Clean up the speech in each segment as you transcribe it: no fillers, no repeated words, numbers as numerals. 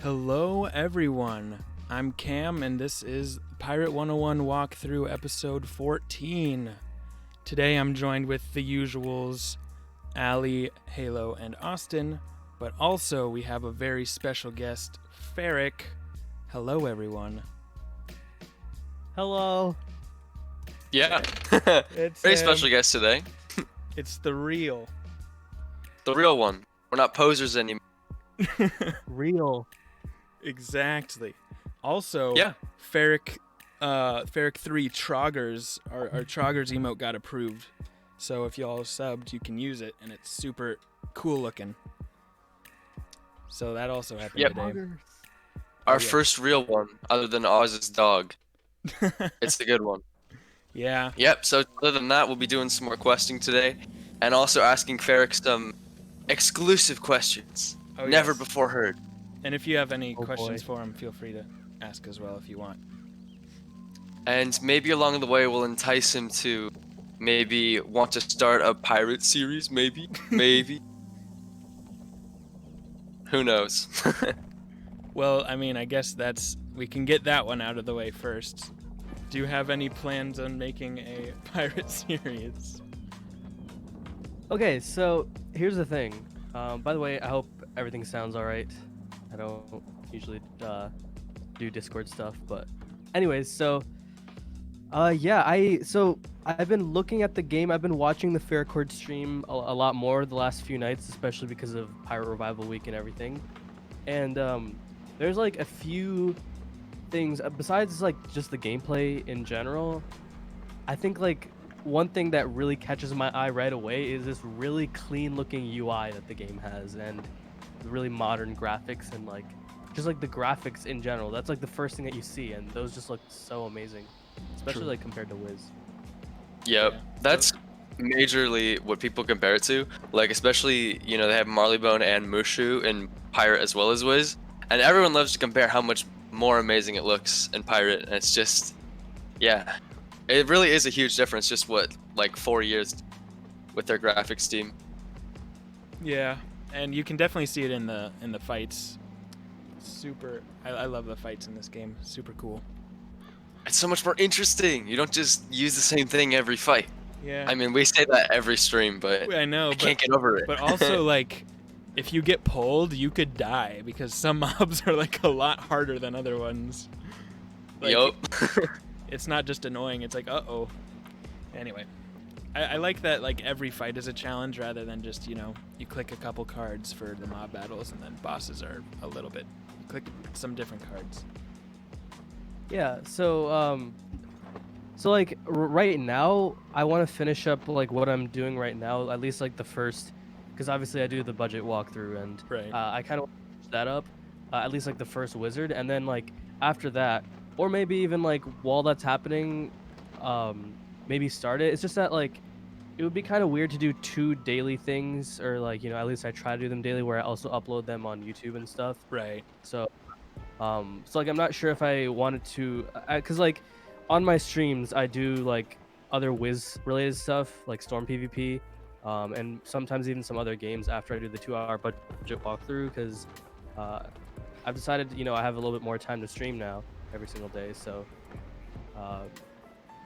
Hello, everyone. I'm Cam, and this is Pirate101 Walkthrough Episode 14. Today I'm joined with the usuals, Ali, Halo, and Austin, but also we have a very special guest, Ferric. Hello, everyone. Hello. Yeah. It's Very special guest today. It's the real. The real one. We're not posers anymore. Real. Exactly. Also, Yeah. Ferric 3 Troggers, our Troggers emote got approved. So if y'all subbed, you can use it, and it's super cool looking. So that also happened Yep. today. Our yeah. first real one, other than Oz's dog. It's a good one. Yeah. Yep, so other than that, we'll be doing some more questing today. And also asking Ferric some exclusive questions. Oh, Never yes. before heard. And if you have any Oh, questions boy. for him, feel free to ask as well if you want. And maybe along the way, we'll entice him to maybe want to start a pirate series, maybe? Maybe. Who knows? Well, I mean, I guess we can get that one out of the way first. Do you have any plans on making a pirate series? Okay, so here's the thing. By the way, I hope everything sounds alright. I don't usually do Discord stuff, but anyways, so I've been looking at the game. I've been watching the Ferric stream a lot more the last few nights, especially because of Pirate Revival Week and everything. And there's like a few things besides like just the gameplay in general. I think like one thing that really catches my eye right away is this really clean looking UI that the game has, and the really modern graphics, and like just like the graphics in general. That's like the first thing that you see, and those just look so amazing, especially True. like compared to Wiz. Yep, Yeah. that's majorly what people compare it to. Like, especially, they have Marleybone and Mushu in Pirate as well as Wiz. And everyone loves to compare how much more amazing it looks in Pirate. And it's just, yeah. It really is a huge difference, just like 4 years with their graphics team. Yeah, and you can definitely see it in the fights. Super. I love the fights in this game. Super cool. It's so much more interesting. You don't just use the same thing every fight. Yeah. I mean, we say that every stream, but I know, I can't get over it. But also, like, if you get pulled, you could die because some mobs are like a lot harder than other ones. Like, Yup. It's not just annoying. It's like, uh-oh. Anyway, I like that like every fight is a challenge rather than just you click a couple cards for the mob battles and then bosses are a little bit. You click some different cards. Yeah, so like right now I want to finish up like what I'm doing right now, at least like the first, because obviously I do the budget walkthrough, and Right. I kind of finish that up, at least like the first wizard, and then like after that, or maybe even like while that's happening, maybe start it. It's just that like it would be kind of weird to do 2 daily things, or like at least I try to do them daily where I also upload them on YouTube and stuff. Right. So like I'm not sure if I wanted to, cause like on my streams I do like other Wiz related stuff like Storm PvP, and sometimes even some other games after I do the 2-hour budget walkthrough, cause I've decided I have a little bit more time to stream now every single day. So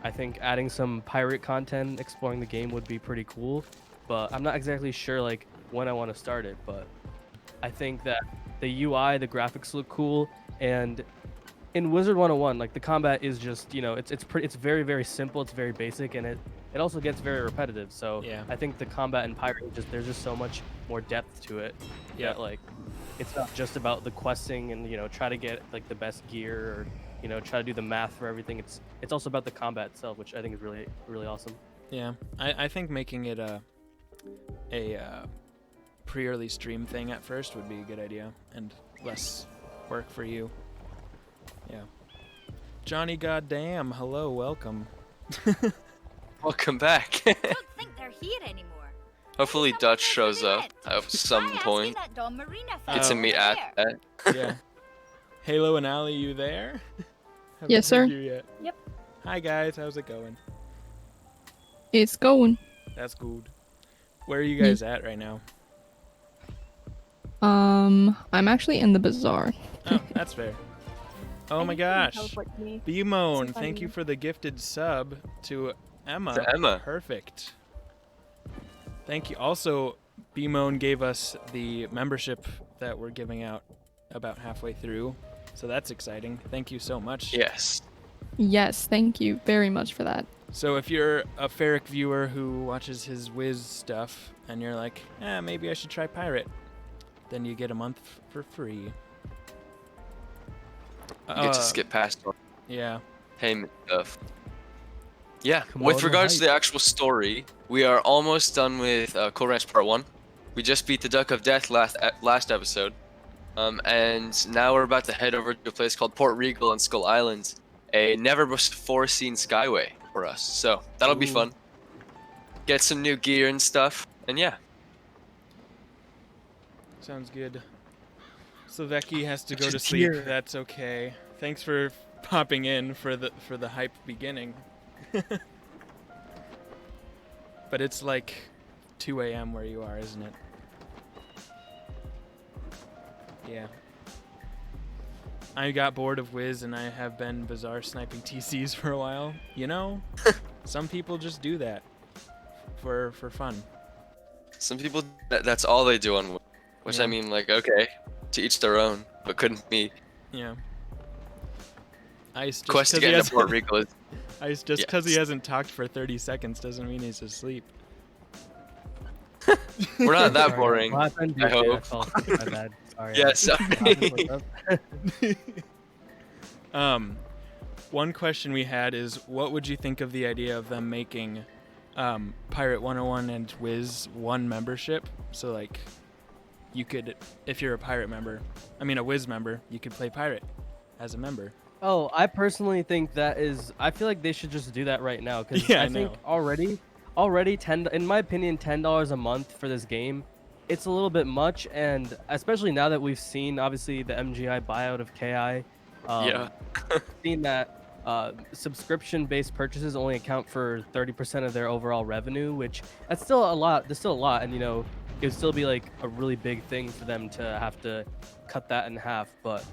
I think adding some pirate content, exploring the game would be pretty cool, but I'm not exactly sure like when I want to start it. But I think that the UI, the graphics look cool, and in Wizard 101, like the combat is just it's very, very simple, it's very basic, and it also gets very repetitive. So Yeah. I think the combat in Pirate there's just so much more depth to it. Yeah. That, like it's not just about the questing and try to get like the best gear, or try to do the math for everything. It's also about the combat itself, which I think is really, really awesome. Yeah. I think making it a pre-early stream thing at first would be a good idea and less work for you. Yeah. Johnny Goddamn, hello, welcome. Welcome back. Don't think they're here anymore. Hopefully Dutch shows up at some point. Get to meet at that. Yeah. Halo and Ali, you there? Haven't Yes, sir. heard you yet. Yep. Hi guys, how's it going? It's going. That's good. Where are you guys at right now? I'm actually in the bazaar. Oh, that's fair. Oh my gosh. Beamone, So thank you funny. for the gifted sub to Emma. To Emma. Perfect. Thank you. Also, Beamone gave us the membership that we're giving out about halfway through. So that's exciting. Thank you so much. Yes. Yes, thank you very much for that. So if you're a Ferric viewer who watches his Wiz stuff and you're like, maybe I should try Pirate, then you get a month for free. You get to skip past all Yeah. payment stuff. Yeah. Come With on, regards to hype. the actual story, we are almost done with Cool Ranch Part 1. We just beat the Duck of Death last episode. And now we're about to head over to a place called Port Regal on Skull Island, a never-before-seen skyway for us. So that'll be Ooh. fun. Get some new gear and stuff, and yeah. Sounds good. So Veki has to go to Just sleep. here. That's okay. Thanks for popping in for the hype beginning. But it's like 2 a.m. where you are, isn't it? Yeah. I got bored of Wiz and I have been bizarre sniping TCs for a while. You know, some people just do that for fun. Some people, that's all they do on, which Yeah. I mean, like, okay, to each their own, but couldn't be. Yeah. Ice just Quest to 'cause he get into hasn't- Port Regal is Ice just because he Yes. hasn't talked for 30 seconds doesn't mean he's asleep. We're not that Sorry, boring. what happened? I Okay, hope. fell asleep, my bad. Sorry. Yeah, What's sorry. up? One question we had is, what would you think of the idea of them making Pirate 101 and Wiz one membership? So like, you could, if you're a Pirate member, a Wiz member, you could play Pirate as a member. Oh, I personally think that is. I feel like they should just do that right now because Yeah, I I think know. already in my opinion, $10 a month for this game, it's a little bit much, and especially now that we've seen obviously the MGI buyout of KI. Yeah. Seen that subscription-based purchases only account for 30% of their overall revenue, which that's still a lot. There's still a lot, and it would still be like a really big thing for them to have to cut that in half. But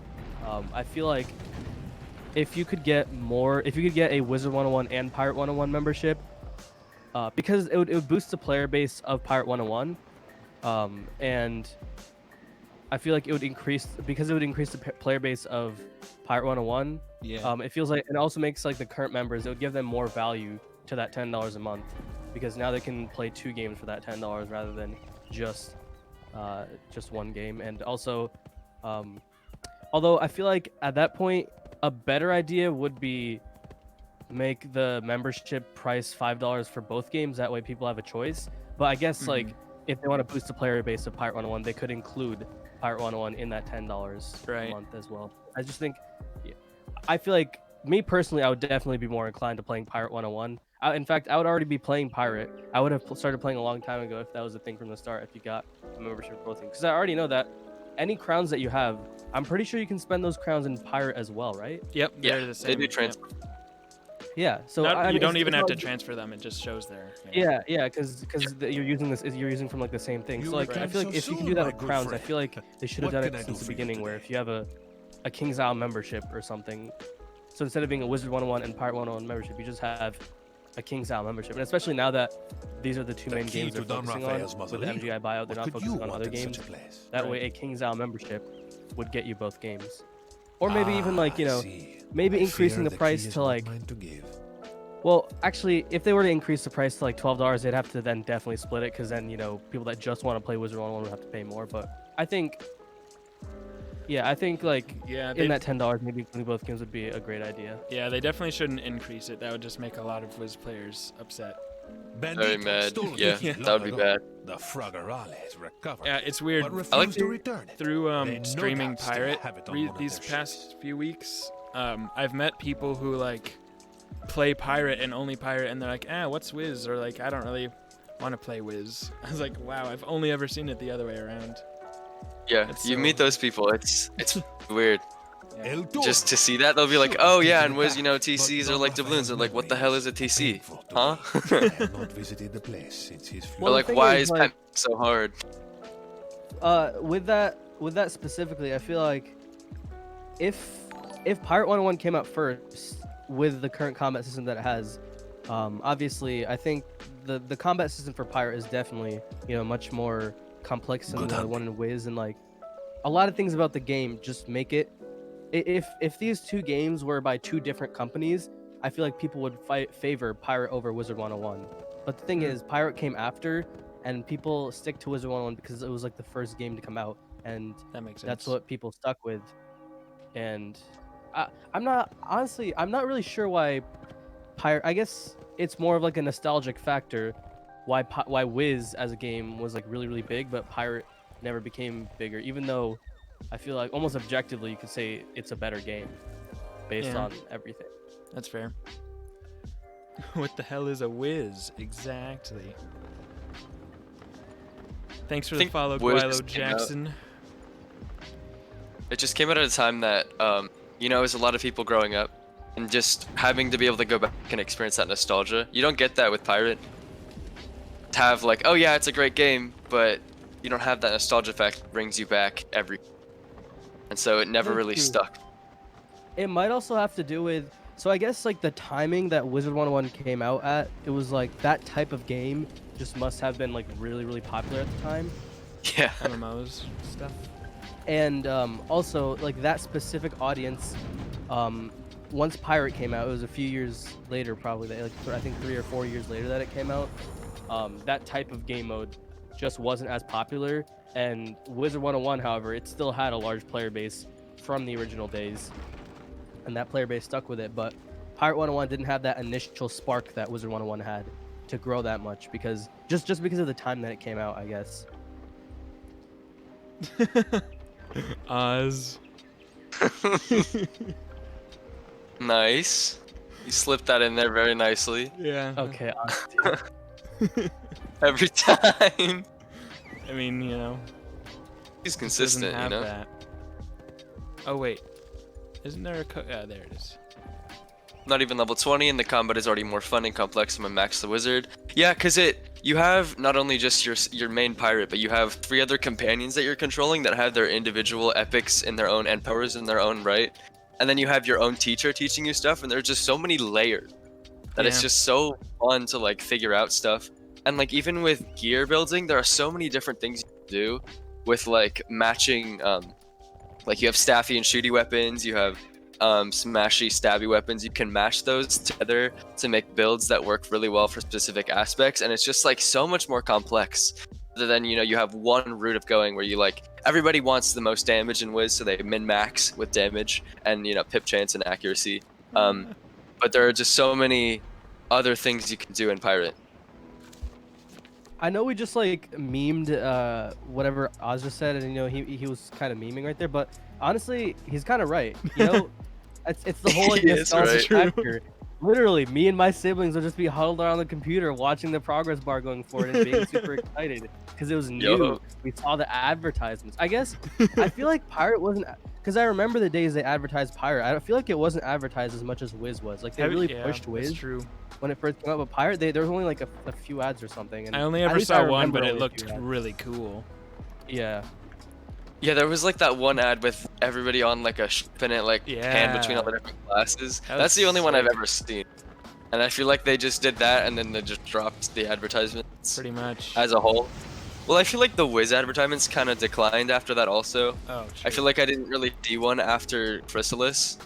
I feel like if you could get a Wizard 101 and Pirate 101 membership, because it would boost the player base of Pirate 101, and I feel like it would increase the player base of Pirate 101. Yeah. It feels like it also makes like the current members, it would give them more value to that $10 a month, because now they can play 2 games for that $10 rather than just one game. And also, although I feel like at that point a better idea would be make the membership price $5 for both games. That way people have a choice. But I guess like if they want to boost the player base of Pirate 101, they could include Pirate 101 in that $10 Right. a month as well. I just think, I feel like me personally, I would definitely be more inclined to playing Pirate 101. In fact, I would already be playing Pirate. I would have started playing a long time ago if that was a thing from the start, if you got a membership for both things. Because I already know that any crowns that you have, I'm pretty sure you can spend those crowns in Pirate as well, right? Yep. Yeah, They're the same. they do Yep. transfer. Yeah. So Not- I you mean, don't it's- even it's have not- to transfer them. It just shows there. Yeah, because you're using from like the same thing. You So like I return feel like so if you can soon, do that my with good crowns, I friend. feel like they should have What done can I it do since the for you beginning. Where today? if you have a King's Isle membership or something, so instead of being a Wizard 101 and Pirate 101 membership, you just have a King's Isle membership. And especially now that these are the two The main key games to they're Don focusing Rafael's on with the mausoleum. MGI buyout, they're What not could you focusing on want other in games. such a place? That way, a King's Isle membership would get you both games, or maybe even like I see. maybe I increasing fear the key price is to not like. mine to give. Well, actually, if they were to increase the price to like $12, they'd have to then definitely split it, because then people that just want to play Wizard 101 would have to pay more. But I think like Yeah. in that $10, maybe including both games would be a great idea. Yeah, they definitely shouldn't increase it. That would just make a lot of Wiz players upset. Very Bandito mad. stole the Yeah, key that would be long bad. ago. The Froggerale has recovered. Yeah, it's weird. But I like refused to return it. Through They no streaming doubt still Pirate have it on one of these their past few weeks, I've met people who like play Pirate and only Pirate, and they're like, what's Wiz? Or like, I don't really want to play Wiz. I was like, wow, I've only ever seen it the other way around. Yeah, It's you so- meet those people. It's weird. El Toro. Just to see that, they'll be like, Sure, oh take yeah, it and Wiz, back, TCs but are like Don doubloons. They're like, what the hell is a TC? Painful to Huh? me. I have not visited the place since his Or Well, the like, thing why is, is like- Pep so hard? With that specifically, I feel like if Pirate 101 came out first with the current combat system that it has, obviously I think the combat system for Pirate is definitely much more complex than the one in Wiz, and like a lot of things about the game just make it. If these two games were by two different companies, I feel like people would favor Pirate over Wizard 101. But the thing is, Pirate came after, and people stick to Wizard 101 because it was like the first game to come out, and That makes sense. that's what people stuck with. And I'm not really sure why Pirate. I guess it's more of like a nostalgic factor why Wiz as a game was like really big, but Pirate never became bigger, even though I feel like almost objectively you could say it's a better game based on everything. That's fair. What the hell is a whiz? Exactly. Thanks for the follow, Wiz Guilo just came out. Jackson. It just came out at a time that, as a lot of people growing up, and just having to be able to go back and experience that nostalgia. You don't get that with Pirate. To have like, oh yeah, it's a great game, but you don't have that nostalgia effect that brings you back and so it never really stuck. It might also have to do with, so I guess like the timing that Wizard 101 came out at, it was like that type of game just must have been like really popular at the time. Yeah. MMOs stuff. And also like that specific audience, once Pirate came out, it was a few years later probably, I think 3 or 4 years later that it came out. That type of game mode just wasn't as popular, and Wizard 101, however, it still had a large player base from the original days, and that player base stuck with it. But Pirate 101 didn't have that initial spark that Wizard 101 had to grow that much, because just because of the time that it came out, I guess. Oz. Nice. You slipped that in there very nicely. Yeah. Okay. Every time. I mean, He's it doesn't consistent, have that. Oh wait, isn't there a there it is. Not even level 20, and the combat is already more fun and complex than Max the Wizard. Yeah, because you have not only just your main pirate, but you have 3 other companions that you're controlling that have their individual epics in their own and powers in their own right. And then you have your own teacher teaching you stuff, and there's just so many layers that it's just so fun to like figure out stuff. And like even with gear building, there are so many different things you can do with like matching, like you have staffy and shooty weapons, you have smashy stabby weapons. You can mash those together to make builds that work really well for specific aspects, and it's just like so much more complex than you have one route of going where you like everybody wants the most damage in Wiz, so they min-max with damage and pip chance and accuracy, but there are just so many other things you can do in Pirate. I know we just like memed whatever Oz just said, and he was kind of memeing right there, but honestly he's kind of right. It's the whole like, He is nostalgia right. factor. Literally, me and my siblings would just be huddled around the computer watching the progress bar going forward and being super excited because it was new. Yo. We saw the advertisements. I guess I feel like Pirate wasn't, because I remember the days they advertised Pirate. I don't feel like it wasn't advertised as much as Wiz was. Like they really pushed Wiz That's true. when it first came out, but Pirate there was only like a few ads or something. And I only at ever least I saw one, remember but it only a looked few ads. really cool. Yeah. Yeah, there was like that one ad with everybody on like a infinite like hand between all the different classes. That That's was the only one I've sick. ever seen. And I feel like they just did that and then they just dropped the advertisements Pretty much. as a whole. Well, I feel like the Wiz advertisements kind of declined after that also. Oh, I true. feel like I didn't really see one after Chrysalis.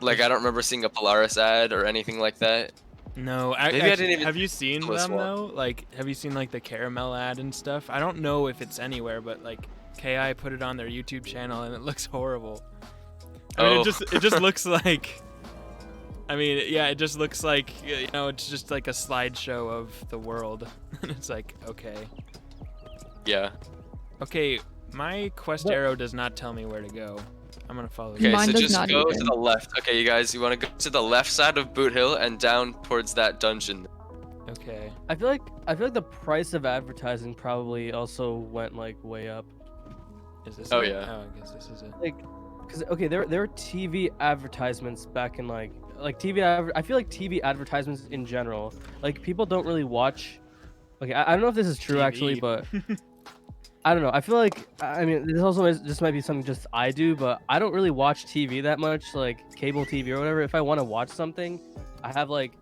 Like I don't remember seeing a Polaris ad or anything like that. No, Maybe I didn't even have you seen see this them one. though? Like, have you seen like the caramel ad and stuff? I don't know if it's anywhere, but like KI put it on their YouTube channel and it looks horrible. I mean, Oh. it just looks like. I mean, yeah, it just looks like it's just like a slideshow of the world, and it's like, okay, Yeah. okay, my quest arrow does not tell me where to go. I'm gonna follow. Okay, Mine so does just not go either. to the left. Okay, you guys, you want to go to the left side of Boot Hill and down towards that dungeon. Okay. I feel like the price of advertising probably also went like way up. Is this? Oh, it? yeah. Oh, I guess this is it. Like, cause okay, there were TV advertisements back in like I feel like TV advertisements in general, like people don't really watch. Okay, I don't know if this is true actually, TV. but I don't know. I feel like I mean this also just might be something just I do, but I don't really watch TV that much, like cable TV or whatever. If I want to watch something, I have like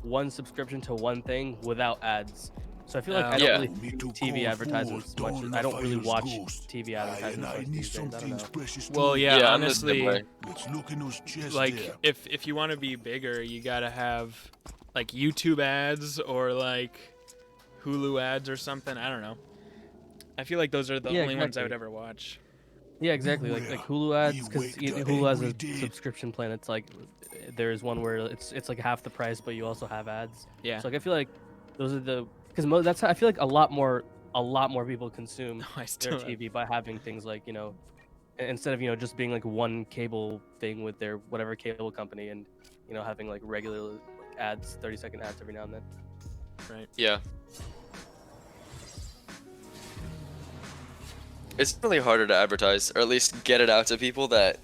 one subscription to one thing without ads. So I feel like I Yeah. don't really see TV advertisements much. I don't really watch TV advertisements much these days. I don't know. Well, yeah, Yeah, I'm the same honestly, way. Let's look in those chests like there. if you want to be bigger, you gotta have like YouTube ads or like Hulu ads or something. I don't know. I feel like those are the Yeah, only ones I would exactly. ever watch. Yeah, exactly. Like Hulu ads, because You wake the Hulu has a angry dead. subscription plan. It's like there is one where it's like half the price, but you also have ads. Yeah. So like I feel like those are the because that's how I feel like a lot more people consume I their still have- TV by having things like instead of just being like one cable thing with their whatever cable company and having like regular like ads, 30-second ads every now and then. right. Yeah. It's really harder to advertise, or at least get it out to people that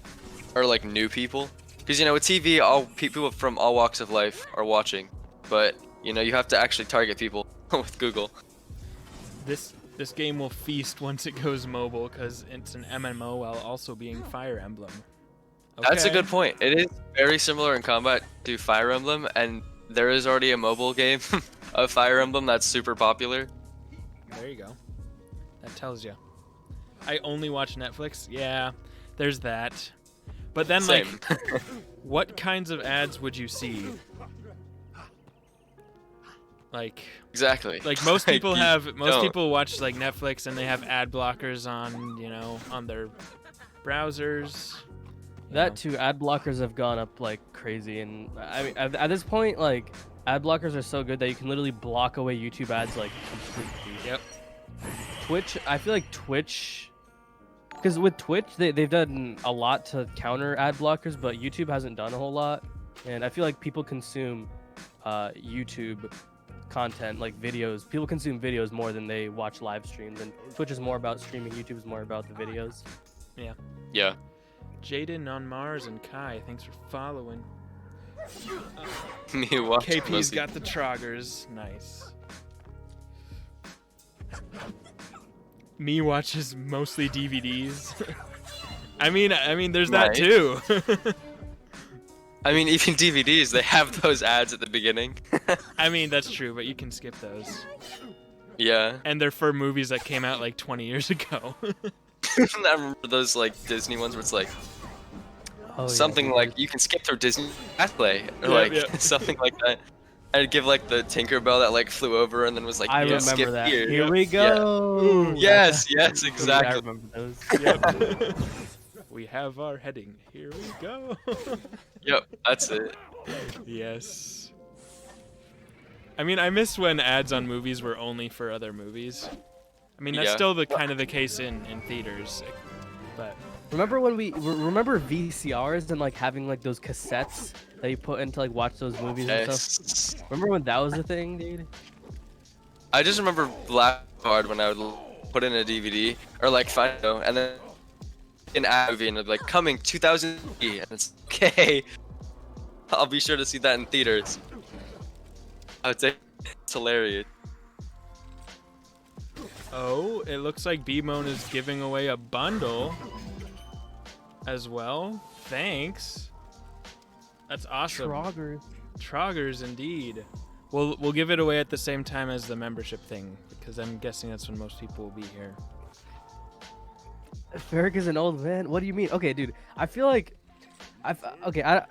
are like new people. Because with TV, all people from all walks of life are watching, but you have to actually target people with Google. This game will feast once it goes mobile because it's an MMO while also being Fire Emblem. That's a Okay. good point. It is very similar in combat to Fire Emblem, and there is already a mobile game of Fire Emblem that's super popular. There you go. That tells you. I only watch Netflix. Yeah, there's that. But then, Same. like, what kinds of ads would you see? Like Exactly. most people You have most don't. people watch like Netflix and they have ad blockers on on their browsers. you That know. too, ad blockers have gone up like crazy, and I mean at this point, like ad blockers are so good that you can literally block away YouTube ads like completely. Yep. Twitch, I feel like Twitch, because with Twitch they've done a lot to counter ad blockers, but YouTube hasn't done a whole lot, and I feel like people consume YouTube content like videos. People consume videos more than they watch live streams, and Twitch is more about streaming. YouTube is more about the videos. Yeah. Jaden on Mars and Kai, thanks for following. Me watch KP's mostly- got the troggers. Nice. Me watches mostly DVDs. I mean, there's that Right. too. I mean, even DVDs, they have those ads at the beginning. I mean, that's true, but you can skip those. Yeah. And they're for movies that came out like 20 years ago. I remember those like Disney ones where it's like Oh, yeah, something dude. like you can skip through Disney Play or Yeah, like yeah. something like that. I'd give like the Tinkerbell that like flew over and then was like, I yeah, remember skip that. here. Here we go. Yes, yes, I exactly. remember those. Yep. We have our heading. Here we go. Yep, that's it. Yes. I mean, I miss when ads on movies were only for other movies. I mean, that's Yeah. still the kind of the case in theaters, but Remember when remember VCRs and like having like those cassettes that you put in to like watch those movies and stuff? Yes. Remember when that was a thing, dude? I just remember laughing hard when I would put in a DVD or like find it, and then an ad movie and it'd be like coming 2003 and it's okay. I'll be sure to see that in theaters. I would say it's hilarious. oh, it looks like B-Moan is giving away a bundle as well. Thanks. That's awesome. Troggers. Troggers indeed. We'll give it away at the same time as the membership thing because I'm guessing that's when most people will be here. Ferric is an old man. What do you mean? Okay, dude. I feel like okay,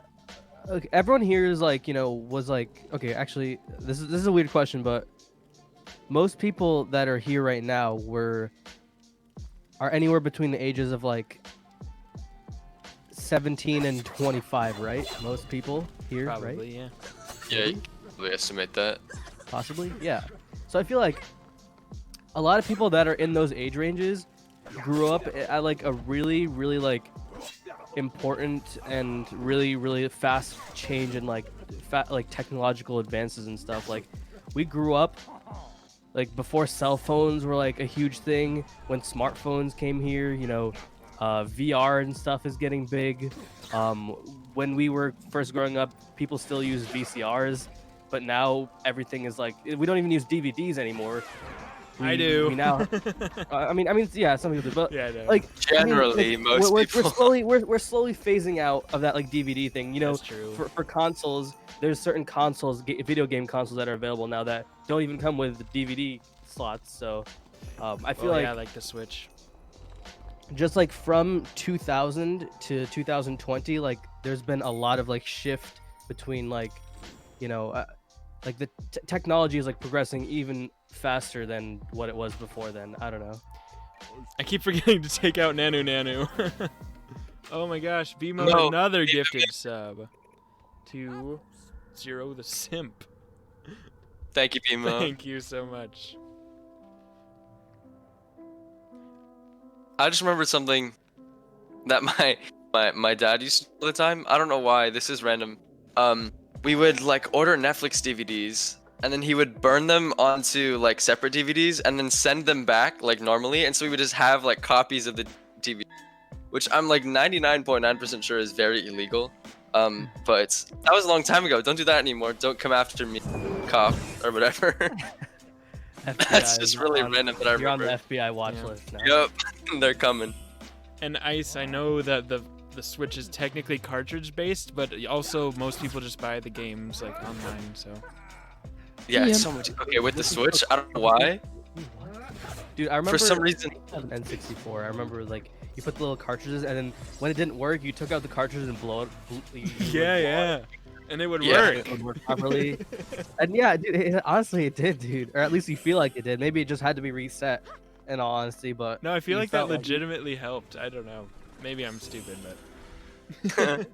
everyone here is like, was like, okay, actually this is a weird question, but most people that are here right now are anywhere between the ages of like 17 and 25, right? Most people here, right? Probably, yeah. Yeah, you can probably estimate that. Possibly, yeah. So I feel like a lot of people that are in those age ranges grew up at like a really, really like important and really, really fast change in like technological advances and stuff. Like we grew up like before cell phones were like a huge thing. When smartphones came here, VR and stuff is getting big. When we were first growing up, people still use VCRs, but now everything is like, we don't even use DVDs anymore. I do. We now. I mean, yeah, some people do, but Yeah, I know. like Generally, most we're people. we're slowly phasing out of that like DVD thing. You know, That's true. for consoles, there's certain consoles, video game consoles that are available now that don't even come with DVD slots. So, I feel yeah, like the Switch. just like from 2000 to 2020, like there's been a lot of like shift between like, you know, like the technology is like progressing even faster than what it was before then. I don't know. I keep forgetting to take out Nanu. Oh my gosh, BMO No. another gifted sub to Zero the Simp. Thank you, Pimo. Thank you so much. I just remembered something that my dad used to do all the time. I don't know why. This is random. We would like order Netflix DVDs, and then he would burn them onto like separate DVDs, and then send them back like normally. And so we would just have like copies of the DVD, which I'm like 99.9% sure is very illegal. But that was a long time ago. Don't do that anymore. Don't come after me, cop or whatever. That's just really random that I You're on remember. the FBI watch list now. Yep, they're coming. And Ice, I know that the Switch is technically cartridge based, but also most people just buy the games like online. So Yeah, Yep. it's so much. Okay, with the Switch, I don't know why. Dude, I remember For some reason, N64. I remember like you put the little cartridges, and then when it didn't work, you took out the cartridges and blow it. yeah, and it would Yeah. work. It would work properly. And yeah, dude, honestly, it did, dude. Or at least you feel like it did. Maybe it just had to be reset. In all honesty, but No, I feel you like that felt legitimately helped. I don't know. Maybe I'm stupid, but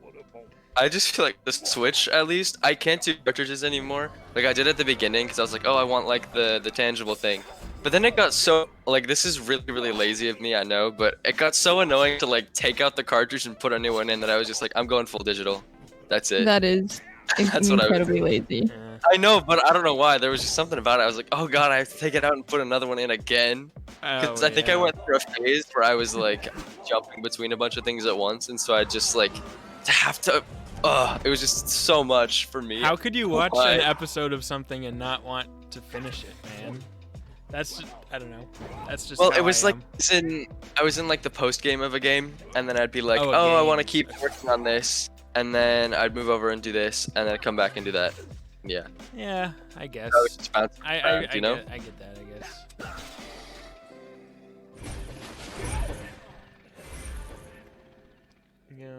I just feel like the Switch, at least, I can't do cartridges anymore. Like I did at the beginning, because I was like, oh, I want like the tangible thing. But then it got so like this is really lazy of me, I know, but it got so annoying to like take out the cartridge and put a new one in that I was just like, I'm going full digital. That's it. That is That's what I would incredibly lazy. I know, but I don't know why. There was just something about it. I was like, oh god, I have to take it out and put another one in again. Because I think I went through a phase where I was like jumping between a bunch of things at once, and so I just like have to. It was just so much for me. How could you watch Why? an episode of something and not want to finish it, man? That's just, I don't know. That's just Well, how it was I like am. I was in like the post game of a game, and then I'd be like, Oh, oh, a I want to game. keep working on this, and then I'd move over and do this, and then I'd come back and do that. Yeah, Yeah, I guess. I was just bouncing I around, you know. get that, I guess. Yeah.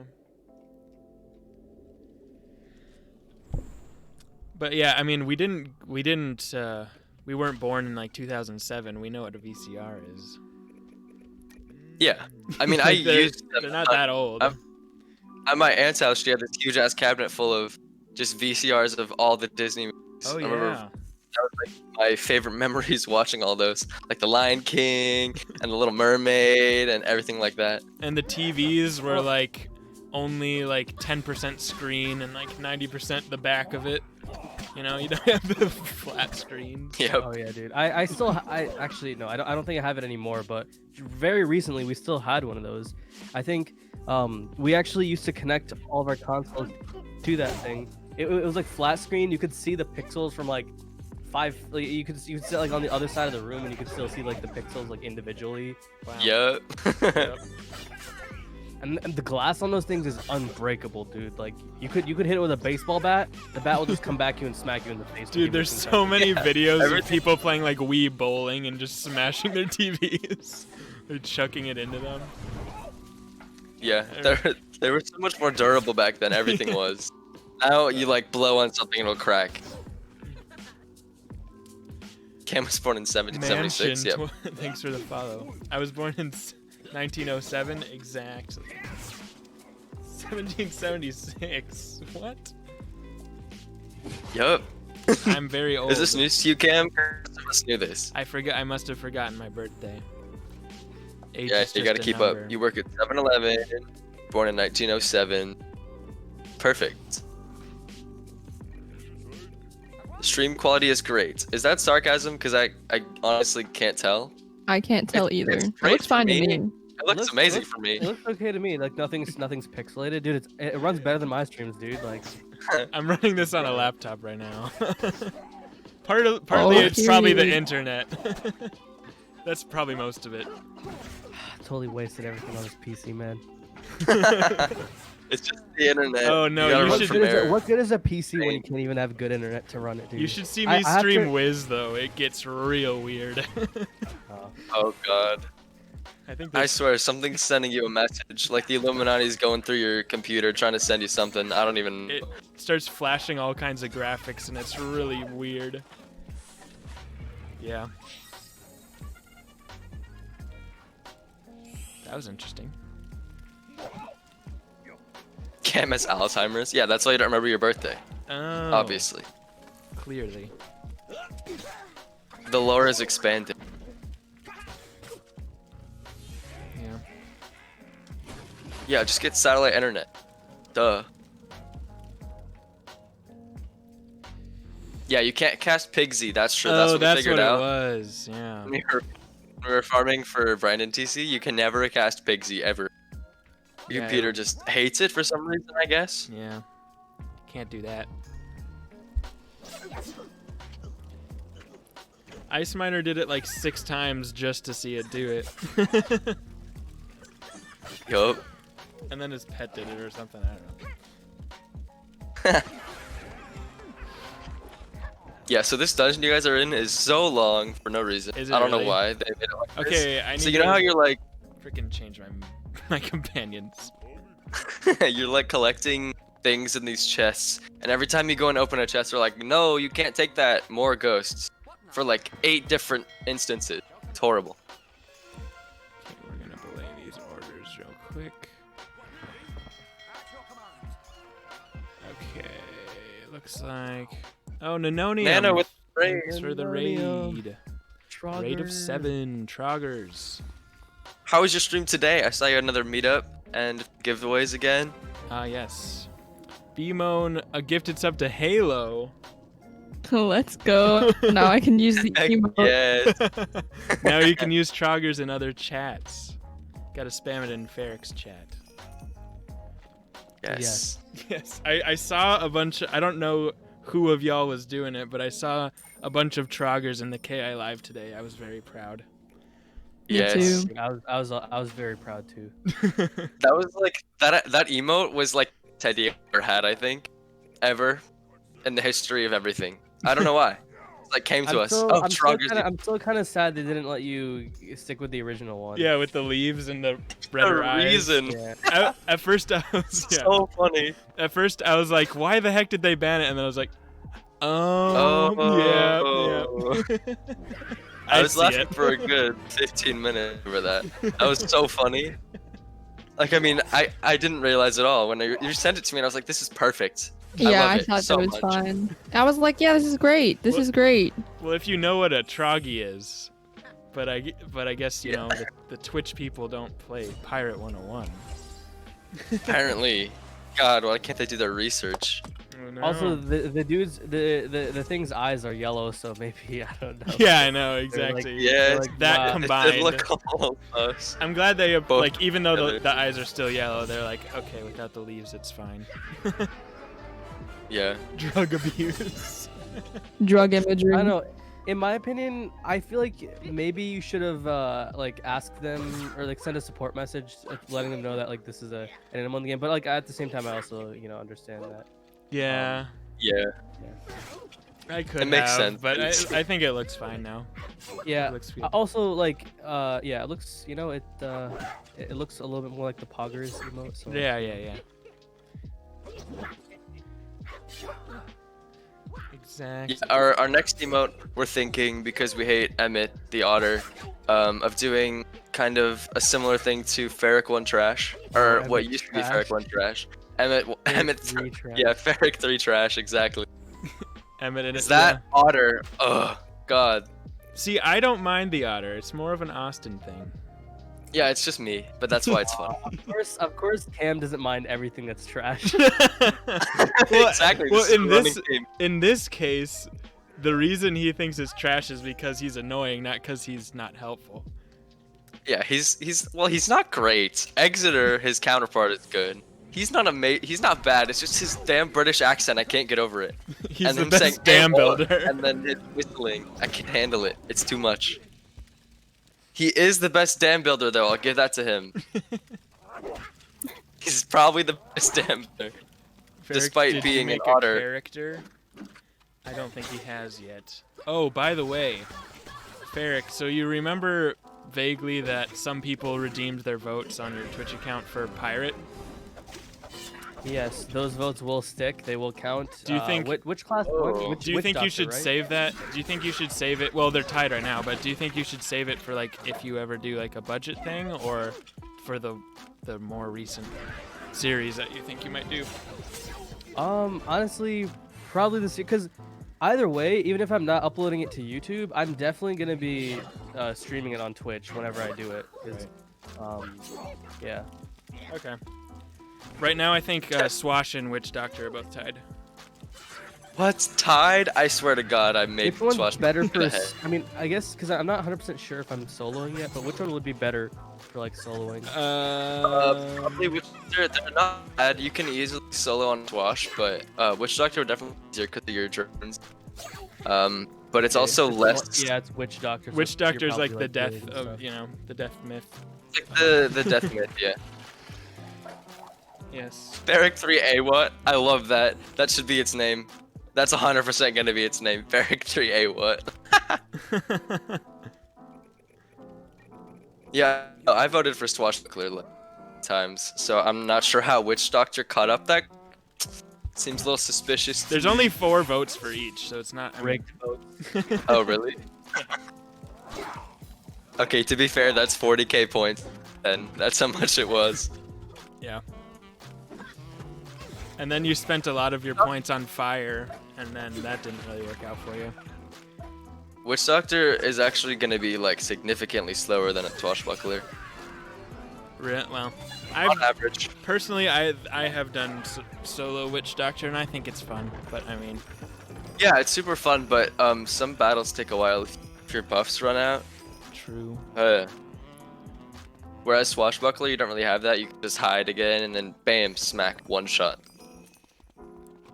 But yeah, I mean, we weren't born in like 2007. We know what a VCR is. Yeah, I mean, I They're- used them. They're not that old. At my aunt's house, she had this huge ass cabinet full of just VCRs of all the Disney movies. Oh I remember yeah. that was like my favorite memories watching all those, like The Lion King and The Little Mermaid and everything like that. And the TVs were like only like 10% screen and like 90% the back of it. You know, you don't have the flat screens. Yep. Oh yeah, dude. I actually no, I don't think I have it anymore. But very recently, we still had one of those. I think we actually used to connect all of our consoles to that thing. It was like flat screen. You could see the pixels from like like, you could sit like on the other side of the room, and you could still see like the pixels like individually. Wow. Yep. Yep. And the glass on those things is unbreakable, dude. Like you could hit it with a baseball bat. The bat will just come back to you and smack you in the face. Dude, there's so many videos of everything- people playing like Wii bowling and just smashing their TVs. They're chucking it into them. Yeah, they were so much more durable back then. Everything was. Now you like blow on something and it'll crack. Cam was born in 1776. Mansion. Yep. Thanks for the follow. I was born in 1907 exactly. 1776. What? Yep. I'm very old. Is this news to you, Cam? Some of us knew this. I forget. I must have forgotten my birthday. Age Yeah, is you just gotta a keep number. up. You work at 7-Eleven. Born in 1907. Perfect. Stream quality is great. Is that sarcasm? Because I honestly can't tell. I can't tell It's- either. it's It great looks fine for to me. me. It looks amazing for me. It looks okay to me. Like nothing's pixelated, dude. It runs better than my streams, dude. Like I'm running this on a laptop right now. Partly Oh, it's probably the period. internet. That's probably most of it. Totally wasted everything on this PC, man. It's just the internet. Oh, no, gotta you run should- from there. What good is a PC when you can't even have good internet to run it, dude? You should see I me have stream to- Wiz though. It gets real weird. Oh god. I think I there's swear, something's sending you a message. Like the Illuminati's going through your computer trying to send you something. I don't even. it starts flashing all kinds of graphics and it's really weird. Yeah. That was interesting. Cam has Alzheimer's. Yeah, that's why you don't remember your birthday. Oh. Obviously. Clearly. The lore is expanded. Yeah. Yeah, just get satellite internet. Duh. Yeah, you can't cast Pigsy. That's true. That's what we figured what out. it was. Yeah. When we were farming for Brandon TC, you can never cast Pigsy ever. Your Yeah, computer just hates it for some reason, I guess. Yeah. Can't do that. Ice Miner did it like 6 times just to see it do it. Yup. And then his pet did it or something. I don't know. Yeah, so this dungeon you guys are in is so long for no reason. Is it I don't know really? why they made it like this. Okay, I need So you know to how you're like freaking change my companions. you're like collecting things in these chests, and every time you go and open a chest, they're like, no, you can't take that. More ghosts for like 8 different instances. It's horrible. Okay, we're gonna belay these orders real quick. Okay, looks like. Oh, Nanonium. Nana with Thanks for the Nanonium. raid. Raid of 7 Troggers. How was your stream today? I saw you had another meetup and giveaways again. Ah, yes. Bemoan, a gifted sub to Halo. Let's go. Now I can use the Heck emote. yes. Now you can use Troggers in other chats. Gotta spam it in Ferric's chat. Yes. Yes, I saw a bunch I don't know who of y'all was doing it, but I saw a bunch of Troggers in the KI live today. I was very proud. Me Yes. too. I was very proud too. That was like that emote was like Teddy ever had, I think, ever in the history of everything. I don't know why. It like came to us. Oh, Troggers. I'm still kind of sad they didn't let you stick with the original one. Yeah, with the leaves and the redder eyes. reason. Yeah. At first I was So funny. At first I was like, why the heck did they ban it? And then I was like, Oh. yeah. I was see laughing it. for a good 15 minutes over that. That was so funny. Like, I mean, I didn't realize at all when you sent it to me, and I was like, this is perfect. Yeah, love I it thought so that was much. fun. I was like, yeah, this is great. This Well- is great. Well, if you know what a Troggy is, but I guess you know the Twitch people don't play Pirate 101. Apparently. God, why can't they do their research? Oh, no. Also, the dude's the thing's eyes are yellow, so maybe I don't know. yeah, I know They're exactly. Yeah, like, that wow. combined. It look almost us. I'm glad they Both like even though together. the eyes are still yellow, they're like, okay, without the leaves, it's fine. Yeah. Drug abuse. Drug imagery. I don't know. In my opinion, I feel like maybe you should have like asked them or like send a support message letting them know that like this is an animal in the game. But like at the same time, I also understand that. Yeah, Yeah. I could. It makes have, sense. but I think it looks fine now. Yeah. It looks good. Also, like yeah, it looks it looks a little bit more like the Poggers emote. So Yeah. Exactly. Yeah, our next emote, we're thinking, because we hate Emmett the otter, of doing kind of a similar thing to Ferric1 Trash, or Emmett what used to be Trash. Ferric1 Trash. Emmett 3 trash. yeah, Ferric 3 Trash, exactly. Emmett and Is it- that otter? Oh, God. yeah. See, I don't mind the otter. It's more of an Austin thing. Yeah, it's just me, but that's why it's fun. Of course, Cam doesn't mind everything that's trash. Well, Exactly. well, this is in a running this theme. in this case, the reason he thinks it's trash is because he's annoying, not because he's not helpful. Yeah, he's not great. Exeter, his counterpart, is good. He's not he's not bad. It's just his damn British accent. I can't get over it. He's and the him best saying, dam "Hey, boy," builder. And then his whistling. I can't handle it. It's too much. He is the best dam builder, though. I'll give that to him. He's probably the best dam builder. Ferric, Despite did being you an make otter. a character? I don't think he has yet. Oh, by the way, Ferric, so you remember vaguely that some people redeemed their votes on your Twitch account for Pirate? Yes, those votes will stick. They will count. Do you think- which class? Oh. Which, Do you which think you doctor, should right? save that? Do you think you should save it? Well, they're tied right now, but do you think you should save it for like if you ever do like a budget thing, or for the more recent series that you think you might do? Honestly, probably this because either way, even if I'm not uploading it to YouTube, I'm definitely gonna be streaming it on Twitch whenever I do it. 'Cause, yeah. Okay. Right now, I think Swash and Witch Doctor are both tied. What's tied? I swear to God, I made Which one's Swatch better for? ahead. I mean, I guess because I'm not 100% sure if I'm soloing yet, but which one would be better for like soloing? Probably Witch Doctor. They're not bad. You can easily solo on Swash, but Witch Doctor would definitely be easier because of your drones. But it's also less. Yeah, it's Witch Doctor. so Witch you're Doctor's like probably, the death bleeding and of stuff. the death myth. It's like the death myth, yeah. Yes. Ferric 3A what? I love that. That should be its name. That's 100% gonna be its name. Ferric 3A what? Yeah, I voted for Swashbuckler times, so I'm not sure how Witch Doctor caught up that. Seems a little suspicious. to There's me. only 4 votes for each, so it's not I mean- Rigged votes. Oh, really? Okay, to be fair, that's 40k points, and that's how much it was. Yeah. And then you spent a lot of your points on fire, and then that didn't really work out for you. Witch Doctor is actually gonna be like significantly slower than a Swashbuckler Well, on I've average. personally I have done solo Witch Doctor, and I think it's fun. But I mean, Yeah, it's super fun, but some battles take a while if your buffs run out. true. Whereas Swashbuckler, you don't really have that. You can just hide again, and then bam, smack, one shot.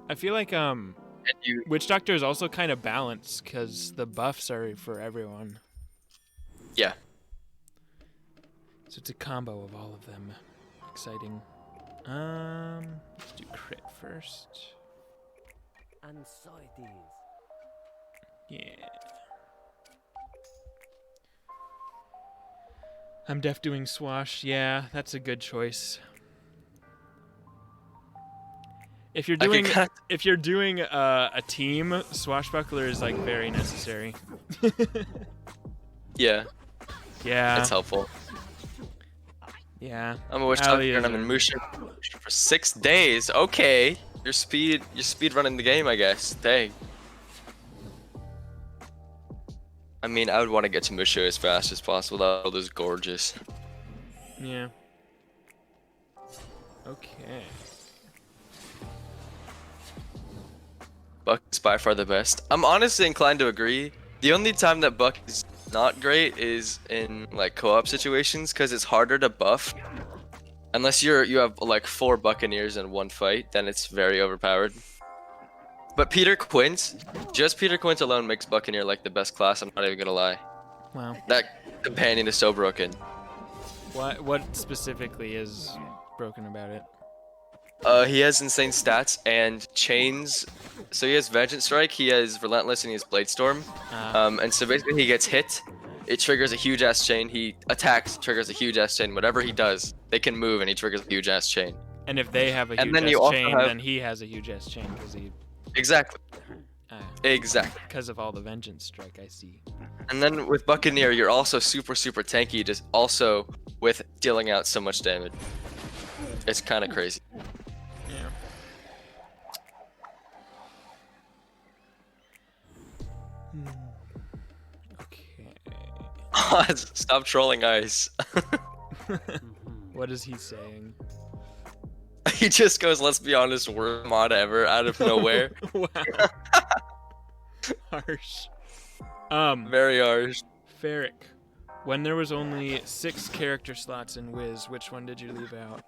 I feel like And you, Witch Doctor is also kind of balanced because the buffs are for everyone. yeah. So it's a combo of all of them. Exciting. Let's do crit first. And so it is. Yeah. I'm def doing Swash. Yeah, that's a good choice. If you're I can doing cut- if you're doing a team, Swashbuckler is like very necessary. Yeah, Yeah. it's helpful. Yeah. I'm a Witch Ali Doctor, and is I'm in a- Mushu for 6 days. Okay, you're speed running the game, I guess. Dang. I mean, I would want to get to Mushu as fast as possible. That world is gorgeous. Yeah. Okay. Buck is by far the best. I'm honestly inclined to agree. The only time that Buck is not great is in like co-op situations because it's harder to buff. Unless you have like 4 Buccaneers in one fight, then it's very overpowered. But Peter Quint, just Peter Quint alone makes Buccaneer like the best class. I'm not even gonna lie. Wow. That companion is so broken. What specifically is broken about it? He has insane stats and chains. So he has Vengeance Strike, he has Relentless, and he has Blade Storm. And so basically he gets hit, it triggers a huge ass chain. He attacks, triggers a huge ass chain. Whatever he does, they can move and he triggers a huge ass chain. And if they have a And huge then S you also chain, have- then he has a huge S chain because he Exactly. Exactly. because of all the vengeance strike. I see. And then with Buccaneer, you're also super tanky, just also with dealing out so much damage. It's kind of crazy. Yeah. Okay. Stop trolling Ice. What is he saying? He just goes, let's be honest, worst mod ever, out of nowhere. Wow. Harsh. Very harsh. Ferric. When there was only 6 character slots in Wiz, which one did you leave out?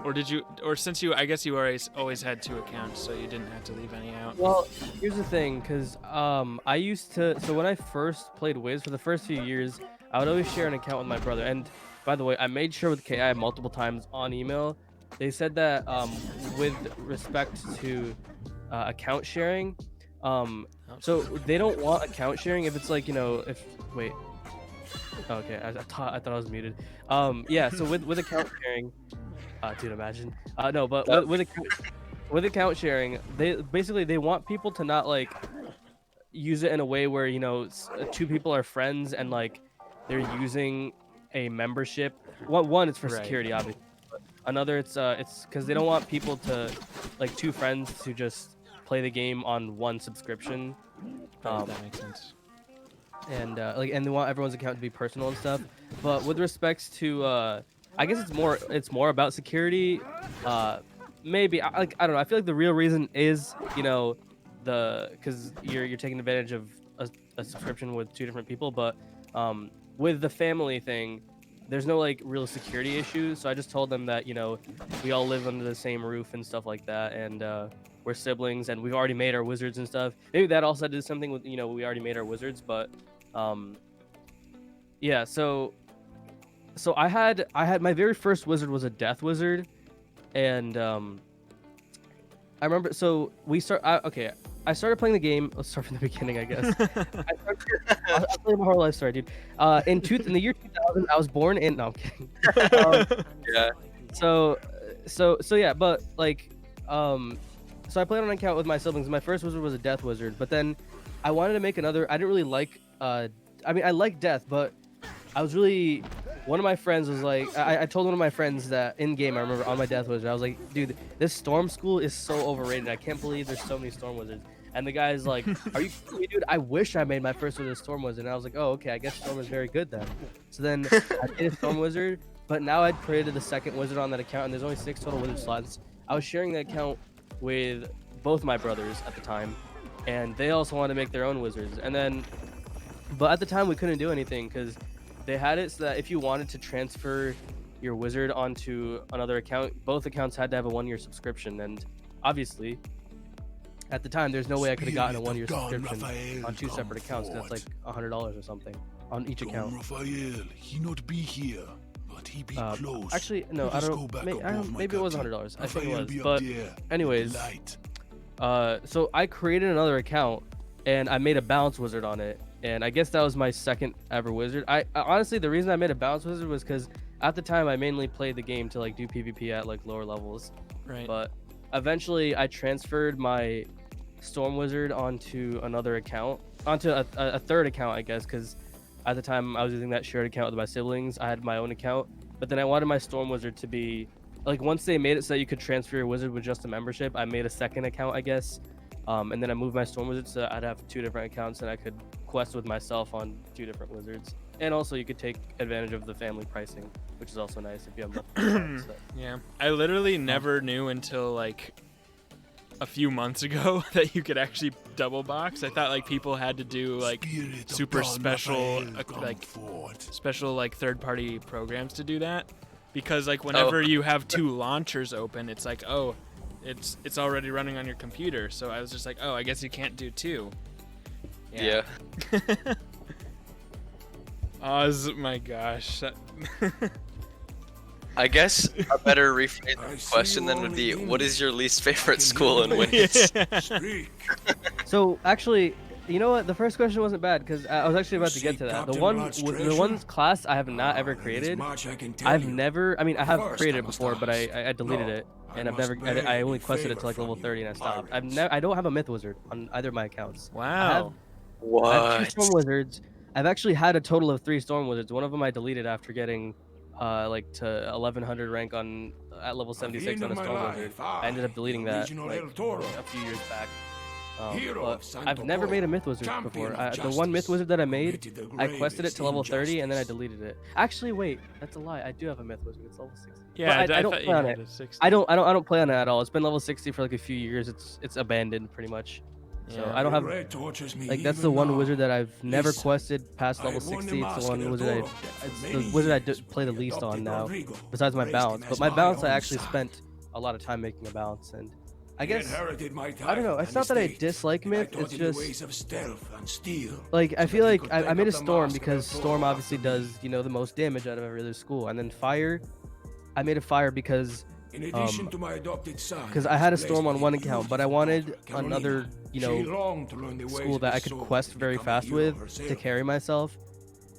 Or did you, or since you, I guess you always had 2 accounts, so you didn't have to leave any out. Well, here's the thing, because I used to, so when I first played Wiz for the first few years, I would always share an account with my brother. And by the way, I made sure with KI multiple times on email. They said that with respect to account sharing, so they don't want account sharing if it's like, if wait. Okay, I thought I was muted. Yeah, so with account sharing, dude, imagine. No, but with account sharing, they want people to not like use it in a way where two people are friends and like they're using a membership. One, it's for security, obviously. But another, it's because they don't want people to like two friends to just play the game on one subscription. That makes sense. And and they want everyone's account to be personal and stuff. But with respects to I guess it's more about security. Maybe I don't know. I feel like the real reason is because you're taking advantage of a subscription with two different people. But with the family thing, there's no like real security issues. So I just told them that we all live under the same roof and stuff like that, and we're siblings and we've already made our wizards and stuff. Maybe that also did something with we already made our wizards, but yeah. So I had my very first wizard was a death wizard, and I remember. So I started playing the game. Let's start from the beginning, I guess. I'll tell you my whole life story, dude. In the year 2000, I was born in. No, I'm kidding. Yeah. So yeah, but like so I played on an account with my siblings. My first wizard was a death wizard, but then I wanted to make another. I didn't really like I like death, but I was really, one of my friends was like, I told one of my friends that in game, I remember on my death wizard, I was like, dude, this storm school is so overrated. I can't believe there's so many storm wizards. And the guy's like, are you kidding me, dude? I wish I made my first wizard a storm wizard. And I was like, oh, okay, I guess storm is very good then. So then I made a storm wizard, but now I'd created the second wizard on that account, and there's only 6 total wizard slots. I was sharing the account with both my brothers at the time, and they also wanted to make their own wizards. And then, but at the time we couldn't do anything because they had it so that if you wanted to transfer your wizard onto another account, both accounts had to have a 1-year subscription. And obviously, at the time, there's no way I could have gotten a 1-year subscription on 2 separate accounts. That's like $100 or something on each account. Raphael, he not be here, but he be close. Actually, no, I don't. Maybe it was $100. I think it was. But anyways, so I created another account and I made a balance wizard on it. And I guess that was my second ever wizard. I honestly, the reason I made a balance wizard was because at the time I mainly played the game to like do PvP at like lower levels. Right. But eventually I transferred my storm wizard onto another account, onto a third account, I guess, because at the time I was using that shared account with my siblings. I had my own account, but then I wanted my storm wizard to be like, once they made it so that you could transfer your wizard with just a membership, I made a second account, I guess. And then I moved my storm wizard so I'd have 2 different accounts and I could quest with myself on 2 different wizards. And also you could take advantage of the family pricing, which is also nice if you have multiple. So. Yeah, I literally never knew until like a few months ago that you could actually double box. I thought like people had to do like super special like third-party programs to do that, because like whenever you have 2 launchers open, it's like, oh, it's already running on your computer. So I was just like, oh, I guess you can't do 2. Yeah. Oh my gosh. I guess a better rephrased question then would be, what is your least favorite school and Wiz? So actually, you know what? The first question wasn't bad because I was actually about to get to that. The one class I have not ever created. I've never. I mean, I have created it before, but I deleted it, and I only quested it to like level 30 and I stopped. I don't have a myth wizard on either of my accounts. Wow. I have 2 storm wizards. I've actually had a total of 3 storm wizards. One of them I deleted after getting like to 1100 rank at level 76 on a storm wizard. I ended up deleting that like a few years back. But I've never made a myth wizard before. The one myth wizard that I made, I quested it to level 30 and then I deleted it. Actually, wait, that's a lie. I do have a myth wizard. It's level 60. Yeah, I don't play on it. I don't play on it at all. It's been level 60 for like a few years. It's abandoned pretty much. So I don't have, like, that's the one wizard that I've never quested past level 60. It's the one wizard I play the least on now, besides my balance. But my balance, I actually spent a lot of time making a balance, and I guess Inherited my I don't know. title It's and not that I estate, dislike and I Myth. taught It's him the just ways of stealth and steel. like I so feel that he like could I take made a up the Storm mask because and Storm throw obviously after me. does the most damage out of every other school, and then Fire, I made a Fire because In addition to my adopted son, I had a his Storm on blessed one with account, but I wanted beautiful daughter, another Carolina. She longed to learn the ways school of that the I could sword quest and very become a fast hero with herself. to carry myself.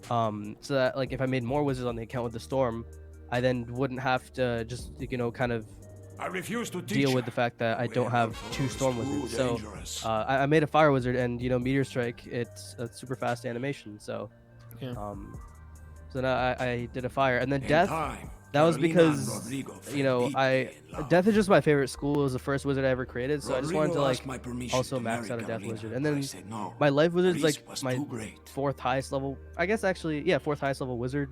So that like if I made more wizards on the account with the Storm, I then wouldn't have to just kind of I refuse to teach deal with her. the fact that I don't have However, 2 it's Storm too wizards. So dangerous. I made a Fire wizard, and Meteor Strike, it's a super fast animation. So Yeah. so now I did a Fire, and then In Death. time, That was Carolina and because Rodrigo fell I deeply in love. Death is just my favorite school. It was the first wizard I ever created, so I just wanted to Rodrigo like asked my permission also to max marry out a Death Carolina, wizard, and but I then said no. my Life wizard's Risk like was my too great. 4th highest level. I guess actually, yeah, 4th highest level wizard.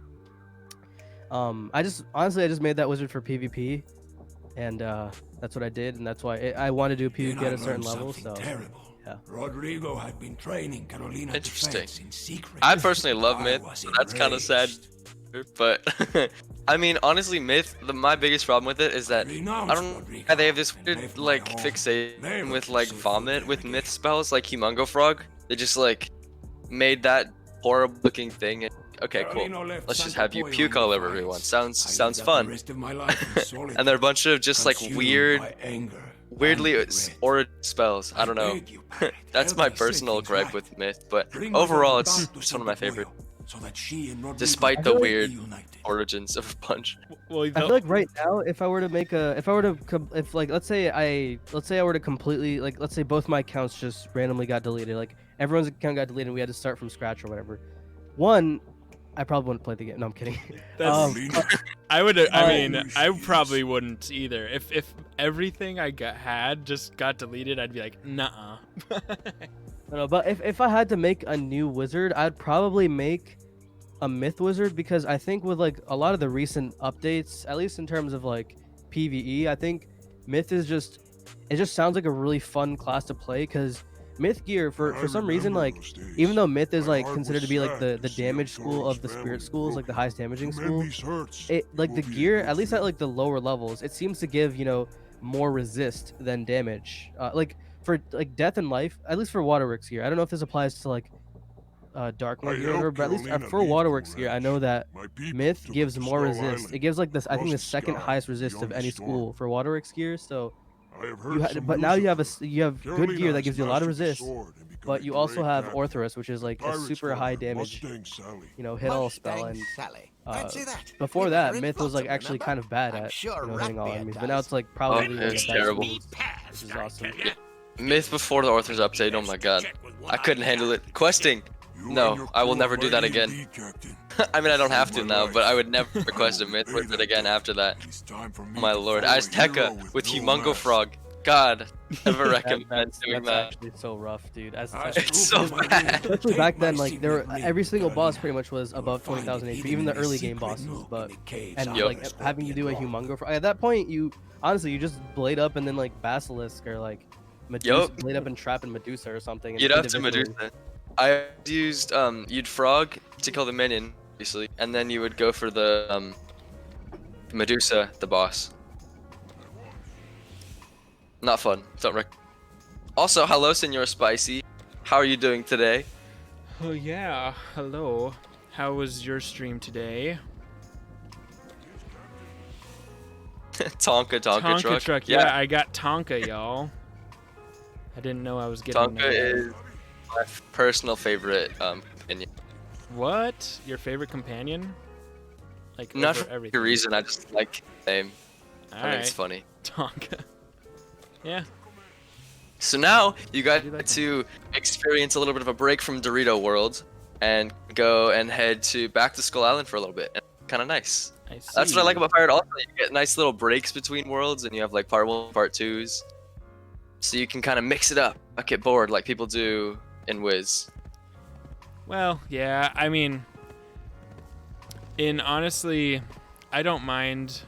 I just made that wizard for PvP, and that's what I did, and that's why I wanted to do Then PvP I at a certain learned level. something So terrible. yeah. Rodrigo had been training Carolina Interesting. defense in secret. I personally love I Myth. was So that's kind of sad, enraged. but I mean, honestly, Myth. My biggest problem with it is that I Renounced don't know Rodrigo why they have this and weird left my like home. fixation Never with to like set foot vomit there with again. Myth spells, like Humongo Frog. They just like made that horrible looking thing. And, okay, cool. Carolina left Let's just Santo have you Pollo puke in all over defiance. everyone. I Sounds lived out the fun. rest of my life in solitude, And they're a bunch of just like consumed weird, by anger weirdly and regret. origin spells. I don't know. beg you, Pirate, That's help my me set personal things gripe right. with Myth, but Bring my overall, daughter it's back to one of my Santo favorite, Pollo, so that she and Rodrigo despite I the feel like- weird reunited. origins of a bunch. Well, I feel like right now, if I were to make a, if like, let's say I were to completely, like, let's say both my accounts just randomly got deleted, like everyone's account got deleted and we had to start from scratch or whatever. One, I probably wouldn't play the game. No, I'm kidding. That's- Carolina, I would. I mean, Oh, I jeez. probably wouldn't either. If everything I had just got deleted, I'd be like, nah. No, but if I had to make a new wizard, I'd probably make a Myth wizard, because I think with like a lot of the recent updates, at least in terms of like PvE, I think Myth is just, it just sounds like a really fun class to play, because Myth gear for some reason, like, even though Myth is like considered to be like the damage school of the spirit schools, like the highest damaging school, it like the gear, at least at like the lower levels, it seems to give more resist than damage. Like for like Death and Life, at least for Waterworks gear, I don't know if this applies to like Dark One gear or whatever, but at least for Waterworks gear, I know that Myth gives more resist. It gives like this, I think, the second highest resist of any school for Waterworks gear. So but now you have good gear that gives you a lot of resist, but you also have Orthoros, which is like a super high damage, hit all spell. And Sally. before that, Myth was like actually kind of bad at hitting all enemies, but now it's like probably one of the it's best terrible. schools, which is awesome. Myth before the Orthros update, oh my god. I couldn't handle it. Questing! No, I will never do that again. I mean, I don't have to now, but I would never request a Myth with it again after that. Oh my lord. Azteca with Humongo Frog. God, never recommend That's doing that. actually so rough, dude. It's so bad. Especially back then, like every single boss pretty much was above 20,000 HP, even the early game bosses. But and Yup. like having to do a Humongo Frog, at that point, you just blade up and then like Basilisk or like Medusa, Yup. blade up and trap and Medusa or something. And You'd have to individually- Medusa. I used, you'd frog to kill the minion, obviously, and then you would go for the, Medusa, the boss. Not fun. Don't rec. Also, hello, Senor Spicy. How are you doing today? Oh yeah. Hello. How was your stream today? Tonka truck. Yeah, I got Tonka, y'all. I didn't know I was getting Tonka is my personal favorite opinion. What? Your favorite companion? Like Not over for everything. a reason. I just like the name. I think it's Alright. funny. Tonka. Yeah. So now you guys do like get to experience a little bit of a break from Dorito World and go and head to back to Skull Island for a little bit. Kind of nice. I see. That's what I like about Pirate. Also, you get nice little breaks between worlds, and you have like part 1, part 2s, so you can kind of mix it up, not get bored like people do in Wiz. Well, yeah, I mean, honestly, I don't mind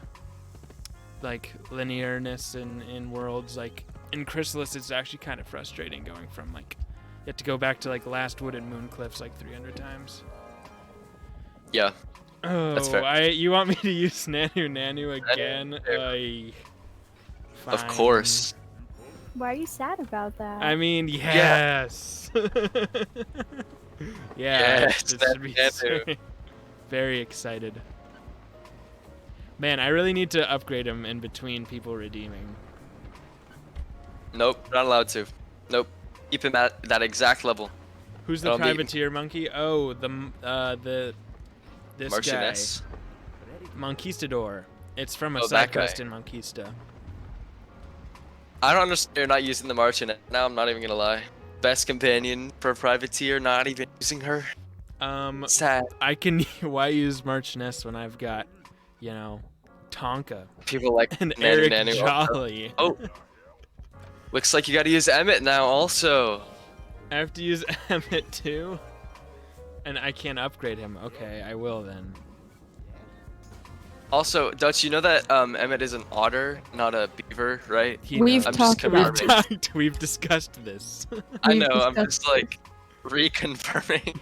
like linearness in worlds. Like in Chrysalis, it's actually kind of frustrating going from like you have to go back to like Last Wood and Moon Cliffs like 300 times. Yeah, Oh, That's fair. you want me to use Nanu again? Of course. Why are you sad about that? I mean, yes. Yeah, Yes, this that should be can do. very excited. Man, I really need to upgrade him in between people redeeming. Nope, not allowed to. Nope. Keep him at that exact level. Who's the I'll be- privateer monkey? Oh, this guy, Martinez. Monquistador. It's from a Oh, side that quest guy. in Monquista. I don't understand you're not using the Martinet. Now I'm not even gonna lie. Best companion for a privateer, not even using her. Sad. I can. Why use Martinez when I've got, you know, Tonka People like and Nanu Eric Nanu. Jolly? Oh. Looks like you gotta use Emmett now also. I have to use Emmett too, and I can't upgrade him. Okay, I will then. Also, Dutch, you know that Emmett is an otter, not a beaver, right? We've I'm just talked about confirming. this. We've discussed this. I We've know, I'm discussed just like reconfirming.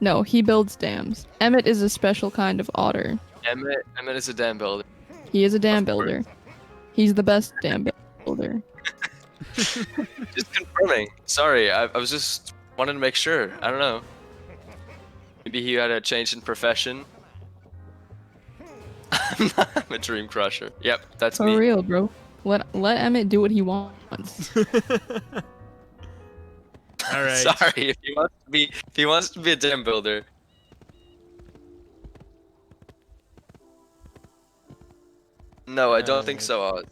No, he builds dams. Emmett is a special kind of otter. Emmett is a dam builder. He is a dam Of course. builder. He's the best dam builder. Just confirming. Sorry, I was just wanted to make sure. I don't know. Maybe he had a change in profession. I'm a dream crusher. Yep, that's For me. real, bro. Let Emmett do what he wants. All right. Sorry, if he wants to be a dam builder. No, I don't think so, Oz.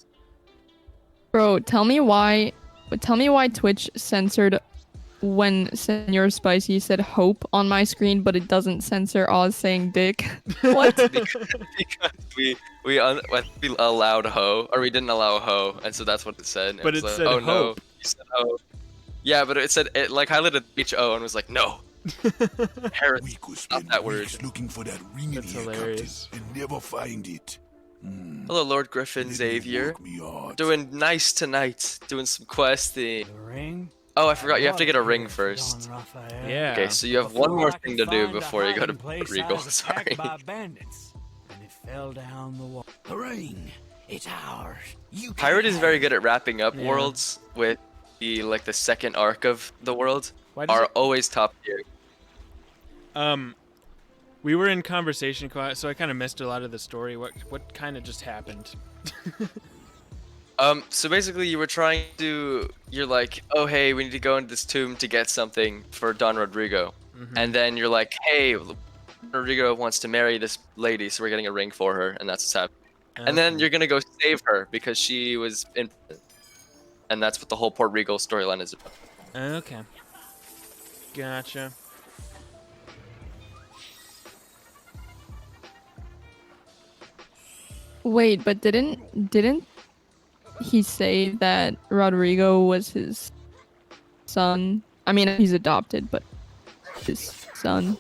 Bro, tell me why Twitch censored when Senor Spicy said hope on my screen, but it doesn't censor Oz saying dick. What? because we allowed ho, or we didn't allow ho, and so that's what it said. But was it like, said oh no, hope. you said ho. Yeah, but it like highlighted H-O and was like, no. Heresy. We could Not spend that word. weeks looking for that ring in That's here, hilarious. Captain, and never find it. Hello, Lord Griffin Let me Xavier. work me hard. Doing nice tonight. Doing some questing. The ring? Oh, I forgot. You have to get a ring first. Yeah. Okay, so you have one more thing to do before you go to Regal. Sorry. By bandits, and it fell down the wall. The ring, it's ours. You Pirate is very good at wrapping up Yeah. worlds with the second arc of the world. Why does Are it- always top tier. We were in conversation, so I kind of missed a lot of the story. What kind of just happened? So basically you were trying to, you're like, oh hey, we need to go into this tomb to get something for Don Rodrigo. And then you're like, hey, Rodrigo wants to marry this lady, so we're getting a ring for her, and that's what's happening. And then you're gonna go save her because she was in prison. And that's what the whole Port Regal storyline is about. Okay. Gotcha. Wait, but didn't he say that Rodrigo was his son? I mean, he's adopted, but his son.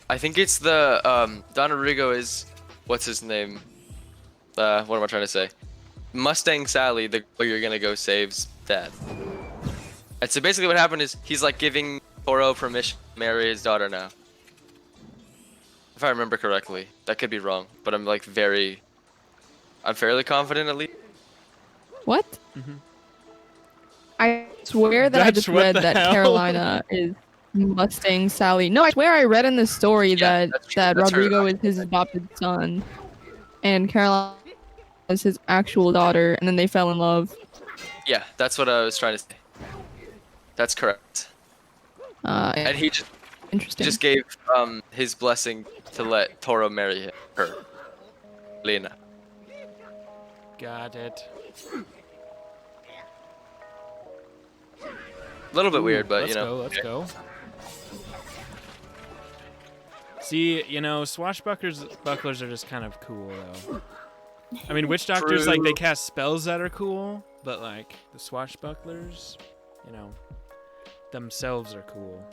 I think it's the Don Rodrigo is what's his name? What am I trying to say? Mustang Sally, the girl you're gonna go save's dad. And so basically what happened is he's like giving Toro permission to marry his daughter now. If I remember correctly. That could be wrong, but I'm fairly confident at least. What? I swear that I Dutch, just what read the that hell? Carolina is Mustang Sally. No, I swear I read in the story Yeah, that that's true. That's her Rodrigo is actual his name. adopted son, and Carolina is his actual daughter, and then they fell in love. Yeah, that's what I was trying to say. That's correct. And he Interesting. just gave his blessing to let Toro marry her. Lena. Got it. A little bit weird, but Let's you know. Let's go. See, swashbucklers are just kind of cool, though. I mean, witch doctors, like, they cast spells that are cool, but, like, the swashbucklers, themselves are cool.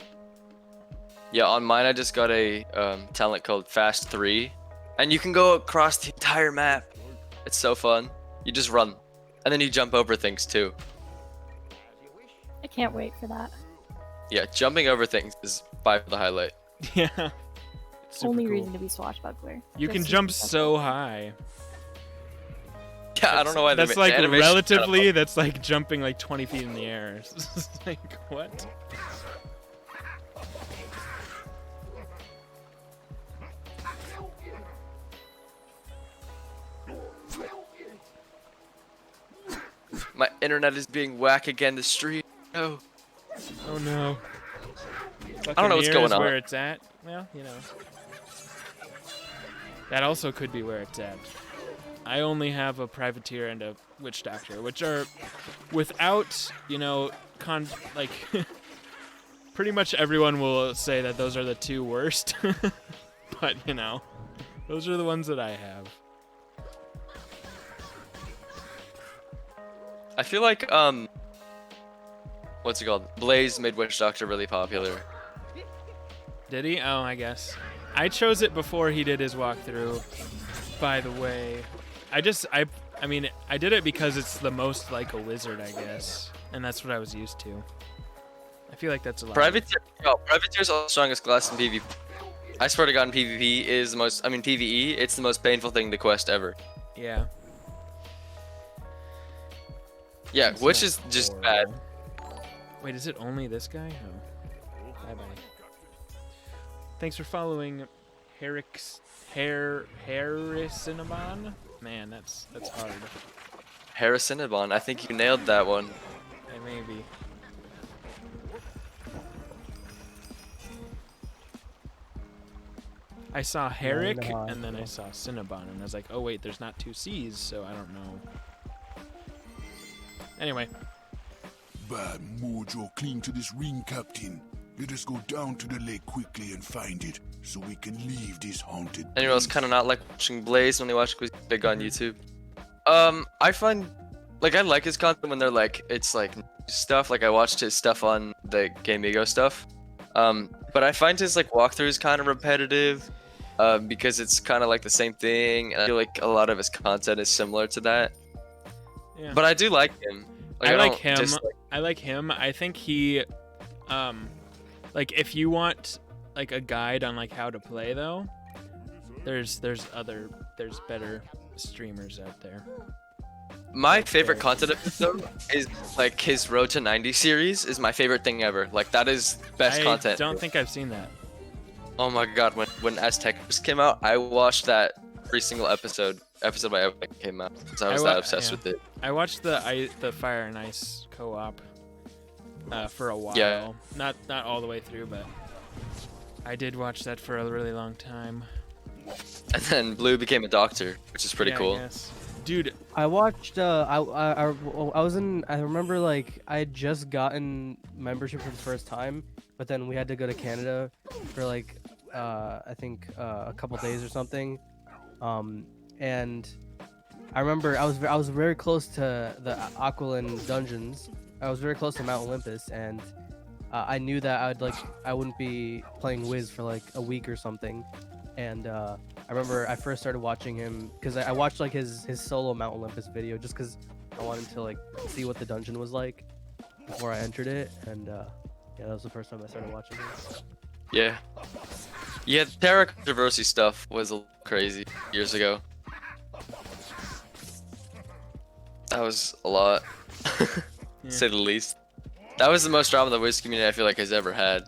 Yeah, on mine I just got a talent called Fast 3, and you can go across the entire map. It's so fun. You just run, and then you jump over things too. I can't wait for that. Yeah, jumping over things is by far the highlight. Yeah. Super Only cool. reason to be swashbuckler. You Just can to jump be so high. Yeah, I don't know why that's the like animation's kind of relatively. That's like jumping like 20 feet in the air. It's like what? My internet is being whack again. The stream. No. Oh no. I don't know what's going on. Where it's at. Well, you know. That also could be where it's at. I only have a privateer and a witch doctor, which are, without, you know, like, pretty much everyone will say that those are the two worst. But, you know, those are the ones that I have. I feel like what's it called? Blaze made Witch Doctor really popular. Did he? Oh, I guess. I chose it before he did his walkthrough, by the way. I mean, I did it because it's the most like a wizard, I guess. And that's what I was used to. I feel like that's a lot. Privateer's the strongest class in PvP. I swear to God, in PvP is the most, I mean PvE, it's the most painful thing to quest ever. Yeah. Yeah, That's which not is just horrible. bad. Wait, is it only this guy? Oh. Bye-bye. Thanks for following Harrisonabon. Man, that's hard. Harrisonabon, I think you nailed that one. Hey, maybe. I saw Herrick, and then I saw Cinnabon, and I was like, oh wait, there's not two C's, so I don't know. Anyway. Bad mojo cling to this ring, Captain. Let us go down to the lake quickly and find it, so we can leave this haunted Anyone else place. kind of not like watching Blaze when they watch Big on YouTube? I find, like, I like his content when they're like, it's like stuff. Like I watched his stuff on the Gamego stuff. But I find his like walkthroughs kind of repetitive, because it's kind of like the same thing. And I feel like a lot of his content is similar to that. Yeah. But I do like him. I like don't him. dislike- I like him. I think he, like if you want like a guide on like how to play though, there's better streamers out there. My favorite content of his though is like his Road to 90 series is my favorite thing ever. Like that is best content. I don't think I've seen that. Oh my god, when Aztec first came out, I watched that every single episode by episode that came out. So I was that obsessed with it. I watched the Fire and Ice co-op for a while. Yeah. Not all the way through, but I did watch that for a really long time. And then Blue became a doctor, which is pretty Yeah, I cool. guess. Dude, I watched. I was in. I remember like I had just gotten membership for the first time, but then we had to go to Canada for like I think a couple days or something. And I remember I was very close to the Aquilin dungeons. I was very close to Mount Olympus, and I knew that I wouldn't be playing Wiz for like a week or something. And I remember I first started watching him because I watched like his solo Mount Olympus video just because I wanted to like see what the dungeon was like before I entered it. And yeah, that was the first time I started watching him. Yeah. Yeah, the Terra Controversy stuff was a little crazy years ago. That was a lot, to say the least. That was the most drama the Wiz community I feel like has ever had.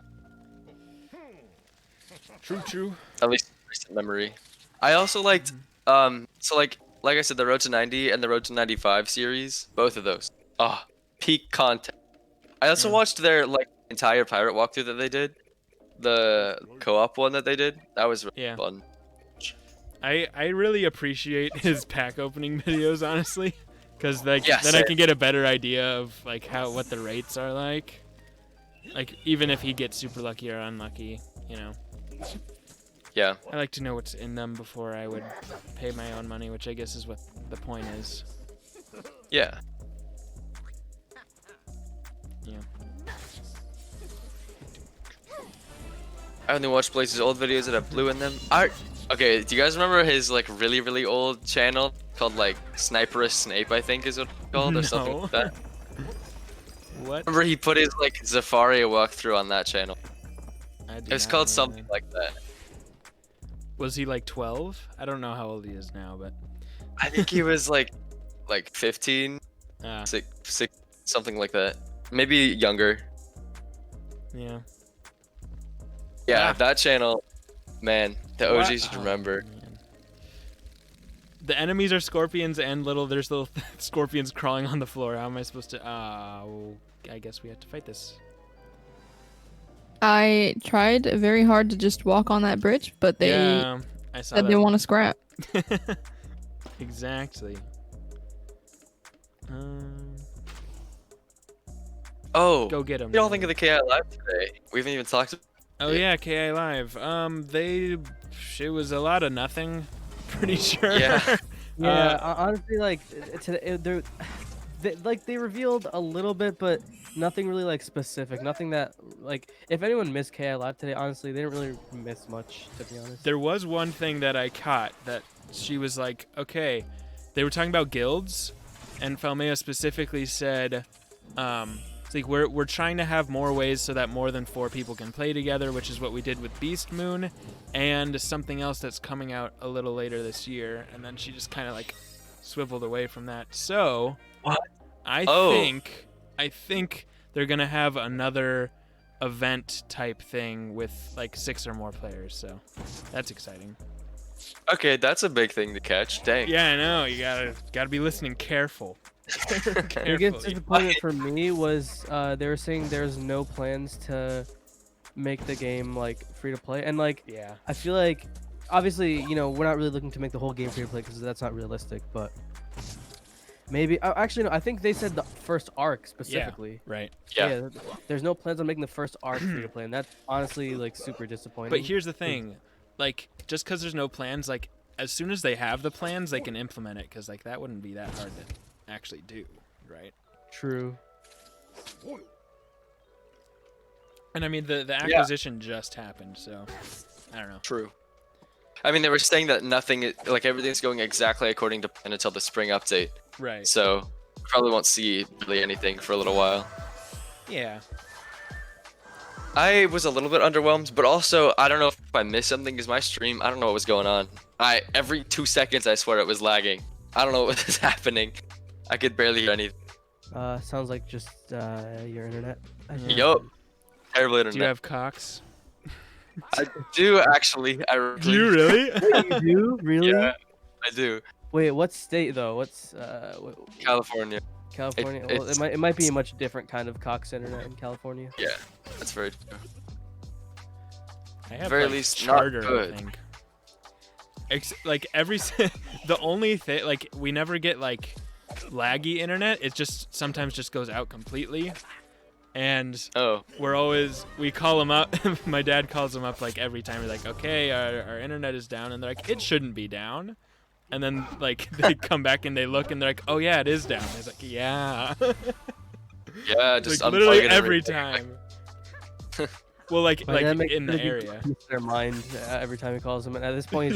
True. At least in recent memory. I also liked, so like I said, the Road to 90 and the Road to 95 series, both of those. Ah, peak content. I also watched their like entire pirate walkthrough that they did, the co-op one that they did. That was really fun. I really appreciate his pack opening videos, honestly, because like Yeah, then I same. can get a better idea of like what the rates are like. Like even if he gets super lucky or unlucky, you know. Yeah. I like to know what's in them before I would pay my own money, which I guess is what the point is. Yeah. Yeah. I only watched Blaze's old videos that have blue in them. Okay, do you guys remember his like really old channel called like Sniperist Snape, I think is what it's called, or something like that? What? Remember he put his like Zafaria walkthrough on that channel. It It was called something like that. Was he like 12? I don't know how old he is now, but I think he was like like 15, Ah, 6, something like that. Maybe younger. yeah. Yeah, Ah. that channel, man, the What? OGs should remember. Man. The enemies are scorpions and there's little scorpions crawling on the floor. How am I supposed to? Well, I guess we have to fight this. I tried very hard to just walk on that bridge, but they Yeah, I saw said that. they want to scrap. Exactly. Oh, Go get them. what do y'all think of the KI Live today? We haven't even talked. Oh yeah, KI Live. It was a lot of nothing. Pretty sure. Yeah. Yeah, honestly, like today, they revealed a little bit, but nothing really like specific. Nothing that like if anyone missed KI Live today, honestly, they didn't really miss much, to be honest. There was one thing that I caught that she was like, okay, they were talking about guilds, and Falmea specifically said, it's like we're trying to have more ways so that more than 4 people can play together, which is what we did with Beast Moon, and something else that's coming out a little later this year. And then she just kind of like swiveled away from that. So What? I think they're gonna have another event type thing with like 6 or more players. So that's exciting. Okay, that's a big thing to catch. Dang. Yeah, I know. You gotta be listening careful. The biggest Carefully. disappointment for me was they were saying there's no plans to make the game like free to play, and like Yeah. I feel like obviously we're not really looking to make the whole game free to play because that's not realistic, but maybe actually no, I think they said the first arc specifically. Right. Yeah. There's no plans on making the first arc free to play, and that's honestly like super disappointing. But here's the thing, like just because there's no plans, like as soon as they have the plans, they can implement it. Because like that wouldn't be that hard to actually do, right? True. And I mean the acquisition just happened, so I don't know. True. I mean, they were saying that like everything's going exactly according to plan until the spring update. Right. So we probably won't see really anything for a little while. Yeah. I was a little bit underwhelmed, but also I don't know if I missed something because my stream, I don't know what was going on. Every 2 seconds I swear it was lagging. I don't know what was happening. I could barely hear anything. Sounds like just your internet. Yup. Terrible internet. Do you have Cox? I do actually. Do you really? You do? Really? Yeah, I do. Wait, what state though? What's California. California? Well, it might be a much different kind of Cox internet in California. Yeah, that's very true. I have Very like, least not charter, good. I think. Like the only thing, like we never get like laggy internet. It just sometimes just goes out completely. And Oh, we call them up. My dad calls them up like every time. We're like, okay, our internet is down, and they're like, it shouldn't be down. And then like they come back and they look and they're like, oh yeah, it is down. He's like, yeah. yeah, just Like literally unplug it every everything. time. Well, like My dad makes in sure the to area. keep their mind every time he calls him, and at this point,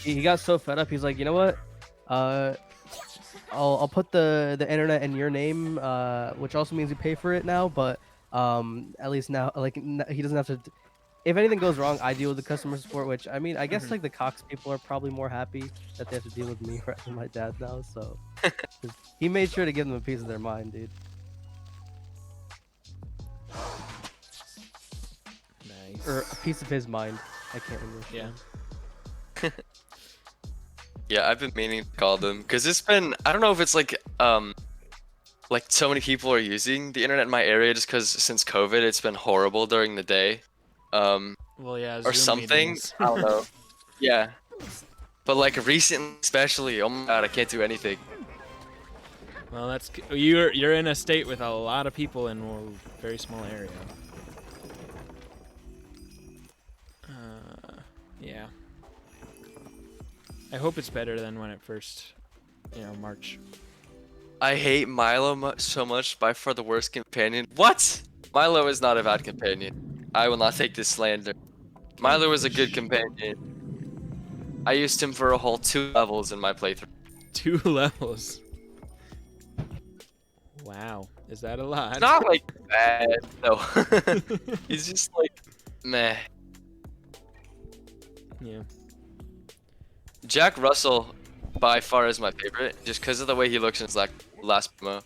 he got so fed up. He's like, you know what? I'll put the internet in your name, which also means you pay for it now. But at least now, like he doesn't have to. If anything goes wrong, I deal with the customer support. Which I mean, I guess like the Cox people are probably more happy that they have to deal with me rather than my dad now. So he made sure to give them a piece of their mind, dude. Nice. Or a piece of his mind. I can't remember. Yeah. Yeah, I've been meaning to call them because it's been. I don't know if it's like so many people are using the internet in my area just because since COVID, it's been horrible during the day. Well, yeah. Or Zoom something. meetings. I don't know. Yeah. But like recently, especially, oh my god, I can't do anything. Well, you're in a state with a lot of people in a very small area. Yeah. I hope it's better than when it first, March. I hate Milo so much. By far the worst companion. What? Milo is not a bad companion. I will not take this slander. Milo was a good companion. I used him for a whole 2 levels in my playthrough. 2 levels. Wow. Is that a lot? It's not like bad. No. He's just like meh. Yeah. Jack Russell by far is my favorite, just because of the way he looks in his last promo.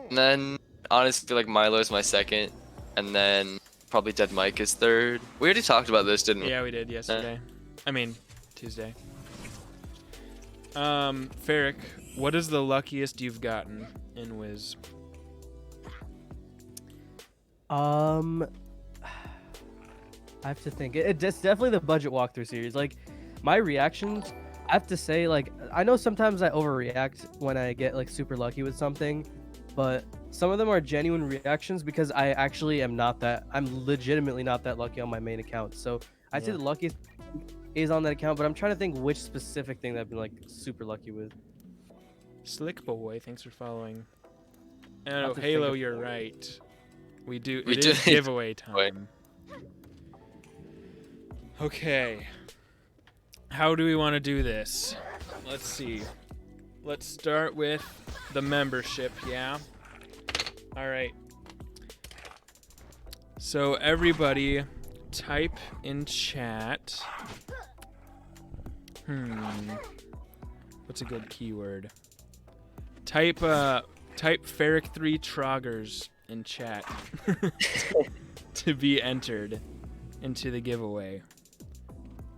And then honestly, I feel like Milo is my second, and then probably Dead Mike is third. We already talked about this, didn't we? Yeah, we did yesterday. I mean, Tuesday. Ferric, what is the luckiest you've gotten in Wiz? I have to think. It's definitely the budget walkthrough series. Like, my reactions, I have to say, like, I know sometimes I overreact when I get like super lucky with something, but some of them are genuine reactions because I actually am not that. I'm legitimately not that lucky on my main account. So I'd say the luckiest is on that account, but I'm trying to think which specific thing that I've been like super lucky with. Slick boy, thanks for following. Oh, have to Halo, think of- you're right. We do. We It do is need giveaway time. Okay. How do we want to do this? Let's see. Let's start with the membership, yeah? Alright. So everybody type in chat. What's a good keyword? Type Ferric3 Troggers in chat to be entered into the giveaway.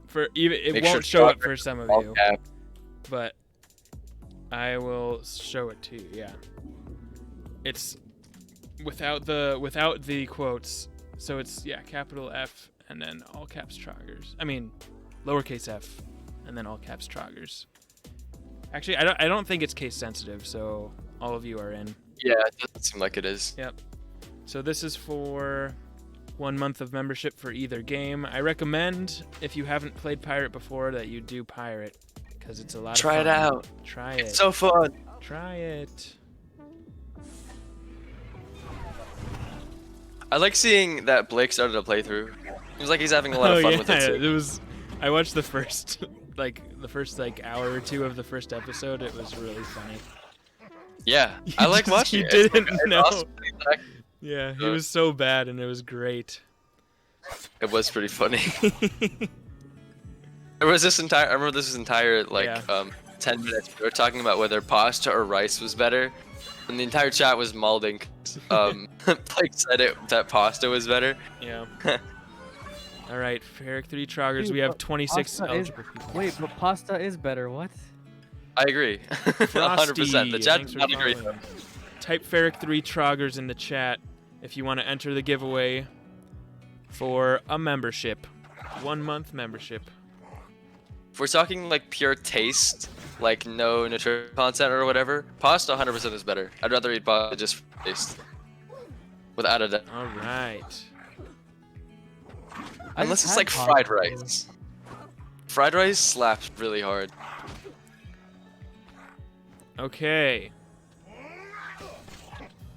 For even it Make won't sure show it Trogger for some of all you, cap. but I will show it to you. Yeah, it's without the quotes, so it's capital F and then all caps Troggers. I mean, lowercase f and then all caps Troggers. Actually, I don't think it's case sensitive, so all of you are in. Yeah, it doesn't seem like it is. Yep. So this is for 1 month of membership for either game. I recommend, if you haven't played Pirate before, that you do Pirate, because it's a lot of fun. Try it out. Try it. It's so fun. Try it. I like seeing that Blake started a playthrough. Seems like he's having a lot of fun with it too. I watched the first hour or two of the first episode. It was really funny. Yeah, I like watching You it. didn't It's know. awesome. Yeah, he was so bad and it was great. It was pretty funny. There was I remember this entire 10 minutes we were talking about whether pasta or rice was better, and the entire chat was malding. Blake said that pasta was better. Yeah. All right, Ferric3 Troggers. Dude, We have but 26 pasta is- eligible people. Wait, but pasta is better. What? I agree. 100%. The chat Thanks does for not agree. following. Type Ferric3 Troggers in the chat if you want to enter the giveaway for a membership. 1 month membership. If we're talking like pure taste, like no nutrition content or whatever, pasta 100% is better. I'd rather eat pasta just for taste. Without a doubt. All right. I Unless just it's had like pasta, fried though. rice. Fried rice slaps really hard. Okay.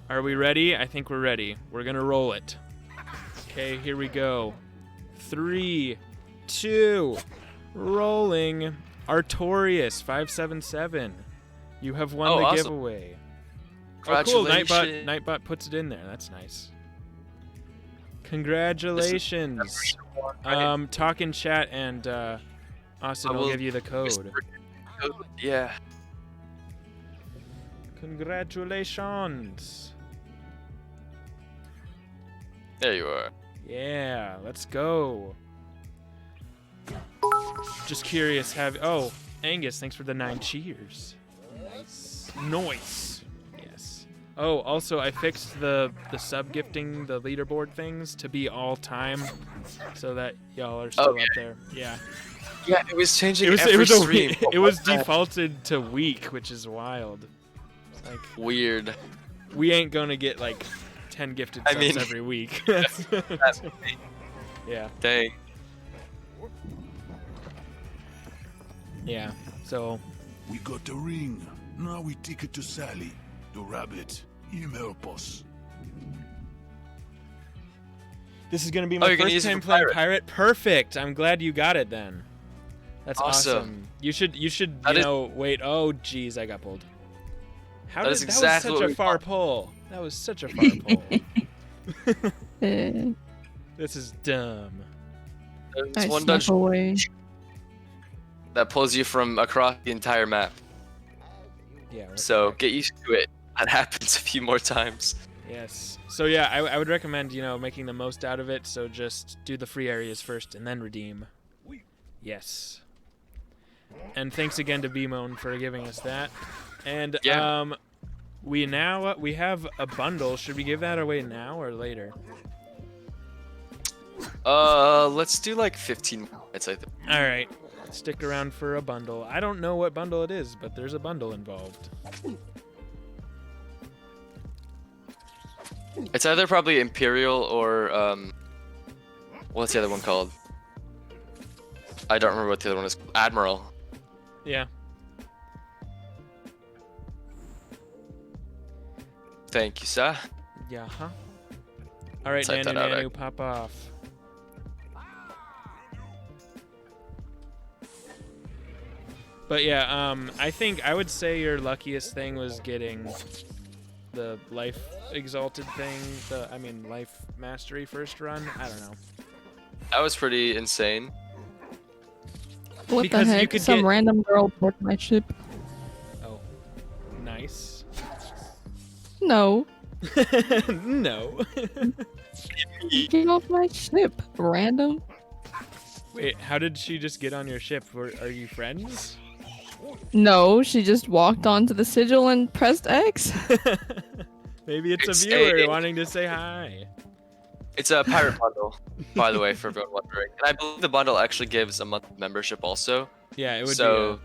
Are we ready? I think we're ready. We're going to roll it. Okay, here we go. 3, 2, rolling. Artorius577. You have won Oh, the awesome. giveaway. Oh, cool. Congratulations. Nightbot puts it in there. That's nice. Congratulations. Talk in chat and Austin I will will give you the code. Yeah. Congratulations. There you are. Yeah, let's go. Just curious, Angus, thanks for the 9 cheers. Nice. Yes. Oh, also I fixed the sub gifting, the leaderboard things to be all time, so that y'all are still up there. Yeah. Yeah, it was changing It was every a stream. week. It was defaulted to week, which is wild. It's like Weird. we ain't gonna get like 10 gifted subs every week. Yeah. Dang. Yeah. So We got the ring. Now we take it to Sally. The rabbit. Him help us. this is gonna be Oh, my you're gonna first use it time for playing Pirate. Pirate. Perfect. I'm glad you got it then. That's awesome. You should That is- wait. Oh geez, I got pulled. How That did is that exactly was what such we a far thought. pull. That was such a far pull. This is dumb. There's I one snuck dungeon. away. that pulls you from across the entire map. Yeah. Right So back. get used to it. That happens a few more times. Yes. So yeah, I would recommend, making the most out of it. So just do the free areas first and then redeem. Yes. And thanks again to Bmone for giving us that. And Yeah. we have a bundle. Should we give that away now or later? Let's do like 15 minutes, I think. All right. Stick around for a bundle. I don't know what bundle it is, but there's a bundle involved. It's either probably Imperial or what's the other one called? I don't remember what the other one is. Admiral. Yeah. Thank you, sir. Yeah. Huh. All right, Type Nanu that out, Nanu, pop off. But yeah, I think I would say your luckiest thing was getting the life exalted thing. Life mastery first run. I don't know. That was pretty insane. What Because the you heck? could Some get- random girl boarded my ship. Oh, nice. No. No. Get off my ship, random. Wait, how did she just get on your ship? Are you friends? No, she just walked onto the sigil and pressed X. Maybe it's a It's viewer a- wanting to say hi. It's a pirate bundle, by the way, for everyone wondering. And I believe the bundle actually gives a month membership also. Yeah, it would So,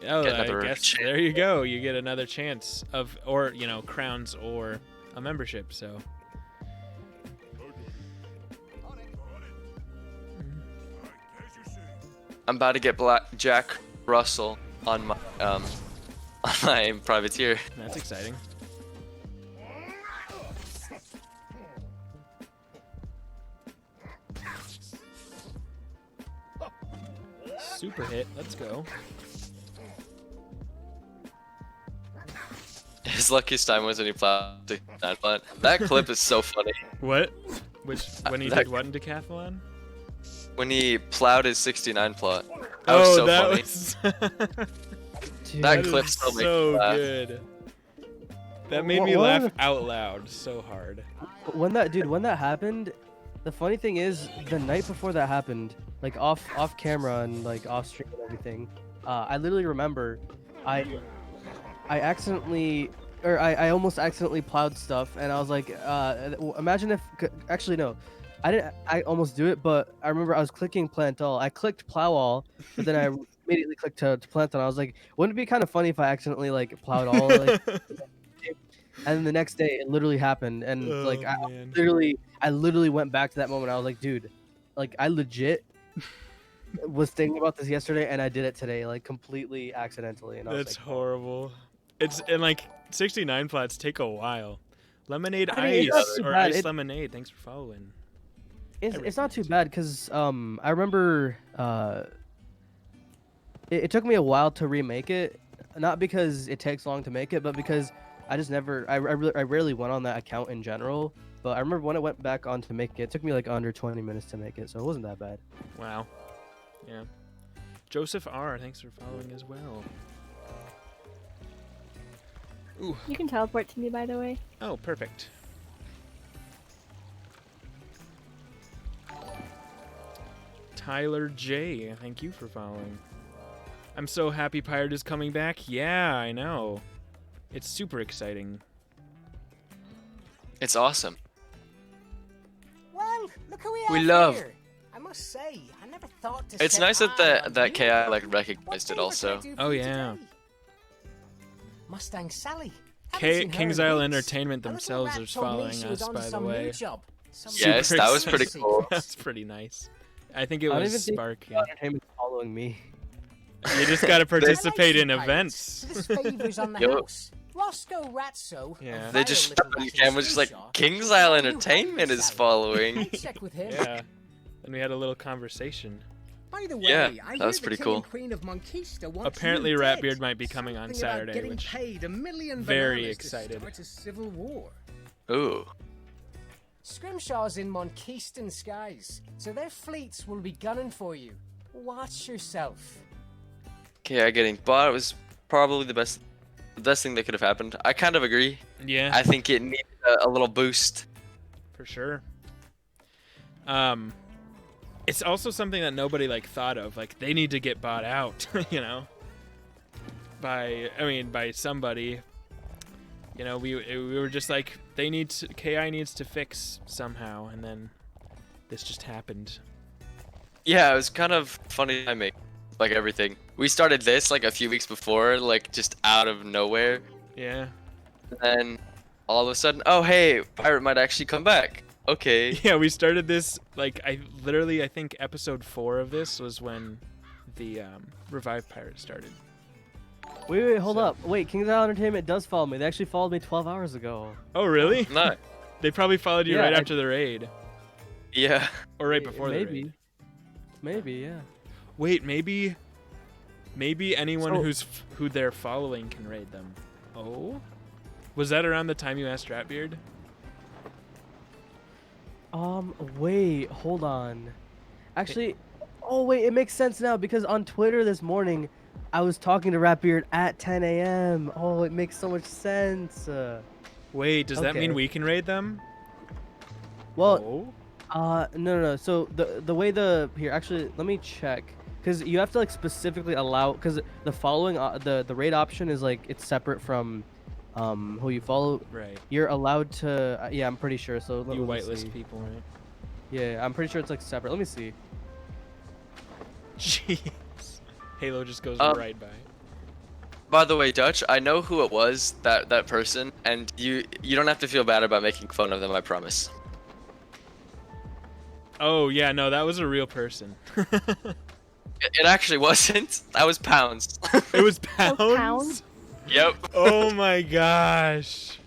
be. I get another guess chance. there you go. You get another chance of, or crowns or a membership. So. I'm about to get Jack Russell on my on my privateer. That's exciting. Super hit. Let's go. His luckiest time was when he plowed the decathlon. That clip is so funny. What? When he that- did what in decathlon? When he plowed his 69 plot. That was so funny. was Dude, That is clip still makes me so laugh. good. That made What- me what laugh are out loud so hard. when that happened, the funny thing is, the night before that happened, like off camera and like off stream and everything, I literally remember, I accidentally, or I almost accidentally plowed stuff, and I was like, imagine if, actually no, I almost do it, but I remember I was clicking plant all. I clicked plow all, but then I immediately clicked to plant, and I was like, wouldn't it be kind of funny if I accidentally like plowed all, like, and then the next day it literally happened, and Oh, like man. I literally went back to that moment. I was like, dude, like I legit was thinking about this yesterday, and I did it today, like completely accidentally. And I was That's like, horrible. And like 69 flats take a while. Lemonade I mean, it's ice not too or bad. ice lemonade. Thanks for following. it's not too bad because I remember it took me a while to remake it, not because it takes long to make it, but because I just never I rarely went on that account in general. But I remember when I went back on to make it, it took me like under 20 minutes to make it, so it wasn't that bad. Wow. Yeah. Joseph R. Thanks for following as well. Ooh. You can teleport to me, by the way. Oh, perfect. Tyler J. Thank you for following. I'm so happy Pirate is coming back. Yeah, I know. It's super exciting. It's awesome. Well, look who we We have love- here. I must say, I never thought to It's set nice that eye on that you. KI like What recognized it favour also. can I do for Oh, you yeah. today? Mustang Sally. Haven't seen her King's in Isle weeks. Entertainment A little themselves rat is told me following she was us, onto by the some new way. job. Some Yes, Super that was pretty exciting cool. secrets. That's pretty nice. I think it I don't was even think Spark. Entertainment following me. You just got to I like participate you in pirates, events. So this favour's on the Yo. house. Roscoe Ratso. a Yeah. They vile just little shut the rat in camera, just like Scrimshaw, King's is Isle our new Entertainment home, is Sally. following. I'll check with him. Yeah. And we had a little conversation. By the way, Yeah, I that was hear the pretty King cool. and Queen of Monquista wants Apparently you Ratbeard dead. might be coming on Something about Saturday, getting which paid $1 million very bananas to excited. start a civil war. Ooh. Scrimshaw's in Monquistan skies, so their fleets will be gunning for you. Watch yourself. KI getting bought was probably the best thing that could have happened. I kind of agree. Yeah, I think it needed a little boost. for sure. It's also something that nobody like thought of. Like they need to get bought out, you know, by somebody. You know, we were just like KI needs to fix somehow, and then this just happened. Yeah, it was kind of funny timing, like everything. We started this like a few weeks before, like just out of nowhere. Yeah. And then all of a sudden, oh hey, Pirate might actually come back. Okay. Yeah, we started this like I think episode 4 of this was when the Revive Pirate started. Wait, hold up. Wait, Kings Isle Entertainment does follow me. They actually followed me 12 hours ago. Oh really? No. They probably followed you Yeah, right I- after the raid, Yeah. or right before the Maybe. raid. Maybe, yeah. Wait, maybe anyone So- who they're following can raid them. Oh, was that around the time you asked Ratbeard? Wait, hold on. Actually, oh wait, it makes sense now because on Twitter this morning, I was talking to Ratbeard at 10 a.m. Oh, it makes so much sense. Wait, does that Okay. mean we can raid them? Well, Oh. no. So the way here, actually, let me check, because you have to like specifically allow, because the following the raid option is like it's separate from who you follow. Right. You're allowed to yeah, I'm pretty sure. So let You me whitelist see. people, right? Yeah, I'm pretty sure it's like separate. Let me see. Jeez. Halo just goes Um, right by. By the way, Dutch, I know who it was, that person, and you don't have to feel bad about making fun of them, I promise. Oh yeah, no, that was a real person. It actually wasn't. That was Pounds. It was Oh, Pounds. Pounds? Yep. Oh my gosh.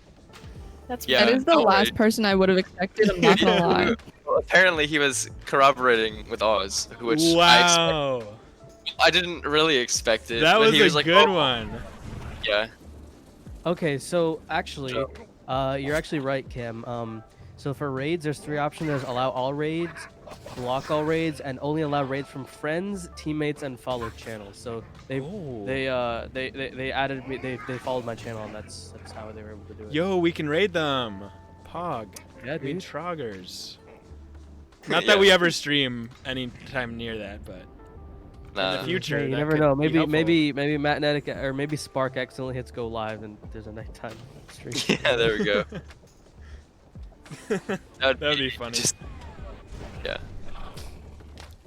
That's Yeah. That is the don't last worry. person I would have expected. I'm not gonna lie. Well, apparently he was corroborating with Oz, which Wow. I didn't really expect it. That but was he a was like, good "Oh, one. Yeah. Okay, so actually, you're actually right, Kim. So for raids, there's 3 options. There's allow all raids, block all raids, and only allow raids from friends, teammates, and followed channels. So Oh. they added me. They followed my channel, and that's how they were able to do it. Yo, we can raid them. Pog. Yeah, We dude. Troggers. Not that Yeah. we ever stream anytime near that, but in Nah. the future, Hey, you that never could know. be Maybe Matt Netic or maybe Spark accidentally hits go live, and there's a nighttime stream. Yeah, there we go. helpful. That'd be funny. Just, yeah.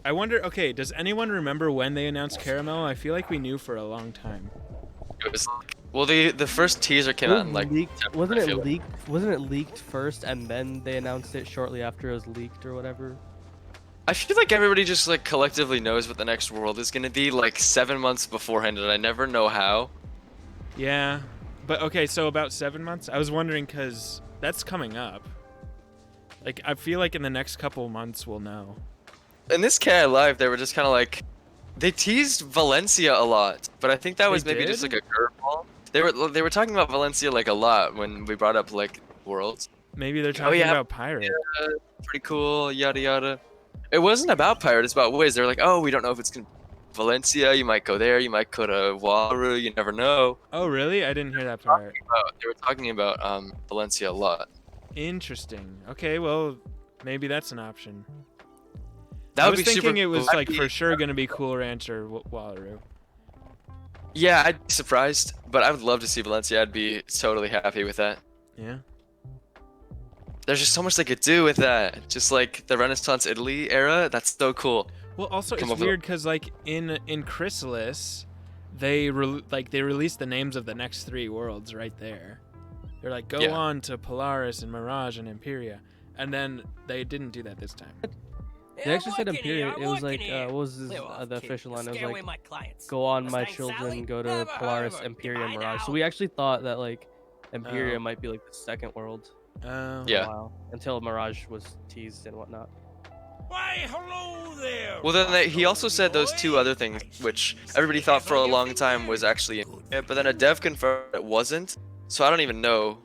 I wonder. Okay, does anyone remember when they announced Caramel? I feel like we knew for a long time. It was well, the first teaser came out in like September, Wasn't I it feel like. leaked? Wasn't it leaked first, and then they announced it shortly after it was leaked or whatever? I feel like everybody just like collectively knows what the next world is gonna be like 7 months beforehand, and I never know how. Yeah, but okay. So about 7 months. I was wondering because that's coming up. Like I feel like in the next couple months we'll know. In this KI Live, they were just kind of like, they teased Valencia a lot, but I think that was They maybe just did? like a curveball. They were talking about Valencia like a lot when we brought up like worlds. Maybe they're talking yeah. about Pirate. Pretty cool, yada yada. It wasn't about Pirate, it's about Wiz. They're like, oh, we don't know if it's gonna be Valencia, you might go there, you might go to Waru, you never know. Oh really? I didn't hear that part. They were talking about Valencia a lot. Interesting. Okay, well maybe that's an option. That I would was be thinking super it was cool. like for sure gonna be Cool Ranch or Wallaroo. Yeah, I'd be surprised, but I would love to see Valencia. I'd be totally happy with that. Yeah. There's just so much they could do with that. Just like the Renaissance Italy era, that's so cool. Well, also Come it's up with- weird because like in Chrysalis, they released the names of the next 3 worlds right there. They're like, go Yeah. on to Polaris and Mirage and Imperia, and then they didn't do that this time. They actually said Imperial. It was like what was the official line? It was like, go on, my children, go to Polaris, Imperia, and Mirage. So we actually thought that like Imperia Oh. might be like the second world. Oh. Yeah. Wow. Until Mirage was teased and whatnot. Why, hello there. Well, then he also said those 2 other things, which everybody thought for a long time was actually, but then a dev confirmed it wasn't. So I don't even know.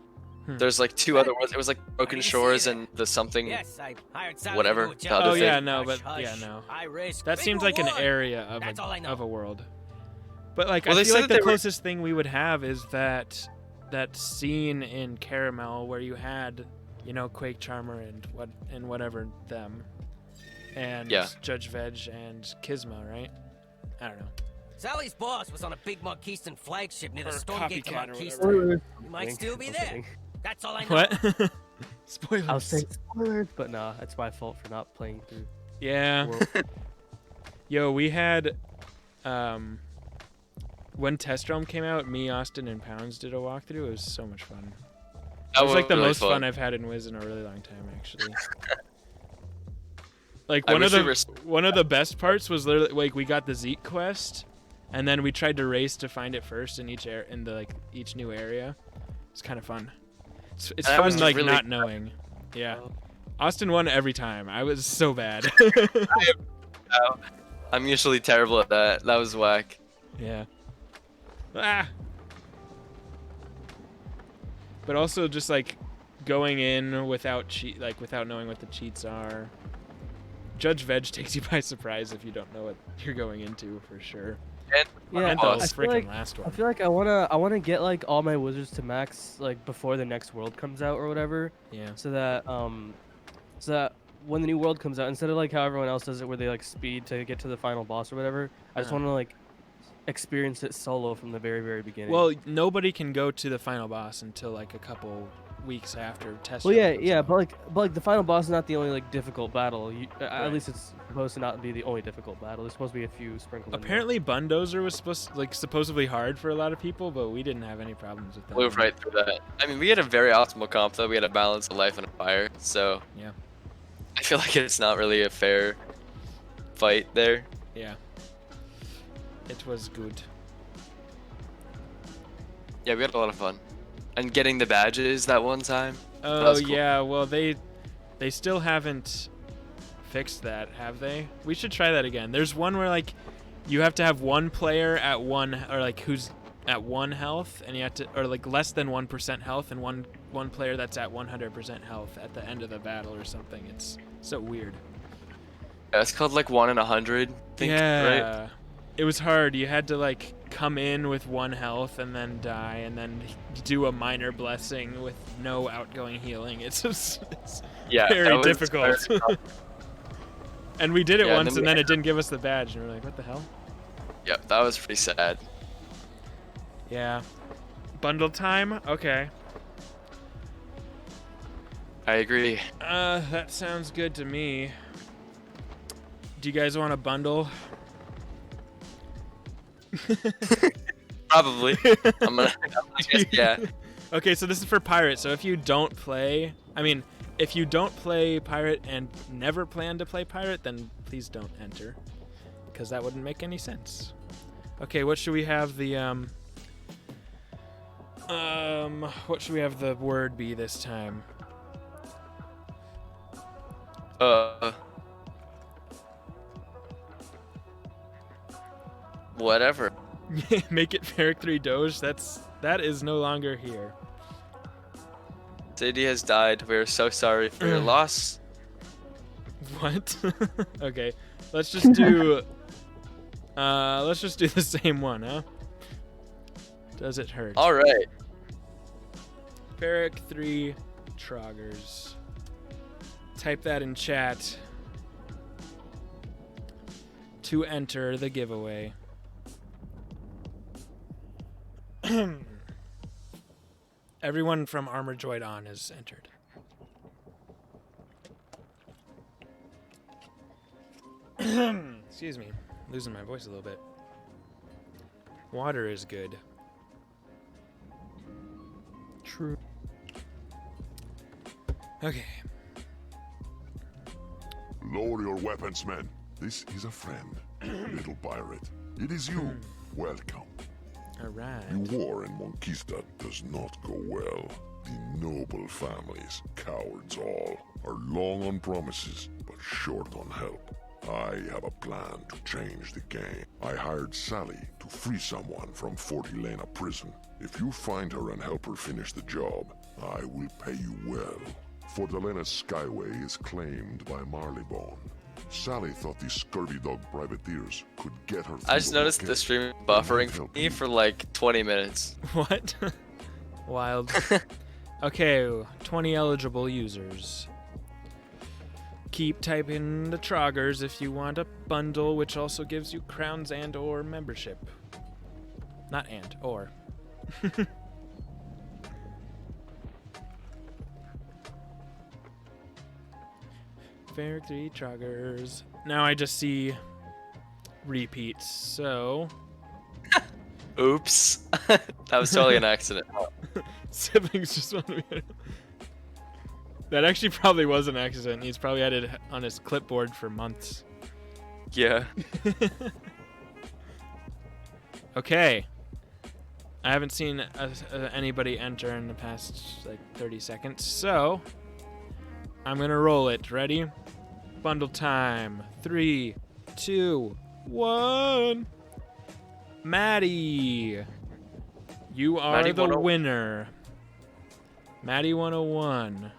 Hmm. There's like 2 other ones. It was like Broken Shores and the something. Yes, I hired Sally Whatever, to do a the job. other Oh thing. yeah, no, but Hush, yeah, hush. no. I risk That big seems like an reward. area of That's all I know. a world. But like, Well, I they feel said like that the they were- closest thing we would have is that scene in Caramel where you had, you know, Quake Charmer and whatever them, and Yeah. Judge Veg and Kisma, right? I don't know. Sally's boss was on a big Marquesan flagship near the Or Stormgate to copycat or Marquesan. whatever. You might still be I'm there. kidding. That's all I know. What? Spoilers. I was saying spoilers, but nah, it's my fault for not playing through. Yeah. World. Yo, we had, when Test Realm came out, me, Austin, and Pounds did a walkthrough. It was so much fun. It was like the really most fun I've had in Wiz in a really long time, actually. Like I one of wish we the one of the best parts was literally like we got the Zeke quest, and then we tried to race to find it first in each new area. It's kind of fun. It's And I fun was like really- not knowing. Yeah. Austin won every time. I was so bad. I'm usually terrible at that. That was whack. Yeah. Ah. But also just like going in without without knowing what the cheats are. Judge Veg takes you by surprise if you don't know what you're going into for sure. And Yeah, And the boss. I feel freaking like last I one. feel like I wanna get like all my wizards to max like before the next world comes out or whatever, Yeah. so that when the new world comes out, instead of like how everyone else does it where they like speed to get to the final boss or whatever, I just Uh-huh. want to like experience it solo from the very beginning. Well, nobody can go to the final boss until like a couple weeks after test. Well, Realm yeah, comes yeah, out. but like the final boss is not the only like difficult battle. Right. At least it's supposed to not be the only difficult battle. There's supposed to be a few sprinkled. in there. Apparently Bundozer was supposedly hard for a lot of people, but we didn't have any problems with that. Blew right through that. I mean, we had a very optimal comp though. We had a balance of life and a fire, so Yeah. I feel like it's not really a fair fight there. Yeah. It was good. Yeah, we had a lot of fun. And getting the badges that one time. Oh was cool. yeah, well they still haven't fixed that, have they? We should try that again. There's one where like you have to have one player at one or like who's at 1 health, and you have to or like less than 1% health, and one player that's at 100% health at the end of the battle or something. It's so weird. Yeah, it's called like 1 in 100. I think, Yeah. Right? It was hard. You had to like come in with 1 health and then die, and then do a minor blessing with no outgoing healing. It's Yeah. very that was difficult. very- And we did it Yeah, and once, then and we- then it didn't give us the badge, and we're like, what the hell? yeah, that was pretty sad. Yeah. Bundle time? Okay. I agree. That sounds good to me. Do you guys want a bundle? Probably. I'm gonna guess, yeah. Okay, so this is for Pirate. So if you don't play Pirate and never plan to play Pirate, then please don't enter, because that wouldn't make any sense. Okay, what should we have the what should we have the word be this time? Whatever. Make it Ferric 3 Doge. That is no longer here. Sadie has died. We are so sorry for your loss. What? Okay, let's just do the same one, huh? Does it hurt? All right. Ferric 3 Troggers. Type that in chat to enter the giveaway. Everyone from Armored Droid on is entered. Excuse me, losing my voice a little bit. Water is good. True. Okay. Lower your weapons, men. This is a friend, little pirate. It is you. Welcome. All right. Your war in Monkista does not go well. The noble families, cowards all, are long on promises, but short on help. I have a plan to change the game. I hired Sally to free someone from Fort Helena prison. If you find her and help her finish the job, I will pay you well. Fort Helena's skyway is claimed by Marleybone. Sally thought these scurvy dog privateers could get her. I just noticed the stream buffering for me for like 20 minutes. What? Wild. Okay, 20 eligible users. Keep typing the troggers if you want a bundle, which also gives you crowns and or membership. Not and, or. Ferric 3 troggers. Now I just see repeats, so... Oops. That was totally an accident. Siblings just want to be... That actually probably was an accident. He's probably had it on his clipboard for months. Yeah. Okay. I haven't seen anybody enter in the past like 30 seconds, so I'm gonna roll it. Ready? Bundle time. 3, 2, 1. Maddie, you are Maddie the 101. winner. Maddie 101.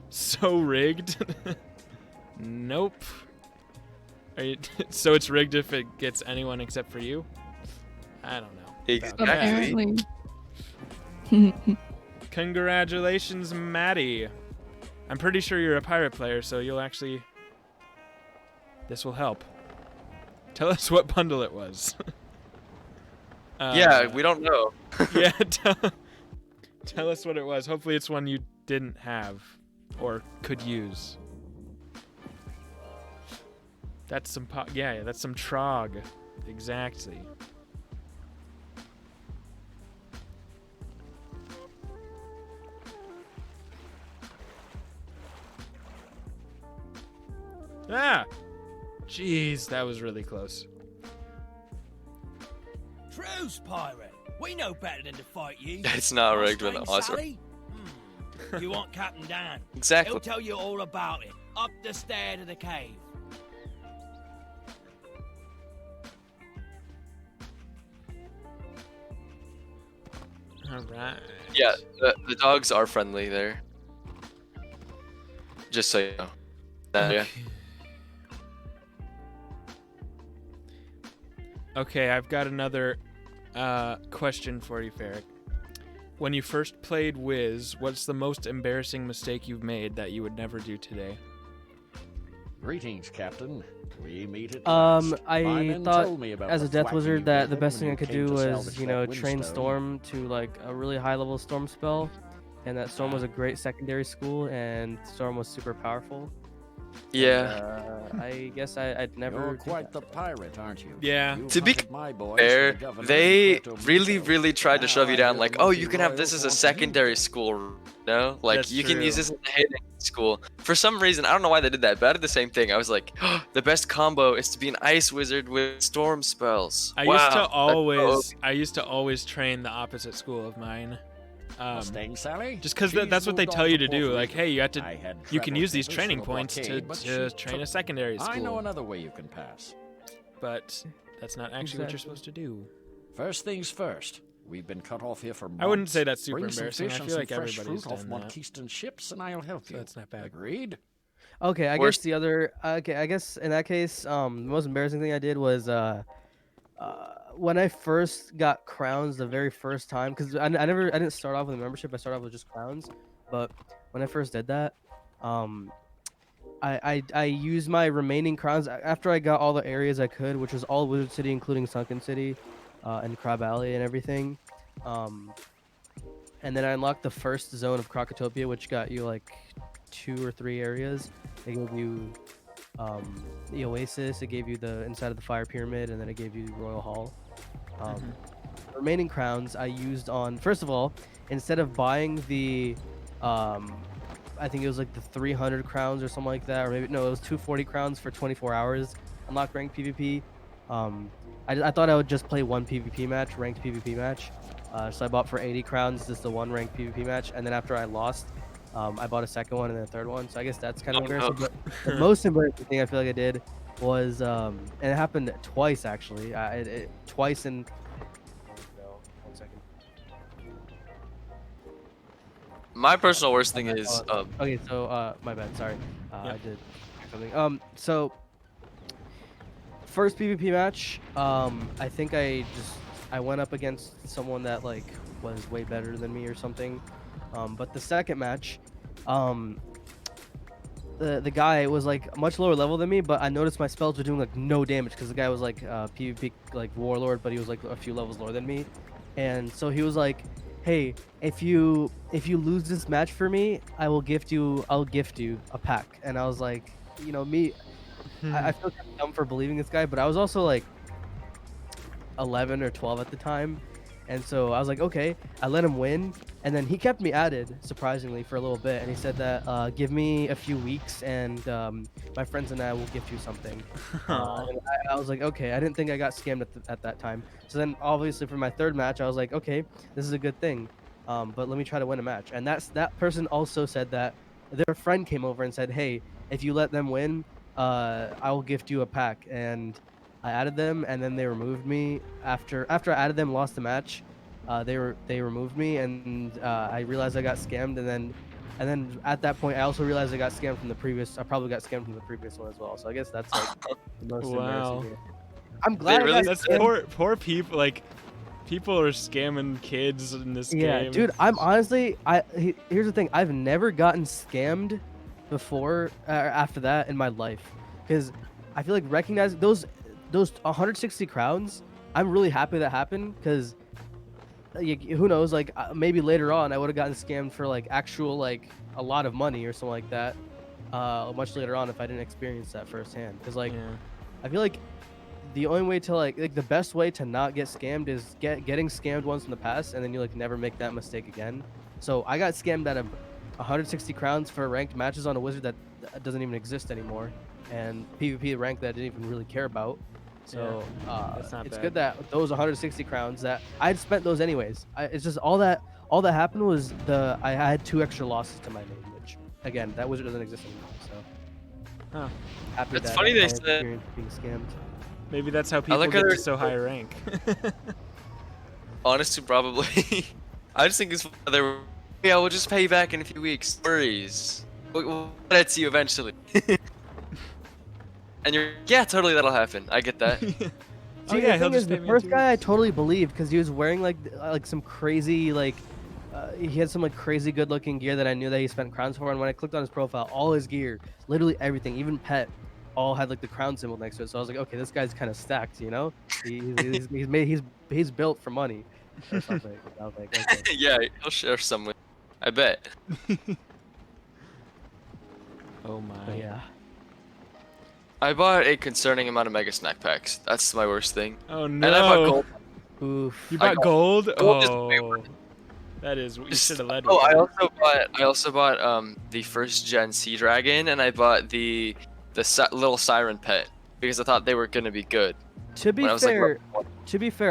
So rigged. Nope. Are you, so it's rigged if it gets anyone except for you? I don't know. Exactly. Apparently. Congratulations, Maddie. I'm pretty sure you're a pirate player, so you'll actually... This will help. Tell us what bundle it was. Yeah, we don't know. Yeah, tell us what it was. Hopefully it's one you didn't have or could use. That's some yeah, that's some trog. Exactly. Ah! Jeez, that was really close. Truce, pirate. We know better than to fight you. It's not rigged with Mustang awesome. Sally? You want Captain Dan? Exactly. He'll tell you all about it. Up the stair to the cave. Alright. Yeah, the dogs are friendly there. Just so you know. Yeah. Okay, I've got another question for you, Ferric. When you first played Wiz, what's the most embarrassing mistake you've made that you would never do today? Greetings, Captain. We meet at I last. thought as a death wizard that the best thing I could do was, you know, train Storm to like a really high level Storm spell, and that Storm was a great secondary school, and Storm was super powerful. Yeah. I guess I'd never. You're do quite that. the pirate, aren't you? Yeah. You To be hunted my boys, fair, the governor, they Puerto really, Rico. really tried to Now shove you I down hear like, one oh, of you the can have royals this as a want to secondary use it. school, no? Like, That's you can use true. this as a hidden school. For some reason, I don't know why they did that, but I did the same thing. I was like, oh, the best combo is to be an ice wizard with storm spells. I Wow, used to that's so always train the opposite school of mine. Mustang Sally? Just because She's that's what they moved tell on you to Puerto do. Rico. Like, hey, you have to, I had you can traveled use these papers training for a points blockade, but to she train a took- secondary school. I know another way you can pass. But that's not actually what you're Exactly. supposed to do. First things first. We've been cut off here for months. I wouldn't say that's super Bring some embarrassing. fish I and feel some like fresh everybody's fruit off done one that. Keystone ships, and I'll help you. that's not bad. Agreed? Okay, I Worst- guess the other. Okay, I guess in that case, the most embarrassing thing I did was when I first got crowns the very first time, because I didn't start off with a membership. I started off with just crowns. But when I first did that, I used my remaining crowns after I got all the areas I could, which was all Wizard City, including Sunken City, and Crab Alley and everything. And then I unlocked the first zone of Crocotopia, which got you like 2 or 3 areas. It gave you the Oasis, it gave you the inside of the Fire Pyramid, and then it gave you Royal Hall. The remaining crowns I used on, first of all, instead of buying the, I think it was like the 300 crowns or something like that, or maybe, no, it was 240 crowns for 24 hours, unlock ranked PvP. I thought I would just play one PvP match, ranked PvP match. So I bought for 80 crowns just the one ranked PvP match, and then after I lost, I bought a second one and then a third one. So I guess that's kind of Oh, no. embarrassing. But the most embarrassing thing I feel like I did was, and it happened twice actually. Twice in. No, 1 second. My personal worst thing is, Okay, so my bad. Sorry, Yeah. I did something. So first PvP match, I think I went up against someone that like was way better than me or something. But the second match, the guy was like much lower level than me, but I noticed my spells were doing like no damage because the guy was like PvP like warlord, but he was like a few levels lower than me, and so he was like, "Hey, if you lose this match for me, I'll gift you a pack." And I was like, me, I feel kind of dumb for believing this guy, but I was also like 11 or 12 at the time. And so I was like, okay, I let him win. And then he kept me added, surprisingly, for a little bit. And he said that, give me a few weeks and my friends and I will gift you something. And I was like, okay, I didn't think I got scammed at that time. So then obviously for my third match, I was like, okay, this is a good thing. But let me try to win a match. And that person also said that their friend came over and said, hey, if you let them win, I will gift you a pack. And I added them, and then they removed me after I added them, lost the match. They removed me, and I realized I got scammed, and then at that point I also realized I got scammed from the previous. I probably got scammed from the previous one as well. So I guess that's like the most embarrassing here. I'm glad really- I got That's scammed. poor people. Like, people are scamming kids in this game. Yeah, dude. I'm honestly, here's the thing. I've never gotten scammed before or after that in my life, because I feel like recognizing those 160 crowns, I'm really happy that happened, because who knows, like maybe later on I would have gotten scammed for like actual like a lot of money or something like that much later on if I didn't experience that firsthand. Because like Yeah. I feel like the only way to like the best way to not get scammed is getting scammed once in the past, and then you like never make that mistake again. So I got scammed out of 160 crowns for ranked matches on a wizard that doesn't even exist anymore, and PvP rank that I didn't even really care about. So that's not it's bad. good that those 160 crowns that I'd spent those anyways. It's just all that happened was I had 2 extra losses to my name, which again that wizard doesn't exist anymore. So Huh. happy It's that funny I they had said- experience being scammed. Maybe that's how people like get how to they're- so high rank. Honestly, probably. I just think it's they were. Yeah, we'll just pay you back in a few weeks. No worries. We'll get to you eventually. And you're, yeah, totally, that'll happen. I get that. Oh, See, yeah, the he'll thing just is, pay the me in first 2 guy I weeks. totally believed because he was wearing like some crazy like he had some like crazy good looking gear that I knew that he spent crowns for. And when I clicked on his profile, all his gear, literally everything, even pet, all had like the crown symbol next to it. So I was like, okay, this guy's kind of stacked, you know? He's built for money or something. I was like, okay. Yeah, he'll share some with. I bet. Oh my. But yeah. I bought a concerning amount of mega snack packs. That's my worst thing. Oh no. And I bought gold. Oof. You I bought got- gold? gold is Oh. That is, you should have led Oh, with that. I also bought the first gen Sea Dragon, and I bought the little siren pet because I thought they were gonna be good. To be when I was, like, fair,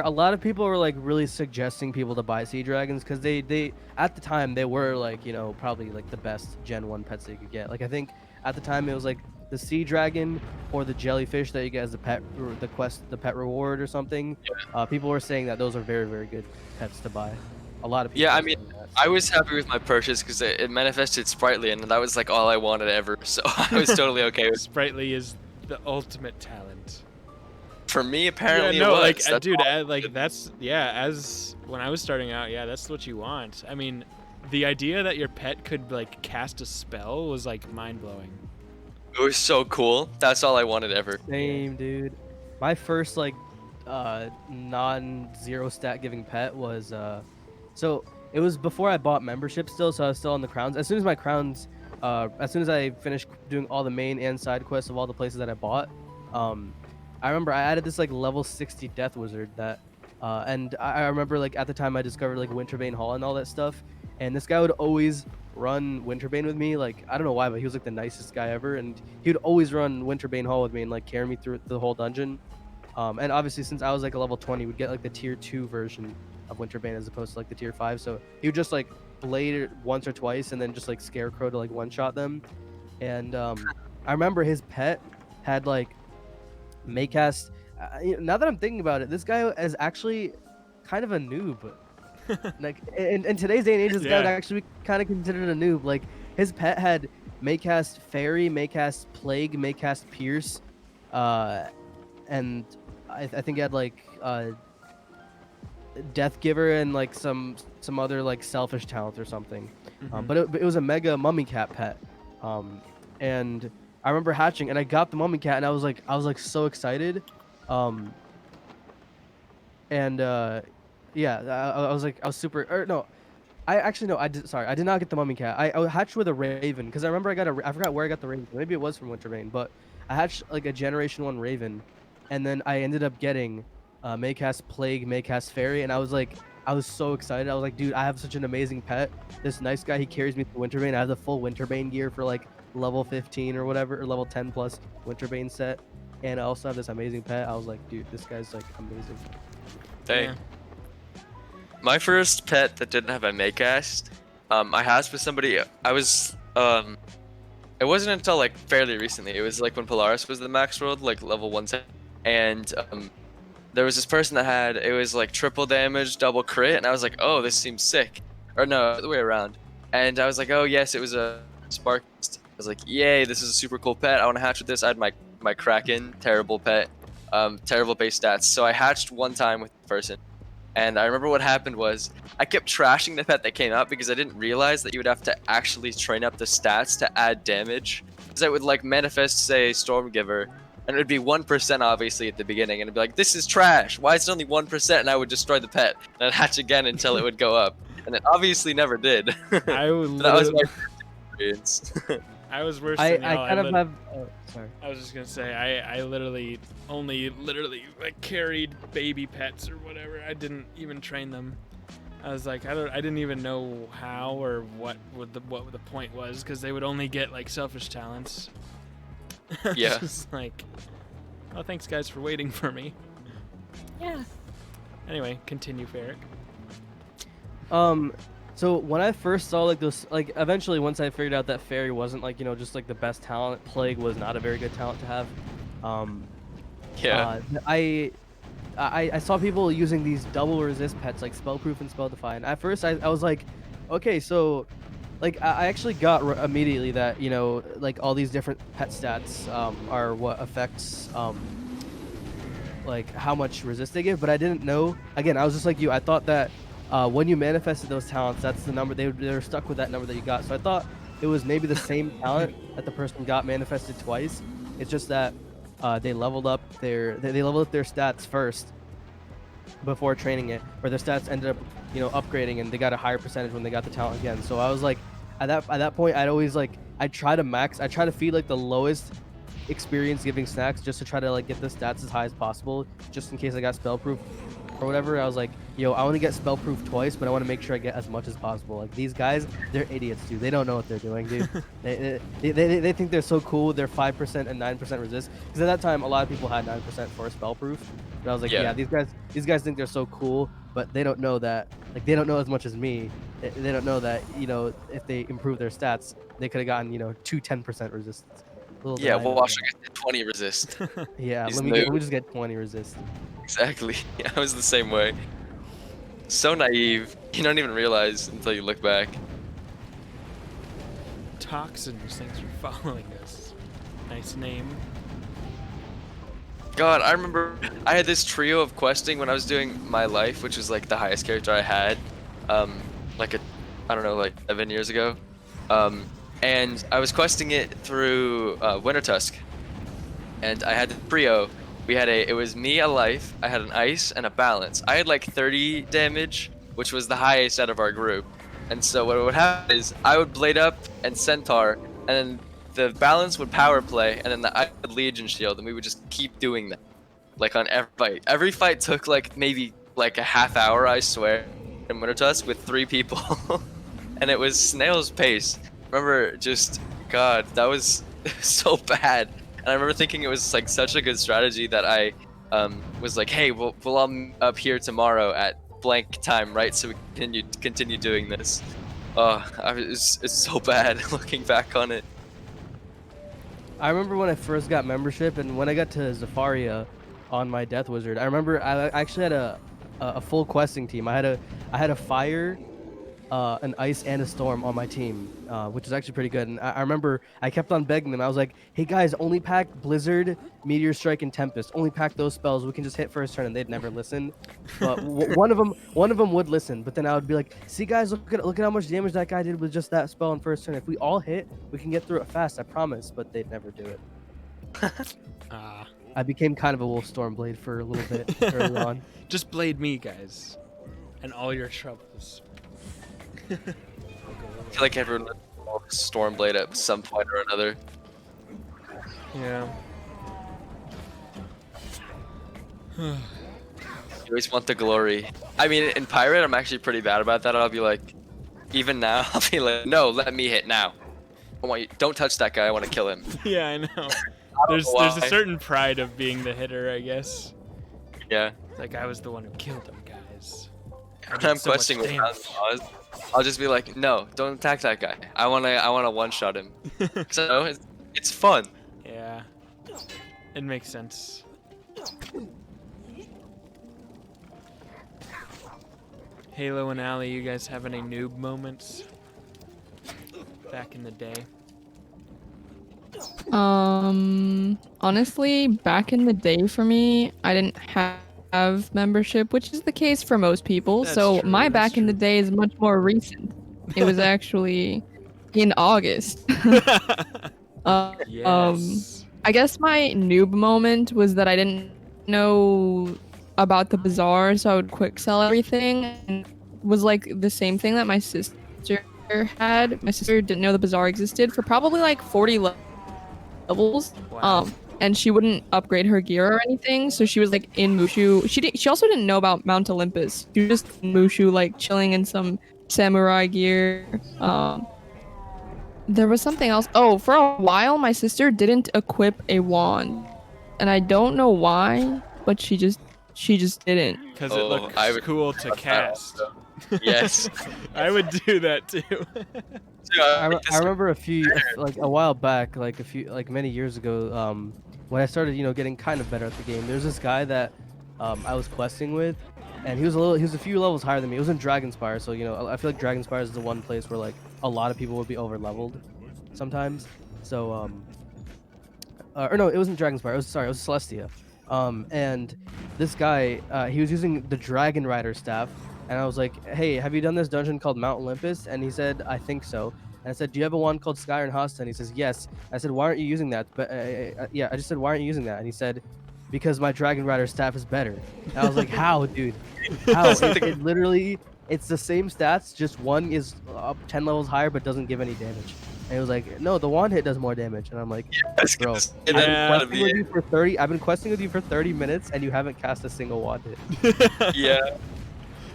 level a lot of people were like really suggesting people to buy sea dragons because they at the time they were like, you know, probably like the best Gen 1 pets that you could get. Like I think at the time it was like the sea dragon or the jellyfish that you get as the pet, or the pet reward or something. People were saying that those are very, very good pets to buy. A lot of people. Yeah, I were mean, saying that, I so- was happy with my purchase because it manifested sprightly, and that was like all I wanted ever. So I was totally okay with. Sprightly is the ultimate talent. For me, apparently, yeah, no, it was. like, That's dude, all- like that's as when I was starting out, yeah, that's what you want. I mean, the idea that your pet could like cast a spell was like mind blowing. It was so cool. That's all I wanted ever. Same, dude. My first like non-zero stat giving pet was so it was before I bought membership still, so I was still on the crowns. As soon as my crowns as soon as I finished doing all the main and side quests of all the places that I bought, I remember I added this like level 60 death wizard that and I remember like at the time I discovered like Winterbane Hall and all that stuff, and this guy would always run Winterbane with me. Like I don't know why, but he was like the nicest guy ever, and he would always run Winterbane Hall with me and like carry me through the whole dungeon. And obviously since I was like a level 20, we'd get like the tier 2 version of Winterbane as opposed to like the tier 5. So he would just like blade it once or twice and then just like scarecrow to like one shot them. And I remember his pet had like Maycast. Now that I'm thinking about it, this guy is actually kind of a noob. Like in today's day and age, this guy would Yeah. actually be kind of considered a noob. Like his pet had Maycast Fairy, Maycast Plague, Maycast Pierce, and I think it had like Death Giver and like some other like selfish talent or something. But it was a mega mummy cat pet, and I remember hatching and I got the mummy cat and I was like so excited, and yeah, I was super. Or no, I did not get the mummy cat. I hatched with a raven because I remember I forgot where I got the raven. Maybe it was from Wintervein, but I hatched like a Generation 1 raven, and then I ended up getting Maycast Plague, Maycast Fairy, and I was so excited. I was like, dude, I have such an amazing pet. This nice guy, he carries me through Winterbane. I have the full Winterbane gear for like level 15 or whatever, or level 10 plus Winterbane set, and I also have this amazing pet. I was like, dude, this guy's like amazing. Dang. Yeah. My first pet that didn't have a Maycast, I hatched with somebody. I was it wasn't until like fairly recently. It was like when Polaris was the max world, like level 110, and there was this person that had, it was like triple damage, double crit, and I was like, oh, this seems sick. Or no, the way around. And I was like, oh yes, it was a Spark. I was like, yay, this is a super cool pet. I want to hatch with this. I had my Kraken, terrible pet, terrible base stats. So I hatched one time with the person. And I remember what happened was I kept trashing the pet that came out because I didn't realize that you would have to actually train up the stats to add damage. Because I would like manifest, say, Stormgiver, and it would be 1% obviously at the beginning, and it'd be like, this is trash. Why is it only 1%? And I would destroy the pet, and I'd hatch again until it would go up. And it obviously never did. I would that was my literally- experience. I was worse I than y'all. kind of have. Oh, sorry. I was just gonna say I literally only like carried baby pets or whatever. I didn't even train them. I was like I didn't even know how or what the point was because they would only get like selfish talents. Yeah. Just like, oh, thanks guys for waiting for me. Yeah. Anyway, continue, Ferric. So when I first saw like those, like eventually once I figured out that Fairy wasn't like, you know, just like the best talent, Plague was not a very good talent to have. Yeah. I saw people using these double resist pets like Spellproof and Spell Defy, and at first I was like, okay, so like I actually got immediately that, you know, like all these different pet stats are what affects like how much resist they give, but I didn't know. Again, I was just like you. I thought that when you manifested those talents, that's the number they were stuck with, that number that you got. So I thought it was maybe the same talent that the person got manifested twice. It's just that they leveled up their stats first before training it, or their stats ended up, you know, upgrading, and they got a higher percentage when they got the talent again. So I was like, at that point, I'd always like, I try to feed like the lowest experience giving snacks just to try to like get the stats as high as possible, just in case I got spellproof or whatever. I was like, yo, I want to get spellproof twice, but I want to make sure I get as much as possible. Like these guys, they're idiots, dude. They don't know what they're doing, dude. they think they're so cool with their 5% and 9% resist. Because at that time, a lot of people had 9% for spellproof. But I was like, yeah, these guys think they're so cool, but they don't know that. Like they don't know as much as me. They don't know that, you know, if they improve their stats, they could have gotten, you know, 10% resistance. Yeah, well, watch, I get 20 resist. Yeah, He's let me just get 20 resist. Exactly. Yeah, I was the same way. So naive. You don't even realize until you look back. Toxins, thanks for following us. Nice name. God, I remember I had this trio of questing when I was doing my life, which was like the highest character I had, like I don't know, like 7 years ago. And I was questing it through Winter Tusk, and I had the trio. It was me, a life, I had an ice, and a balance. I had like 30 damage, which was the highest out of our group. And so what would happen is I would blade up and centaur, and then the balance would power play, and then the ice would legion shield, and we would just keep doing that, like on every fight. Every fight took like maybe like a half hour, I swear, in Winter Tusk with 3 people, and it was snail's pace. Remember, just God, that was so bad. And I remember thinking it was like such a good strategy that I was like, hey, we'll all meet up here tomorrow at blank time, right? So we continue doing this. Oh, it's so bad looking back on it. I remember when I first got membership, and when I got to Zafaria on my Death Wizard, I remember I actually had a full questing team. I had a fire, an ice and a storm on my team, which is actually pretty good. And I remember I kept on begging them. I was like, "Hey guys, only pack Blizzard, Meteor Strike, and Tempest. Only pack those spells. We can just hit first turn." And they'd never listen. But one of them would listen. But then I would be like, "See guys, look at how much damage that guy did with just that spell on first turn. If we all hit, we can get through it fast. I promise." But they'd never do it. I became kind of a Wolf Stormblade for a little bit early on. Just blade me, guys, and all your troubles. I feel like everyone would Stormblade at some point or another. Yeah. You always want the glory. I mean, in Pirate, I'm actually pretty bad about that. I'll be like, even now, I'll be like, no, let me hit now. I want you. Don't touch that guy. I want to kill him. Yeah, I know. There's a certain pride of being the hitter, I guess. Yeah. Like I was the one who killed him, guys. When I'm questing with Oz, I'll just be like, no, don't attack that guy. I wanna one-shot him. So it's fun. Yeah. It makes sense. Halo and Allie, you guys have any noob moments back in the day? Honestly, back in the day for me, I didn't have membership, which is the case for most people. That's so true, my that's back in the true. day is much more recent. It was actually in August. Yes. I guess my noob moment was that I didn't know about the bazaar, so I would quick sell everything. And it was like the same thing that my sister had. My sister didn't know the bazaar existed for probably like 40 levels. Wow. And she wouldn't upgrade her gear or anything, so she was like in Mushu. She also didn't know about Mount Olympus. She was just in Mushu, like chilling in some samurai gear. There was something else. Oh, for a while my sister didn't equip a wand, and I don't know why, but she just didn't. Because it looks cool to cast. Yes. I would do that too. I remember a while back, many years ago, when I started, getting kind of better at the game. There's this guy that I was questing with, and he was a few levels higher than me. It was in Dragonspire, so I feel like Dragonspire is the one place where like a lot of people would be over leveled sometimes. So or no, it wasn't Dragonspire. It was Celestia. And this guy, he was using the Dragon Rider staff. And I was like, "Hey, have you done this dungeon called Mount Olympus?" And he said, "I think so." And I said, "Do you have a wand called Sky and Hosta?" And he says, "Yes." I said, "Why aren't you using that?" But yeah, I just said, "Why aren't you using that?" And he said, "Because my Dragon Rider staff is better." And I was like, "How, dude? How?" It literally, it's the same stats, just one is up 10 levels higher but doesn't give any damage. And he was like, "No, the wand hit does more damage." And I'm like, "Bro, I've been questing with you for 30 minutes and you haven't cast a single wand hit." Yeah.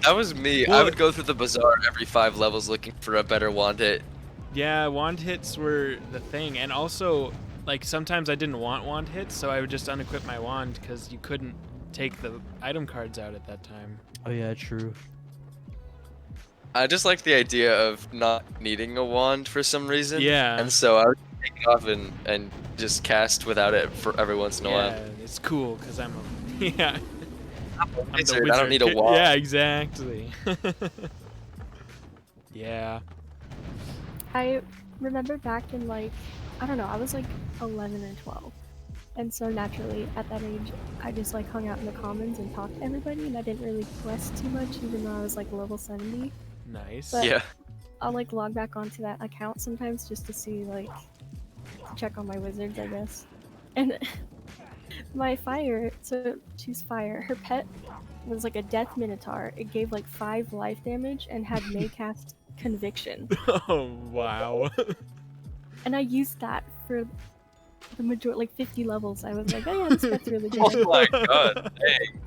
That was me. I would go through the bazaar every 5 levels looking for a better wand hit. Yeah, wand hits were the thing. And also, like, sometimes I didn't want wand hits, so I would just unequip my wand because you couldn't take the item cards out at that time. Oh yeah, true. I just like the idea of not needing a wand for some reason. Yeah. And so I would take it off and just cast without it for every once in a while. Yeah, it's cool because I'm a... Yeah. I'm the wizard. I don't need a wizard. wand. Yeah, exactly. Yeah. I remember back in I don't know, I was like 11 or 12. And so naturally, at that age, I just hung out in the commons and talked to everybody, and I didn't really quest too much, even though I was level 70. Nice. But Yeah. I'll log back onto that account sometimes just to see to check on my wizards, I guess. And my fire, so she's fire. Her pet was a death minotaur. It gave 5 life damage and had Maycast conviction. Oh, wow. And I used that for the majority, 50 levels. I was like, oh yeah, this pet's really good. Oh my god. Dang.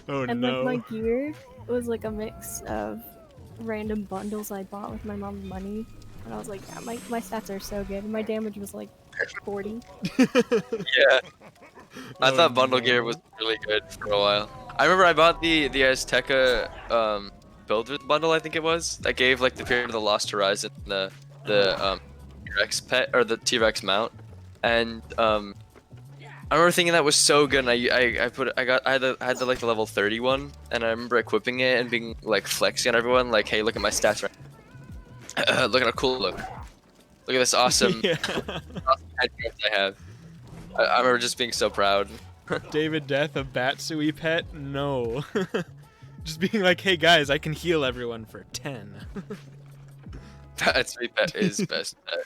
Oh, And no. my gear was a mix of random bundles I bought with my mom's money. And I was like, yeah, my stats are so good. And my damage was 40. Yeah. I Oh, thought bundle no. gear was really good for a while. I remember I bought the Azteca builder bundle, I think it was. That gave the Period of the Lost Horizon, the T-Rex pet or the T-Rex mount. And I remember thinking that was so good, and I had the level 31, and I remember equipping it and being flexing on everyone, hey, look at my stats right Look at how cool look. Look at this awesome, Yeah. awesome headdress I have. I remember just being so proud. David Death, a Batsui pet? No. Just being like, hey guys, I can heal everyone for 10. That's pet is best pet.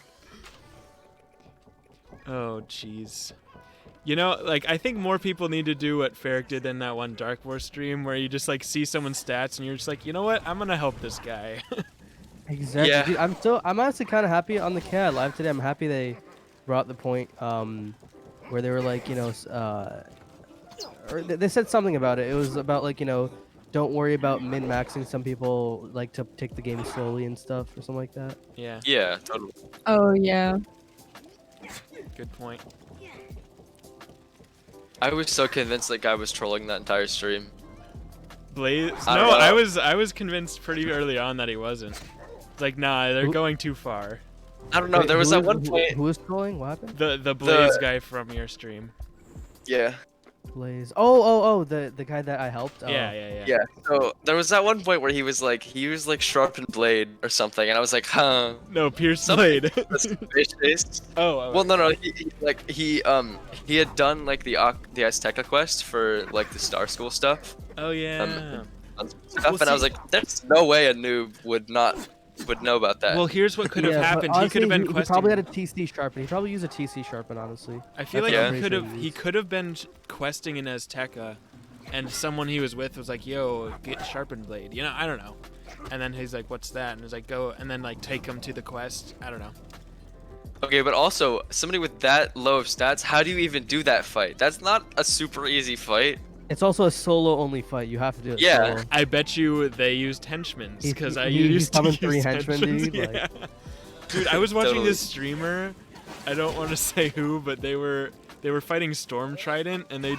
Oh, jeez. You know, like, I think more people need to do what Ferric did in that one Dark War stream where you just, like, see someone's stats and you're just like, you know what? I'm gonna help this guy. Exactly. Yeah. Dude, I'm honestly kind of happy on the KI live today. I'm happy they brought the point where they were like, you know, or they said something about it. It was about like, you know, don't worry about min-maxing. Some people like to take the game slowly and stuff or something like that. Yeah, Yeah, totally. Oh yeah. good point. I was so convinced that guy was trolling that entire stream. Blaze? I No, don't know. I was convinced pretty early on that he wasn't. It's like, nah, they're going too far. I don't know. Wait, There was who that is- one point. Who was trolling? What happened? The Blaze guy from your stream. Yeah. Blaze. Oh, the guy that I helped. Oh. Yeah. Yeah. So there was that one point where he was like sharpened blade or something, and I was like, huh. No, Pierce Something Blade. was fish-faced. Oh, Well, no, he had done like the Azteca quest for like the Star School stuff, Oh yeah. stuff, and I was like, there's no way a noob would know about that. Well, here's what could have Yeah, but happened. He could honestly, have been he questing. probably had a TC sharpen. He probably used a TC sharpen, honestly. I feel That's like what he I'm could pretty have sure he used. could have been questing in Azteca, and someone he was with was like, "Yo, get sharpened blade." You know, I don't know. And then he's like, "What's that?" And he's like, "Go," and then like take him to the quest. I don't know. Okay, but also somebody with that low of stats, how do you even do that fight? That's not a super easy fight. It's also a solo-only fight. You have to do it Yeah. solo. I bet you they used henchmen He- because I he used to summoned use 3 henchmen, henchmen's, dude, like- yeah. Dude, I was watching Totally. this streamer. I don't want to say who, but they were fighting Storm Trident, and they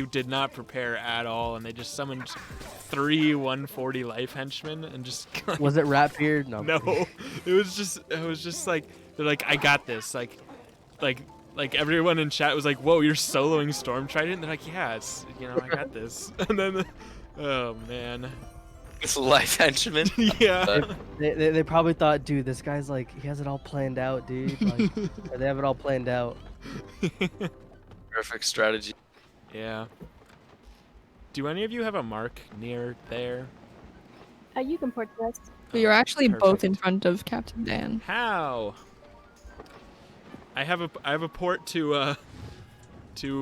did not prepare at all, and they just summoned 3 140 life henchmen and just like, Was it Ratbeard? No. no. It was just like they're like, I got this. Like everyone in chat was like, whoa, you're soloing Storm Trident? And they're like, yeah, it's, you know, I got this. And then, oh man. It's life henchman. Yeah. They probably thought, dude, this guy's like, he has it all planned out, dude. Like, they have it all planned out. Perfect strategy. Yeah. Do any of you have a mark near there? You can port to us. We are actually both in Perfect. front of Captain Dan. How? I have a port to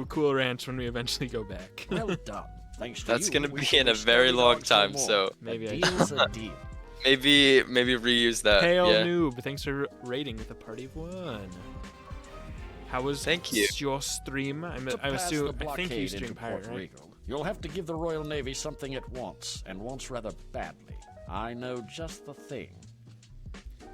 Cool Ranch when we eventually go back. Well done. Thanks to That's you, gonna we be can in a restore very the long dogs no time, more. so Maybe a I deal's a deal. maybe reuse that. Pale Yeah. Noob, thanks for rating with a party of 1. How was Thank you. your stream? To I pass assume the I think you blockade stream into Pirate, Port right? Regal, you'll have to give the Royal Navy something it wants, and wants rather badly. I know just the thing.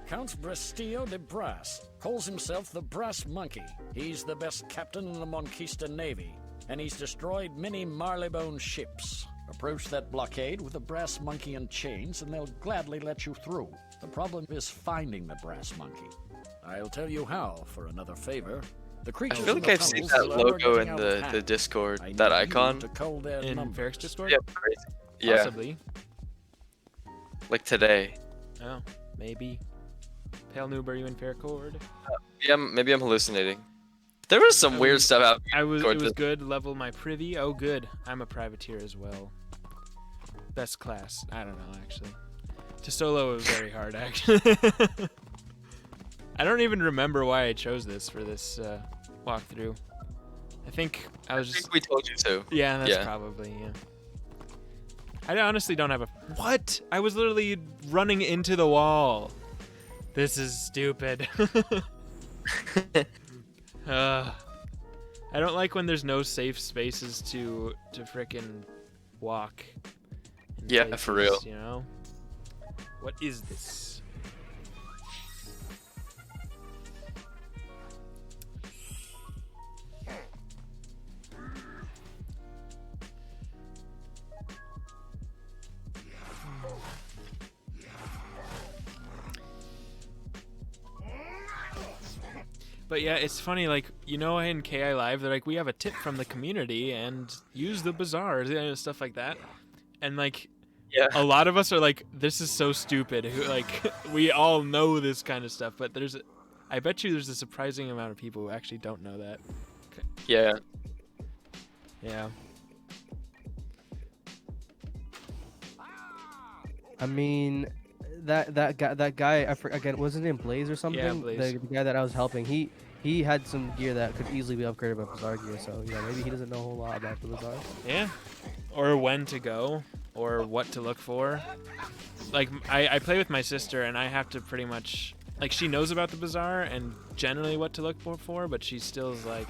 Count Brestillo de Brass calls himself the Brass Monkey. He's the best captain in the Monquista Navy, and he's destroyed many Marleybone ships. Approach that blockade with a Brass Monkey and chains, and they'll gladly let you through. The problem is finding the Brass Monkey. I'll tell you how for another favor. The I creatures feel in like the I've seen tunnels that that are logo getting in out of the hand. Discord, I that need you icon. to call their In numbers. Ferric's Discord? Yeah, crazy. Yeah, Possibly. like today. Oh, maybe. Pale Noob, are you in Faircord? Yeah, maybe I'm hallucinating. There was some weird stuff out. It was Discord good. Level my privy. Oh, good. I'm a privateer as well. Best class. I don't know, actually. To solo was very hard, actually. I don't even remember why I chose this for this walkthrough. I think I was I just... think we told you to. Yeah, that's Yeah. probably, yeah. I honestly don't have a... What? I was literally running into the wall. This is stupid. I don't like when there's no safe spaces to frickin' walk. in Yeah, for real. You know? What is this? But yeah, it's funny, like, you know, in KI Live, they're like, we have a tip from the community and use the bazaars, you know, stuff like that. And like, Yeah. a lot of us are like, this is so stupid. Like, we all know this kind of stuff, but I bet you there's a surprising amount of people who actually don't know that. Yeah. Yeah. I mean, that guy again, was his name Blaze or something? Yeah, Blaze. The guy that I was helping, he had some gear that could easily be upgraded by Bazaar gear. So yeah, maybe he doesn't know a whole lot about the Bazaar. Yeah. Or when to go, or what to look for. Like, I play with my sister, and I have to pretty much, like, she knows about the Bazaar and generally what to look for, but she still is like,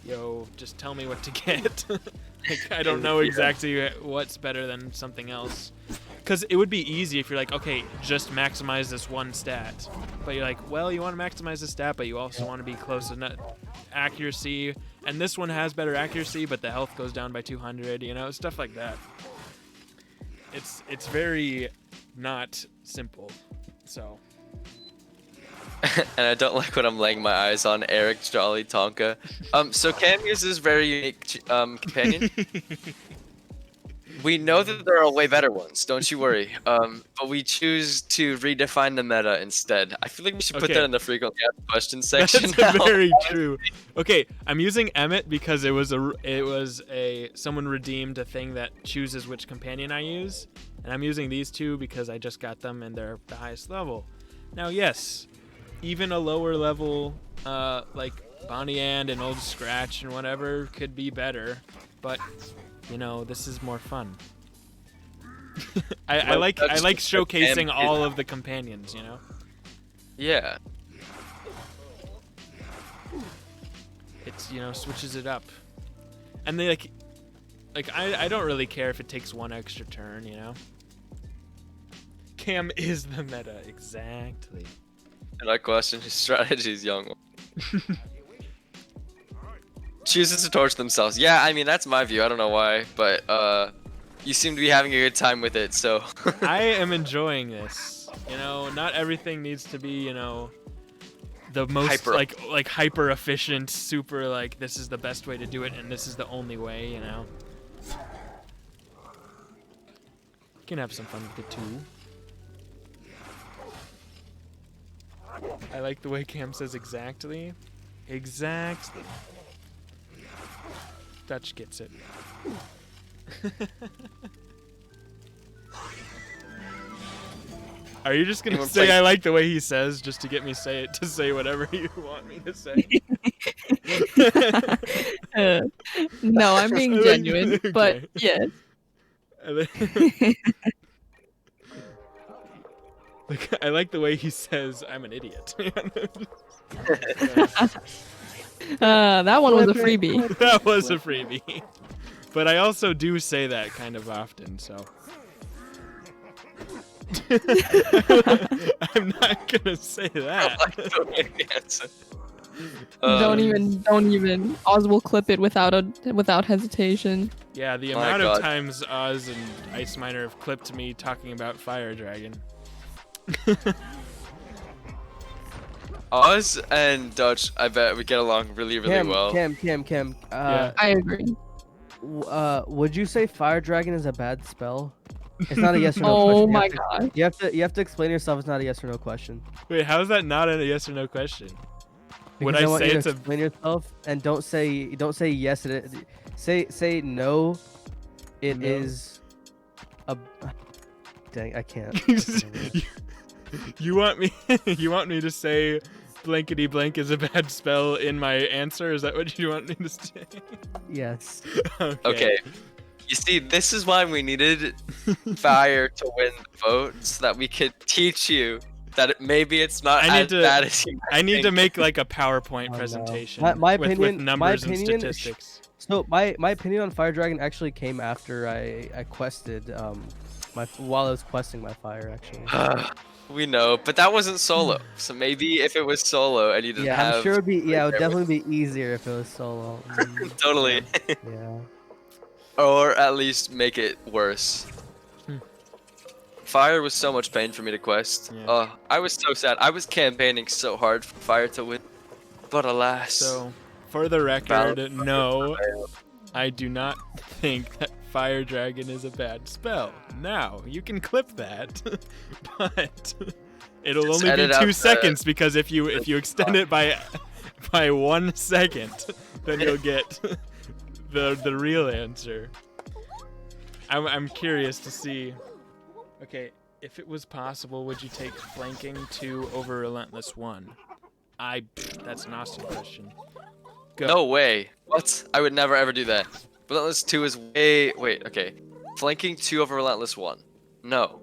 yo, just tell me what to get. Like, I don't know exactly what's better than something else. Because it would be easy if you're like, okay, just maximize this one stat. But you're like, well, you want to maximize the stat, but you also want to be close to accuracy. And this one has better accuracy, but the health goes down by 200, you know, stuff like that. It's very not simple, so. And I don't like when I'm laying my eyes on Eric, Jolly, Tonka. So Cam uses very unique companion. We know that there are way better ones, don't you worry. But we choose to redefine the meta instead. I feel like we should put that in the frequently asked questions section. That's very true. Okay, I'm using Emmett because it was someone redeemed a thing that chooses which companion I use, and I'm using these two because I just got them and they're the highest level. Now, yes, even a lower level like Bonnie and Old Scratch and whatever could be better, but you know, this is more fun. I like showcasing all of the companions, you know? Yeah. It's, you know, switches it up. And they I don't really care if it takes one extra turn, you know? Cam is the meta, exactly. And I question his strategies, young one. Chooses to torch themselves. Yeah, I mean, that's my view. I don't know why, but you seem to be having a good time with it, so. I am enjoying this. You know, not everything needs to be, you know, the most hyper efficient, super like this is the best way to do it and this is the only way, you know. You can have some fun with it too. I like the way Cam says exactly. Exactly. Dutch gets it. Are you just gonna say I like the way he says just to get me to say whatever you want me to say? No, I'm being genuine, Okay. but yes. Like, I like the way he says I'm an idiot. That one was a freebie. That was a freebie. But I also do say that kind of often, so. I'm not gonna say that. Don't even. Oz will clip it without hesitation. Yeah, the amount of times Oz and Ice Miner have clipped me talking about Fire Dragon. Oz and Dutch, I bet we get along really well. Cam. Yeah. I agree. Would you say Fire Dragon is a bad spell? It's not a yes or no Oh question. my god. You have to explain yourself. It's not a yes or no question. Wait, how is that not a yes or no question? Would Because I I want say you it's to a explain yourself and don't say yes. Say no. It is a. Dang, I can't. You want me to say blankety blank is a bad spell in my answer? Is that what you want me to say? Yes. Okay. You see, this is why we needed Fire to win the vote, so that we could teach you that maybe it's not as bad as you I need to think. make like a PowerPoint presentation with numbers and statistics. So my opinion on Fire Dragon actually came after I quested while I was questing my fire actually. We know, but that wasn't solo. So maybe if it was solo and you didn't have... I'm sure it would definitely be easier if it was solo. Totally. Yeah. Or at least make it worse. Fire was so much pain for me to quest. Yeah. I was so sad. I was campaigning so hard for Fire to win. But alas. So, for the record, no, I do not think that fire dragon is a bad spell. Now, you can clip that, but it'll Just only be edit out 2 the- seconds because if you extend it by 1 second, then you'll get the real answer. I'm curious to see. Okay, if it was possible, would you take flanking 2 over relentless 1? That's an Austin question. Go. No way. What? I would never ever do that. Relentless 2 is way. Wait, okay. Flanking 2 over Relentless 1. No.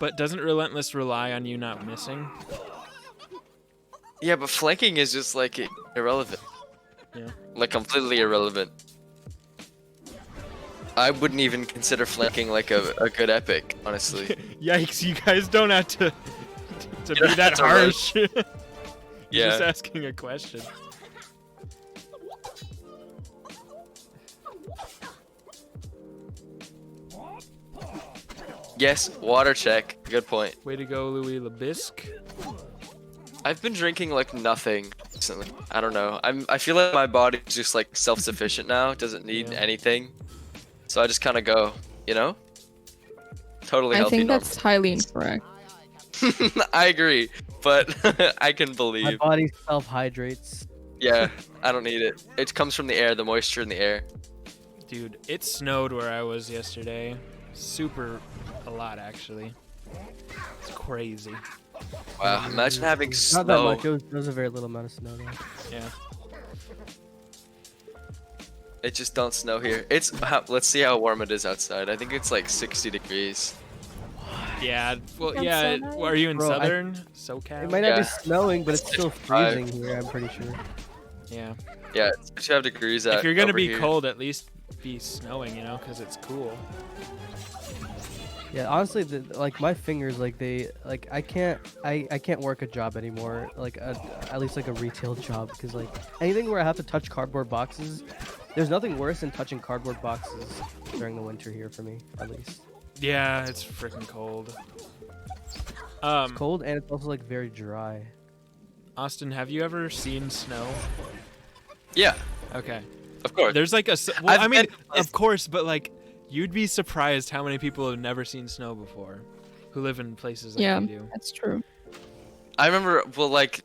But doesn't relentless rely on you not missing? Yeah, but flanking is just like irrelevant. Yeah. Like completely irrelevant. I wouldn't even consider flanking like a good epic, honestly. Yikes! You guys don't have to You be don't that have to harsh. You're Yeah. just asking a question. Yes, water check. Good point. Way to go, Louis Lebisque. I've been drinking like nothing recently. I don't know. I feel like my body's just like self-sufficient now. It doesn't need Yeah. anything. So I just kind of go, you know? Totally I healthy. think that's highly incorrect. I agree, but I can My believe. body self-hydrates. Yeah, I don't need it. It comes from the air, the moisture in the air. Dude, it snowed where I was yesterday. A lot actually. It's crazy. Wow, imagine having Not that snow. much. It was a very little amount of snow though. Yeah. It just don't snow here. Let's see how warm it is outside. I think it's like 60 degrees. Yeah. Well, That's yeah. so nice. Are you in Bro, southern SoCal? It might not Yeah. be snowing, but it's still 55. freezing here. I'm pretty sure. Yeah. Yeah, it's 55 degrees out. If you're gonna over be here. cold, at least be snowing, you know, because it's cool. Yeah, honestly, like my fingers, like I can't work a job anymore. Like at least like a retail job, because like anything where I have to touch cardboard boxes, there's nothing worse than touching cardboard boxes during the winter here for me, at least. Yeah, it's freaking cold. It's cold and it's also like very dry. Austin, have you ever seen snow? Yeah, Okay. of course. There's like well, I've I mean, been- of course, but like, you'd be surprised how many people have never seen snow before, who live in places like Yeah, you do. that's true. I remember, well, like,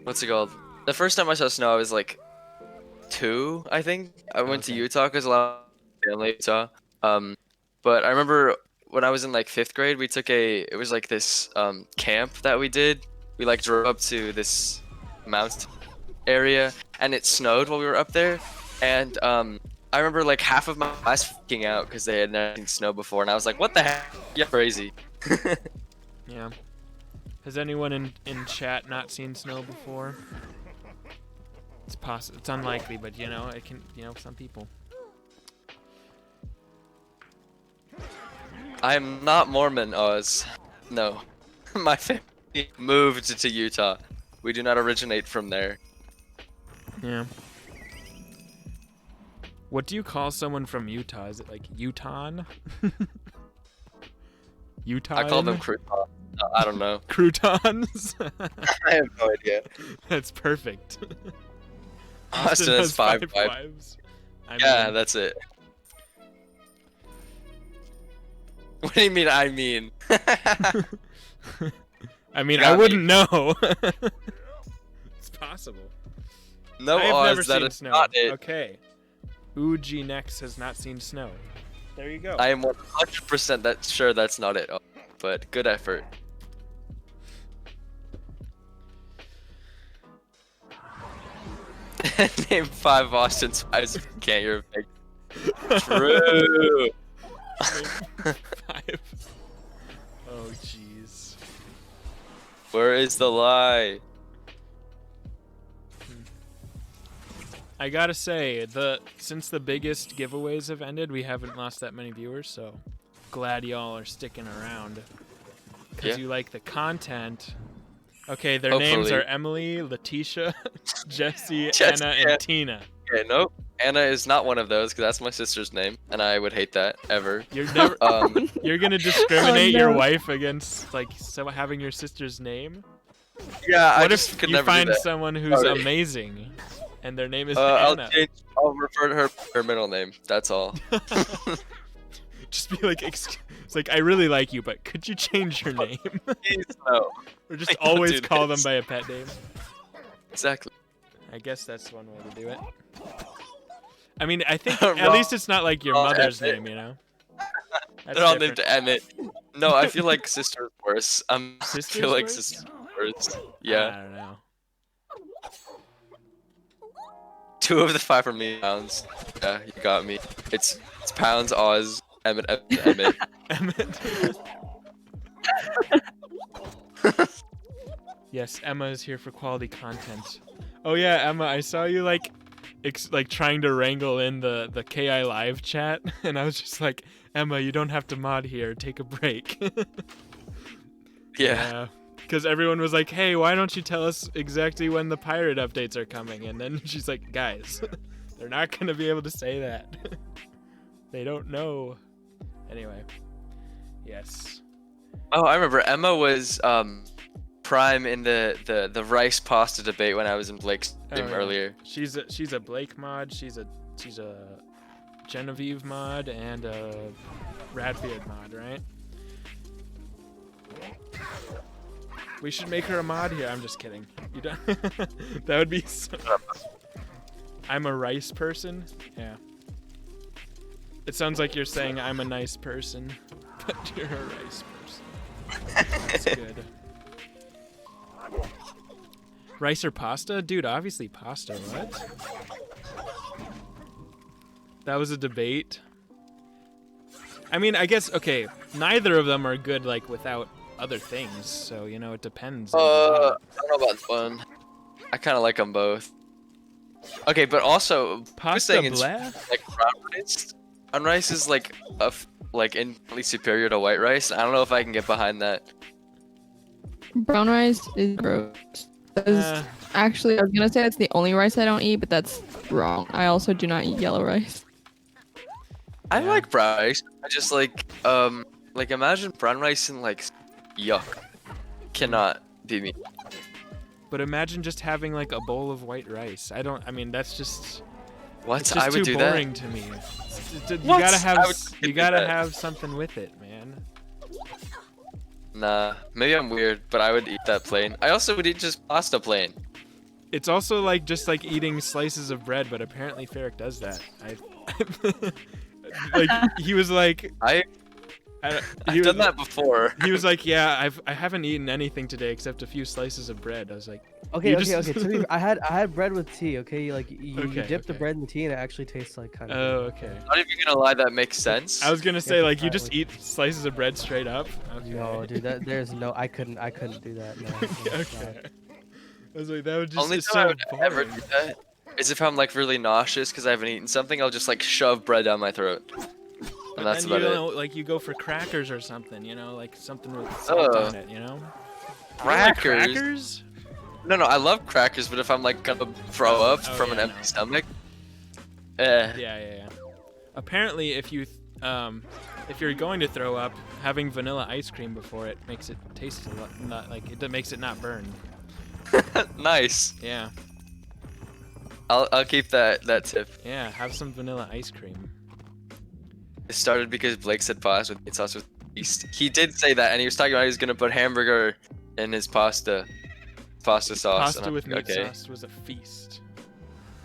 what's it called? The first time I saw snow, I was like 2, I think. I went to Okay. Utah because a lot of family in Utah. But I remember when I was in like 5th grade, we took it was like this camp that we did. We like drove up to this mountain area, and it snowed while we were up there. And I remember like half of my class freaking out because they had never seen snow before, and I was like, "What the heck? You're crazy." Yeah. Has anyone in chat not seen snow before? It's possible. It's unlikely, but you know, it can. You know, some people. I am not Mormon, Oz. No. My family moved to Utah. We do not originate from there. Yeah. What do you call someone from Utah? Is it like Utah? Utah? I call them croutons. I don't know. croutons. I have no idea. That's perfect. Austin has 5 wives. I Yeah, mean, that's it. What do you mean, I mean? I mean, Got I me. wouldn't know. It's possible. No, I have Oz, never that seen is snow. not it. Okay. Uji Nex has not seen snow. There you go. I am 100% sure that's not it. But good effort. Name 5 Austin's wives if you can't. You're a fake. True. 5. Oh, jeez. Where is the lie? I gotta say, since the biggest giveaways have ended, we haven't lost that many viewers, so glad y'all are sticking around. Because Yeah. you like the content. Okay, their names Hopefully. are Emily, Letitia, Jessie, Jess- Anna, yeah. and Tina. Okay, nope. Anna is not one of those because that's my sister's name, and I would hate that ever. You're never. Um, You're gonna discriminate Oh, your no. wife against having your sister's name? yeah, I What just if could you never find do that. someone who's Sorry. amazing? and their name is I'll Anna. I'll refer to her middle name. That's all. Just be like, it's like, I really like you, but could you change your name? Please no. Or just Don't always do call them this. by a pet name. Exactly. I guess that's one way to do it. I mean, I think Wrong. at least it's not like your Wrong, mother's Emmett. name, you know? That's They're all different. named Emmett. No, I feel like sister's worse. I Sister's feel like worse? sister's worse. I Yeah. don't know. 2 of the 5 are me pounds. Yeah, you got me. It's pounds, Oz, Emmett, Emmett. Emmett. Yes, Emma is here for quality content. Oh yeah, Emma, I saw you like trying to wrangle in the KI live chat, and I was just like, Emma, you don't have to mod here. Take a break. Yeah. Because everyone was like, hey, why don't you tell us exactly when the pirate updates are coming? And then she's like, guys, they're not going to be able to say that. They don't know. Anyway. Yes. Oh, I remember Emma was prime in the rice pasta debate when I was in Blake's stream Oh, yeah. earlier. She's a Blake mod, she's a Genevieve mod, and a Radbeard mod, right? We should make her a mod here. I'm just kidding. You don't. That would be so. I'm a rice person. Yeah. It sounds like you're saying I'm a nice person, but you're a rice person. That's good. Rice or pasta? Dude, obviously pasta. What? That was a debate. I mean, I guess, okay, neither of them are good, like, without other things, so, you know, it depends. I don't know about one. I kind of like them both. Okay, but also, Pasta saying it's blah? like brown rice is like like infinitely superior to white rice. I don't know if I can get behind that. Brown rice is gross. 'Cause actually, I was gonna say that's the only rice I don't eat, but that's wrong. I also do not eat yellow rice. I like brown rice. I just like imagine brown rice and like yuck. Cannot be me. But imagine just having, like, a bowl of white rice. I mean, that's just... What? It's just I would too do boring that. to me. You What? gotta I have, would you do gotta that. have something with it, man. Nah, maybe I'm weird, but I would eat that plain. I also would eat just pasta plain. It's also like just like eating slices of bread, but apparently Ferric does that. Like he was like, I've done that before. He was like, yeah, I haven't eaten anything today except a few slices of bread. I was like, Okay, you okay, just- okay. To be, I had bread with tea. Okay, like you Okay, dip the okay. bread in the tea, and it actually tastes like kind of. Oh, okay. Not even gonna lie, that makes sense. I was gonna say like you try it just with- eat slices of bread straight up. Okay. No, dude, there's no. I couldn't do that. No, no, Okay. I was like, that would just Only it's time I so would ever boring. do that is if I'm like really nauseous because I haven't eaten something. I'll just like shove bread down my throat, But and that's then about you it. know, like you go for crackers or something, you know, like something with salt Ugh. on it, you know. You don't like Crackers? crackers? No, I love crackers, but if I'm like gonna throw up Oh, from an yeah, empty no. stomach, Yeah. Apparently, if you're going to throw up, having vanilla ice cream before it makes it taste a lot, not like it makes it not burn. nice. Yeah, I'll keep that tip. yeah. Have some vanilla ice cream. It started because Blake said pasta with meat sauce with yeast. He did say that, and he was talking about he was gonna put hamburger in his pasta sauce. and Pasta I'm with like, meat okay. sauce was a feast.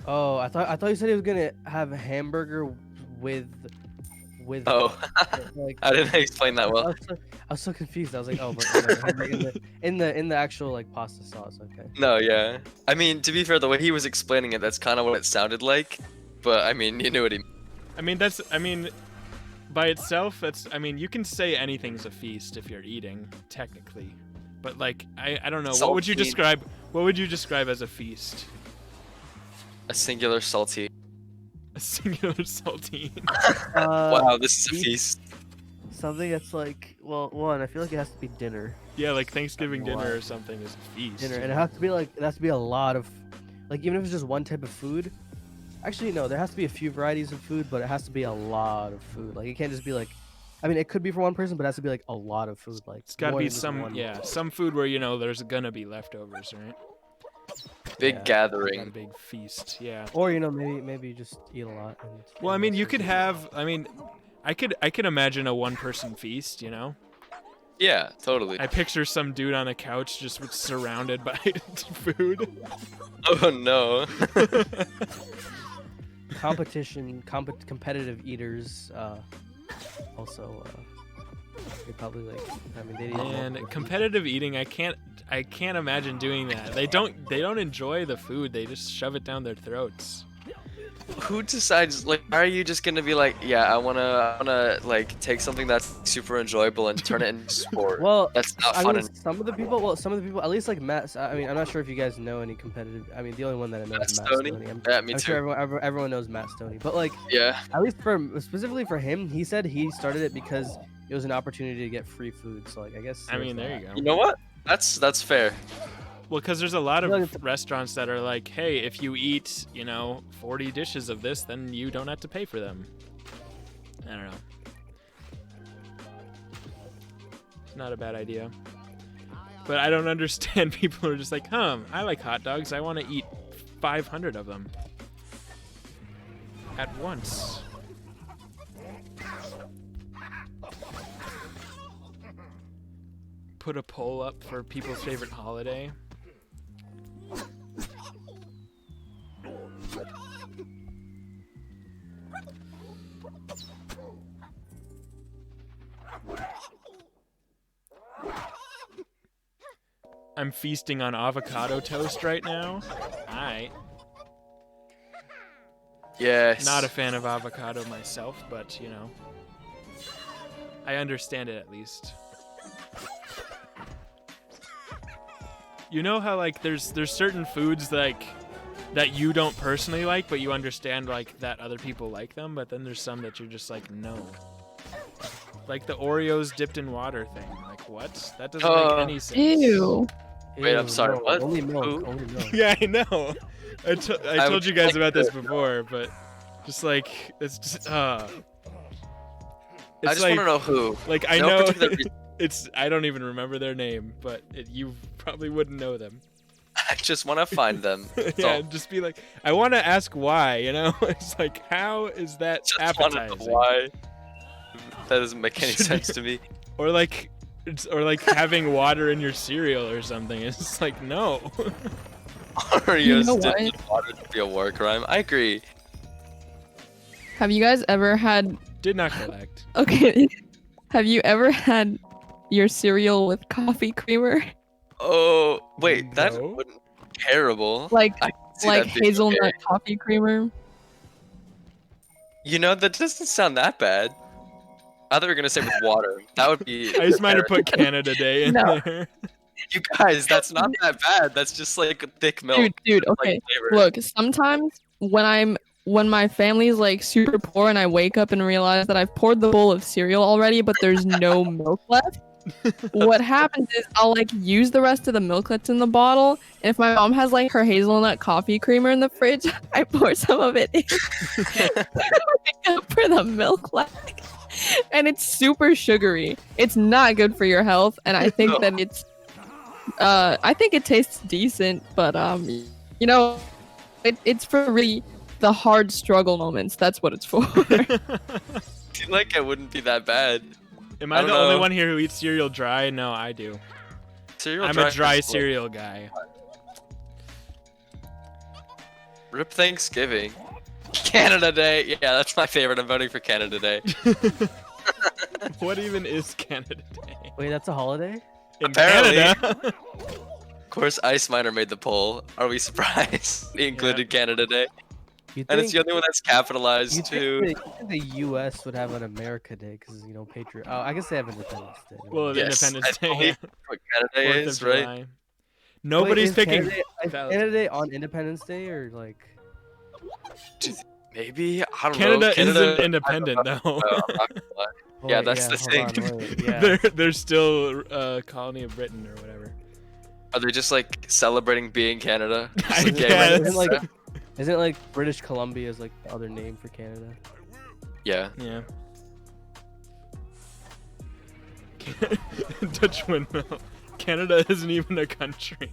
Oh, I thought you said he was gonna have a hamburger with. Oh, Like, I didn't explain that well. I was so confused. I was like, oh, but in the actual like pasta sauce. Okay. No, yeah. I mean, to be fair, the way he was explaining it, that's kind of what it sounded like. But I mean, you knew what he. I mean, by itself, you can say anything's a feast if you're eating, technically. But like, I don't know. What would you Saltine. describe as a feast? A singular salty. A singular saltine. Wow, this is a feast- feast. Something that's like, well, one, I feel like it has to be dinner. Yeah, like Thanksgiving Not gonna dinner lie. or something is a feast. Dinner, and it has to be like, it has to be a lot of, like, even if it's just one type of food. Actually, no, there has to be a few varieties of food, but it has to be a lot of food. Like, it can't just be like, I mean, it could be for one person, but it has to be like a lot of food. Like, It's got to more be than just some, one. yeah, some food where, you know, there's gonna be leftovers, right? Big Yeah. Got a gathering. big feast. Yeah. Or maybe you just eat a lot. Well, I mean, you could also- have. I mean, I could imagine a one-person feast. You know, Yeah, totally. I picture some dude on a couch just surrounded by food. Oh no. competitive eaters also they probably like. I mean, they eat And multiple competitive eating, I can't imagine doing that. They don't enjoy the food. They just shove it down their throats. Who decides, like, are you just gonna be like, yeah, I wanna like take something that's super enjoyable and turn it into sport? Well, That's not I fun. mean, some of the people, at least like Matt. I mean, I'm not sure if you guys know any competitive. I mean, the only one that I know is Matt Stoney? Stoney. Yeah, me I'm too. sure everyone knows Matt Stoney, but like, Yeah. at least specifically for him, he said he started it because it was an opportunity to get free food. So like, I guess. I mean, there's there that. you go. You know what? That's fair. Well, because there's a lot No, of restaurants that are like, hey, if you eat, 40 dishes of this, then you don't have to pay for them. I don't know. It's not a bad idea. But I don't understand people who are just like, I like hot dogs. I want to eat 500 of them at once. Put a poll up for people's favorite holiday. I'm feasting on avocado toast right now. Alright. Yes. Not a fan of avocado myself, but I understand it at least. You know how like there's certain foods like that you don't personally like, but you understand like that other people like them, but then there's some that you're just like, no. Like the Oreos dipped in water thing. Like what? That doesn't make any sense. Ew. Wait, I'm sorry, no, what? Only milk. Who? Only milk. Yeah, I know. I told would you guys like about this to- before, but just like it's just I it's just like, want to know who. Like I No know particular reason. it's I don't even remember their name, but you probably wouldn't know them. I just want to find them. That's Yeah, all. just be like, I want to ask why. It's like, how is that Just want to know appetizing? why. That doesn't make any Should sense be- to me. Or like having water in your cereal or something. It's just like no. Oreos know dipped what? in water to be a war crime. I agree. Have you guys ever had? Did not collect. Okay. Have you ever had your cereal with coffee creamer? Oh wait, that No. wouldn't be terrible. Like I can see like that being hazelnut okay. coffee creamer? You know, that doesn't sound that bad. I thought you were gonna say with water. That would be. I just might have put Canada Day in No. there. You guys, that's not that bad. That's just like thick milk. Dude, with, okay. Like, flavor. Look, sometimes when my family's like super poor and I wake up and realize that I've poured the bowl of cereal already, but there's no milk left. What happens is I'll like use the rest of the milk that's in the bottle, and if my mom has like her hazelnut coffee creamer in the fridge, I pour some of it in for the milk left. And it's super sugary. It's not good for your health, and I think that it's I think it tastes decent, but it's for really the hard struggle moments. That's what it's for. Like it wouldn't be that bad. Am I I don't the only know. one here who eats cereal dry? No, I do. Cereal I'm a dry is cool. cereal guy. Rip Thanksgiving. Canada Day. Yeah, that's my favorite. I'm voting for Canada Day. What even is Canada Day? Wait, that's a holiday? In Apparently. Canada. Of course, Ice Miner made the poll. Are we surprised? He included Canada Day. You And it's the only one that's capitalized you too. think the U.S. would have an America Day because Patriot. Oh, I guess they have Independence Day. Well, Yes, Independence I Day. believe what Canada Day 4th of is, right? July. Nobody's Wait, picking. Is Canada Day on Independence Day or like? Maybe I don't Canada know. isn't independent though. I'm not gonna lie. Oh, Yeah, wait, that's the hold thing. on, wait, yeah. they're still a colony of Britain or whatever. Are they just like celebrating being Canada? Just, I like, getting guess. rid of Isn't like, stuff? isn't like British Columbia is like the other name for Canada? Yeah. Yeah. Dutch windmill. Canada isn't even a country.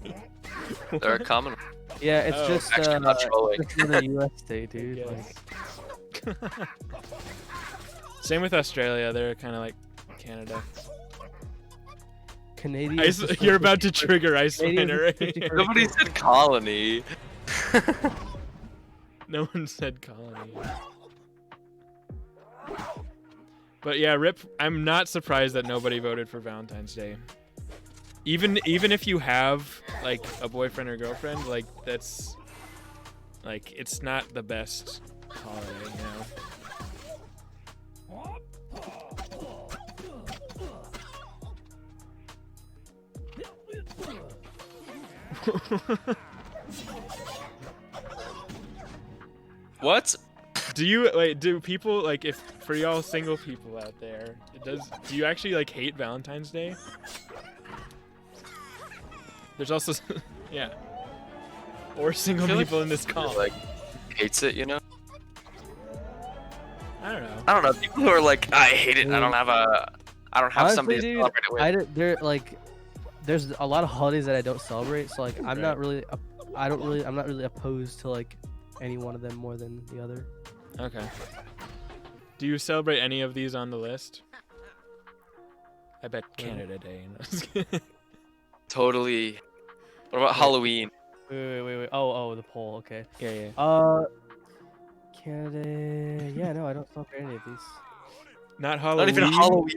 They're a common. Yeah, it's Oh, just actually not trolling. it's just the U.S. state, dude. Yes. Like, Same with Australia. They're kind of like Canada. Canadian. You're about to trigger Canadians Iceliner is right here. 51st Nobody state. said colony. No one said colony. But yeah, Rip, I'm not surprised that nobody voted for Valentine's Day. Even if you have like a boyfriend or girlfriend, like that's like it's not the best holiday, you know. What? Do people like, if for y'all single people out there, do you actually like hate Valentine's Day? There's also yeah. Or single people in this call. Like hates it, you know? I don't know. I don't know. People who are like, I hate it. I don't have Honestly, somebody to dude, celebrate it with. there like, there's a lot of holidays that I don't celebrate, so like I'm not really, I'm not really opposed to like any one of them more than the other. Okay. Do you celebrate any of these on the list? I bet Canada Day. Totally. What about Halloween? Wait. Oh, the poll. Okay. Yeah. Canada. Yeah, no, I don't celebrate any of these. Not Halloween. Not even Halloween.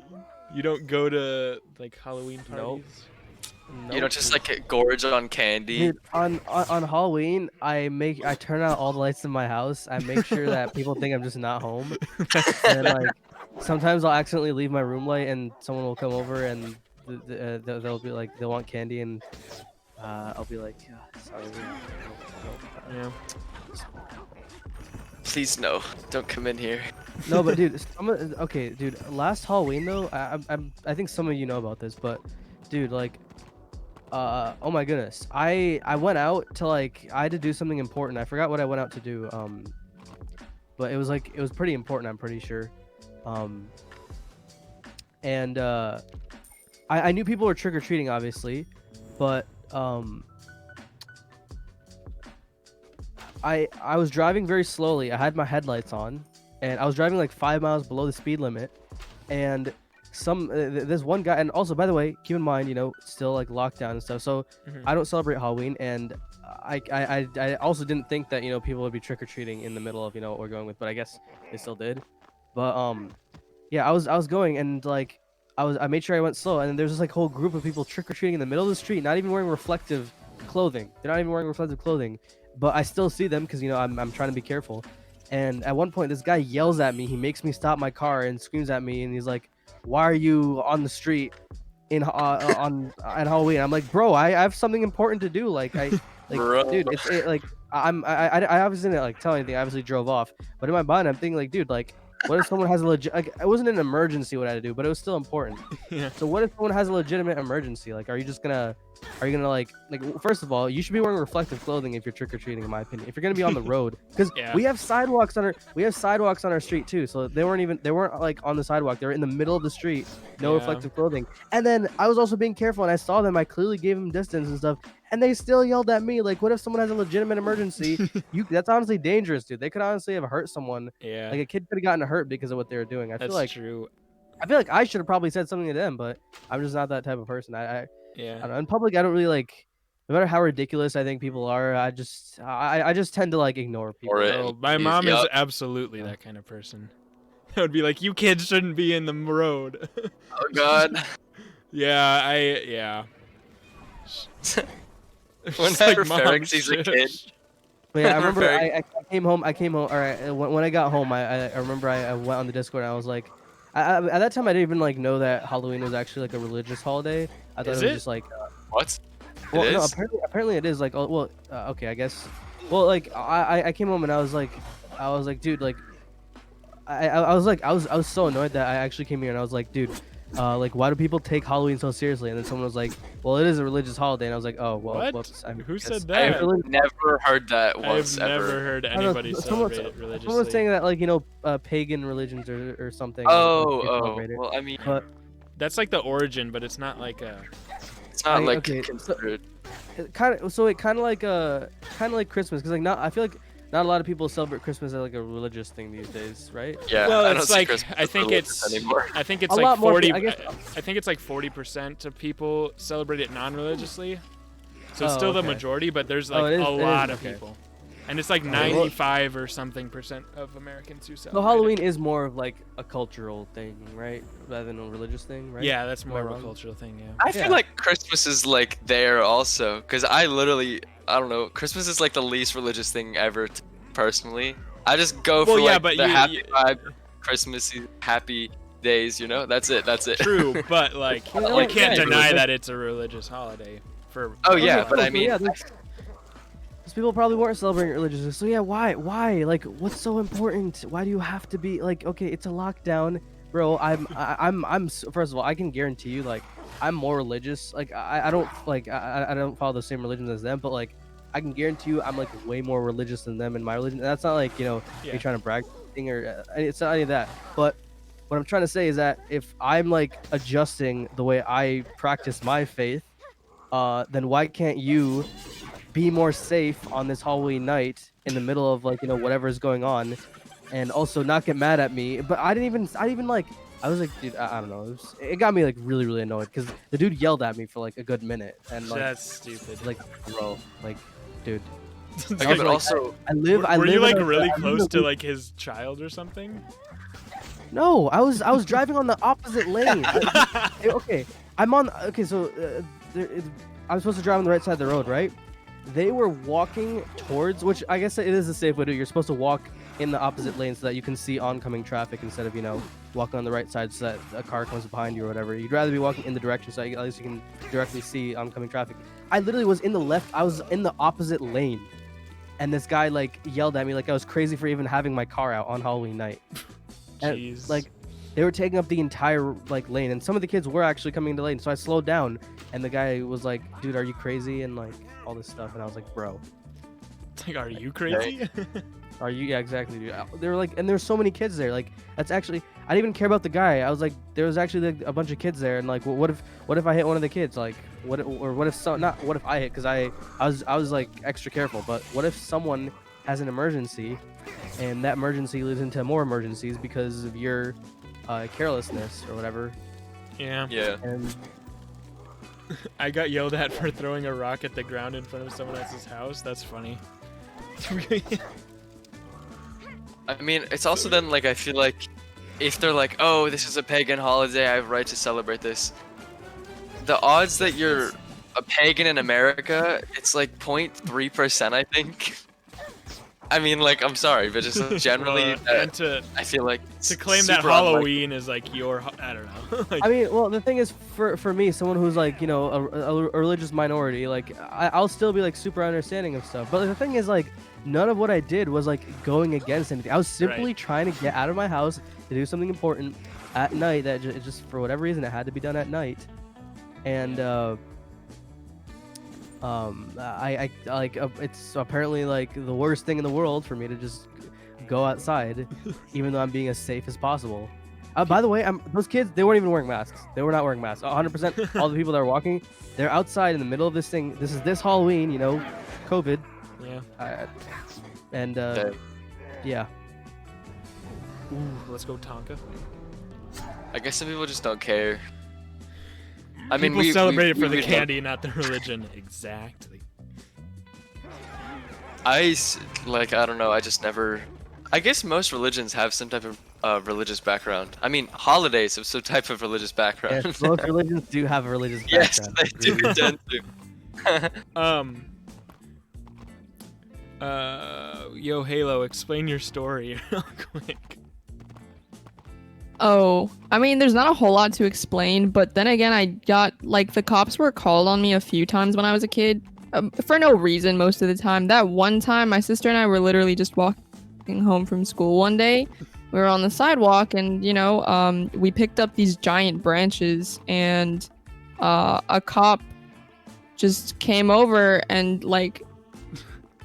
You don't go to like Halloween parties? Nope. You don't just like gorge on candy. Dude, on Halloween, I turn out all the lights in my house. I make sure that people think I'm just not home. And like sometimes I'll accidentally leave my room light, and someone will come over and they'll be like they want candy, and I'll be like, yeah, sorry. Yeah. Please no, don't come in here. No, but dude, okay, dude. Last Halloween though, I think some of you know about this, but dude, like. Oh my goodness. I went out to like I had to do something important. I forgot what I went out to do. But it was pretty important, I'm pretty sure. And I knew people were trick-or-treating obviously, but I was driving very slowly. I had my headlights on and I was driving like 5 miles below the speed limit, and there's one guy, and also by the way, keep in mind, you know, still like lockdown and stuff, so I don't celebrate Halloween, and I also didn't think that, you know, people would be trick-or-treating in the middle of, you know, what we're going with, but I guess they still did. But yeah, I was going, and like I made sure I went slow, and then there's this like whole group of people trick-or-treating in the middle of the street, not even wearing reflective clothing. They're not even wearing reflective clothing, but I still see them because, you know, I'm trying to be careful. And at one point this guy yells at me, he makes me stop my car and screams at me, and he's like, why are you on the street on Halloween? I'm like, bro, I have something important to do. Like, dude, like I obviously didn't like tell anything. I obviously drove off, but in my mind, I'm thinking like, dude, like, what if someone has a legit? Like, it wasn't an emergency what I had to do, but it was still important. Yeah. So what if someone has a legitimate emergency? Like, are you gonna like first of all, you should be wearing reflective clothing if you're trick or treating, in my opinion. If you're gonna be on the road, because we have sidewalks on our street too. So they weren't like on the sidewalk. They were in the middle of the street, no reflective clothing. And then I was also being careful, and I saw them. I clearly gave them distance and stuff, and they still yelled at me. Like, what if someone has a legitimate emergency? That's honestly dangerous, dude. They could honestly have hurt someone. Yeah. Like a kid could have gotten hurt because of what they were doing. That's true. I feel like I should have probably said something to them, but I'm just not that type of person. I don't know. In public, I don't really like. No matter how ridiculous I think people are, I just tend to like ignore people. Oh, my mom is absolutely that kind of person. That would be like, you kids shouldn't be in the road. Oh God. Yeah. Whenever Ferric sees a kid. But yeah, I remember I came home. All right, when I got home, I remember I went on the Discord and I was like, at that time I didn't even like know that Halloween was actually like a religious holiday. I thought it was just like what? Well, no, apparently it is like, oh well, okay, I guess. Well, like I came home and I was like, dude, like I was so annoyed that I actually came here and I was like, dude, like why do people take Halloween so seriously? And then someone was like, well, it is a religious holiday, and I was like, oh well, whoops. Who said that? I've never heard that once I've ever. never heard anybody celebrate it religiously. Someone was saying that, like, you know, pagan religions or something. Oh, well, I mean, but that's like the origin, but it's not like a. It's not like okay, considered. it kind of like Christmas, because like I feel like not a lot of people celebrate Christmas as like a religious thing these days, right? Yeah. Well, I don't it's see like Christmas I as think religious anymore. it's A like lot more 40. I guess. I think it's like 40% of people celebrate it non-religiously. So it's Oh, still the okay. majority, but there's Oh, like it is- a it is, lot of okay. people, and it's like well- 95 or something percent of Americans who So celebrate. Halloween it. is more of like a cultural thing, right, rather than a religious thing, right? Yeah, that's Am I more of a wrong? cultural thing. Yeah. I Yeah. feel like Christmas is like there also, because I don't know, Christmas is like the least religious thing ever, personally. I just go Well, for yeah, like but the you- happy you- vibe, Christmas, happy days, you know? That's it. True, but like You know you what? can't Yeah, deny but- that it's a religious holiday. For Oh, yeah, Okay, but I cool, so mean, yeah, those people probably weren't celebrating it religiously. So yeah, why? Like, what's so important? Why do you have to be like? Okay, it's a lockdown, bro. First of all, I can guarantee you, like, I'm more religious. Like, I don't like I don't follow the same religion as them, but like, I can guarantee you, I'm like way more religious than them in my religion. And that's not like me Yeah. trying to brag thing or it's not any of that. But what I'm trying to say is that if I'm like adjusting the way I practice my faith, then why can't you be more safe on this Halloween night in the middle of like whatever is going on, and also not get mad at me? But I didn't even like. I was like, dude, I don't know. It got me like really really annoyed because the dude yelled at me for like a good minute, and like that's stupid. like bro, like dude. okay, I was but like, also, Were you like in a- really I live close in to a- like his child or something? No, I was driving on the opposite lane. Okay, I'm on. Okay, so I'm supposed to drive on the right side of the road, right? They were walking towards, which I guess it is a safe way to do. You're supposed to walk in the opposite lane so that you can see oncoming traffic instead of walking on the right side so that a car comes behind you or whatever. You'd rather be walking in the direction so at least you can directly see oncoming traffic. I literally was in the left. I was in the opposite lane, and this guy like yelled at me like I was crazy for even having my car out on Halloween night. And, Jeez. like they were taking up the entire like lane, and some of the kids were actually coming into lane. So I slowed down, and the guy was like, "Dude, are you crazy?" and like all this stuff, and I was like, "Bro, It's like, are you crazy? are you?" Yeah, exactly, dude. They were like, and there's so many kids there. Like that's actually, I didn't even care about the guy. I was like, there was actually like a bunch of kids there, and like, what if I hit one of the kids? Like, what if I hit? Because I was like extra careful. But what if someone has an emergency, and that emergency leads into more emergencies because of your carelessness or whatever? Yeah. yeah. And I got yelled at for throwing a rock at the ground in front of someone else's house. That's funny. I mean, it's also then like I feel like if they're like, oh, this is a pagan holiday, I have a right to celebrate this. The odds that you're a pagan in America, it's like 0.3%, I think. I mean, like, I'm sorry, but just generally, and to I feel like claim that super unlikely. Halloween is like your, I don't know. Like, I mean, well, the thing is, for me, someone who's like a religious minority, like I'll still be like super understanding of stuff. But the thing is, like, none of what I did was like going against anything. I was simply trying to get out of my house to do something important at night. That just for whatever reason it had to be done at night, and I like it's apparently like the worst thing in the world for me to just go outside, even though I'm being as safe as possible. By the way, those kids, they weren't even wearing masks. They were not wearing masks. 100%. All the people that were walking, they're outside in the middle of this thing. This is this Halloween, COVID. yeah. And yeah. Ooh, let's go Tonka. I guess some people just don't care. I mean, People celebrate it for the we love- candy, not the religion. Exactly. I don't know. I just never. I guess most religions have some type of religious background. I mean, holidays have some type of religious background. Yes, most religions do have a religious Yes, background. they do tend to. Yo, Halo, explain your story real quick. Oh, I mean, there's not a whole lot to explain, but then again, I got, like, the cops were called on me a few times when I was a kid, for no reason most of the time. That one time, my sister and I were literally just walking home from school one day. We were on the sidewalk, and, we picked up these giant branches, and a cop just came over and, like,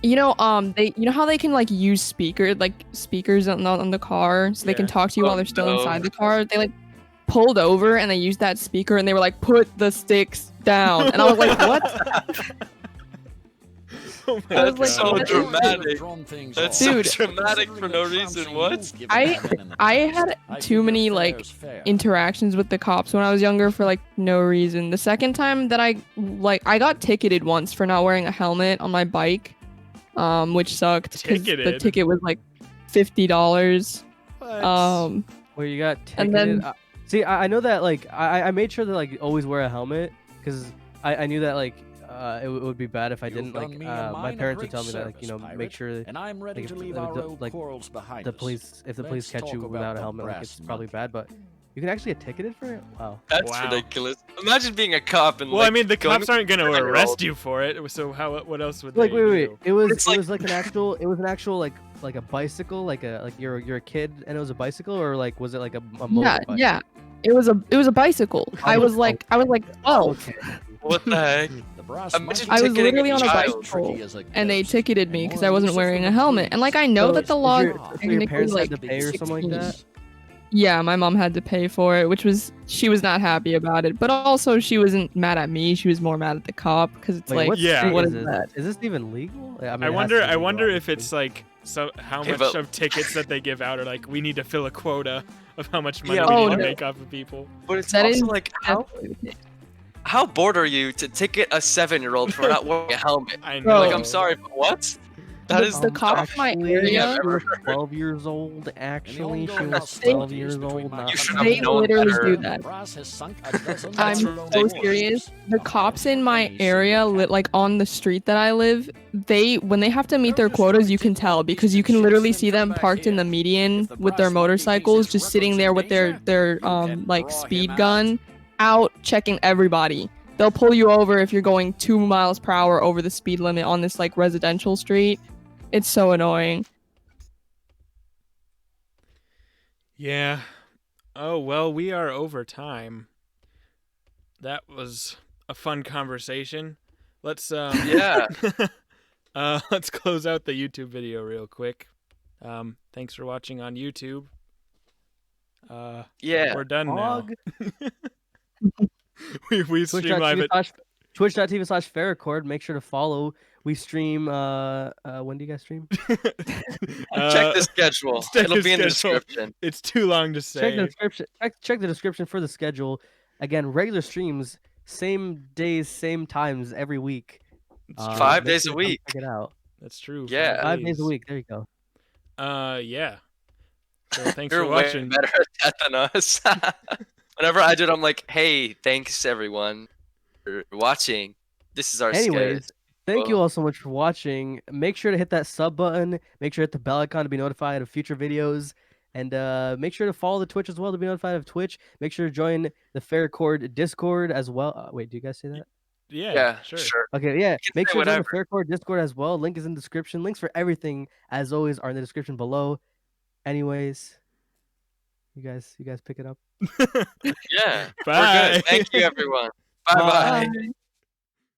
they, how they can like use speakers on the car so they can talk to you while they're still inside the car. They like pulled over and they used that speaker and they were like, put the sticks down. And I was like, what? Oh my I was like, so God. what is dramatic. Dude, That's Dude. so dramatic for no reason. What? I had too many like interactions with the cops when I was younger for like no reason. The second time that I got ticketed once for not wearing a helmet on my bike, which sucked because the Ticketed? ticket was like $50. What? Where you got ticketed. And then- See, I know that like I made sure to like always wear a helmet because I knew that like it would be bad if I didn't. Like my parents would tell me that like make sure and I'm ready like, to if leave the- our the- old like, quarrels behind the us. police if the police Let's catch you talk without about a the helmet, like brass it's probably monkey. bad. But you can actually get ticketed for it. Wow. That's Wow. ridiculous. Imagine being a cop and Well, like, I mean, the going cops aren't gonna 7-year-old. arrest you for it. So what else would Like they wait. do? It was It's like- like an actual like a bicycle like you're a kid and it was a bicycle, or like was it like a Yeah, motorbike? yeah. It was a bicycle. I was like 12. Okay. What the heck? The brass Imagine monkey I was ticketing literally a on a child. bicycle, tricky as a and they ghost, ticketed me and because more I wasn't elusive wearing than a helmet. And like I know So that the is law your- is so your technically parents had like to pay or something like 16. that? Yeah, my mom had to pay for it, which was she was not happy about it. But also she wasn't mad at me. She was more mad at the cop because it's Wait, like, what Yeah. state what is is this? that? Is this even legal? I mean, I it has wonder. to be I legal, wonder if obviously. it's like how Hey, much but- of tickets that they give out are like we need to fill a quota of how much money Yeah, we oh, need to no. make off of people. But it's That also is like how Definitely. how bored are you to ticket a 7-year-old for not wearing a helmet? I know. Bro. Like I'm sorry, but what? That The- is the cop in my Actually, area- she was Ever heard. 12 years old. Actually, she ongoing was hostilities 12 years between old. my Not You should country have They known literally better. do that. Brass has sunk a dozen I'm veteran so warships. serious. The cops in my area, like on the street that I live, when they have to meet their quotas, you can tell because you can literally see them parked in the median with their motorcycles, just sitting there with their like speed gun out checking everybody. They'll pull you over if you're going 2 miles per hour over the speed limit on this like residential street. It's so annoying. Yeah. Oh well, we are over time. That was a fun conversation. Let's Yeah. let's close out the YouTube video real quick. Thanks for watching on YouTube. Yeah. We're done now. Pog. we stream live at Twitch.tv/Ferric. Make sure to follow. We stream. When do you guys stream? Check the schedule. check It'll the be in the schedule. description. It's too long to say. Check the description. Check the description for the schedule. Again, regular streams, same days, same times every week. It's true. 5 make days sure a to come week. Check it out. That's true. Yeah. 5 days a week. There you go. Yeah. So thanks You're for way watching. better at that than us. Whenever I do it, I'm like, hey, thanks everyone for watching. This is our Anyways, thank you Well- all so much for watching. Make sure to hit that sub button. Make sure to hit the bell icon to be notified of future videos. And make sure to follow the Twitch as well to be notified of Twitch. Make sure to join the Ferric Discord as well. Wait, do you guys say that? Yeah, sure. Okay, yeah. can Make say sure to join whatever. the Ferric Discord as well. Link is in the description. Links for everything, as always, are in the description below. Anyways, you guys pick it up. Yeah. Bye. We're good. Thank you, everyone. Bye-bye. Bye.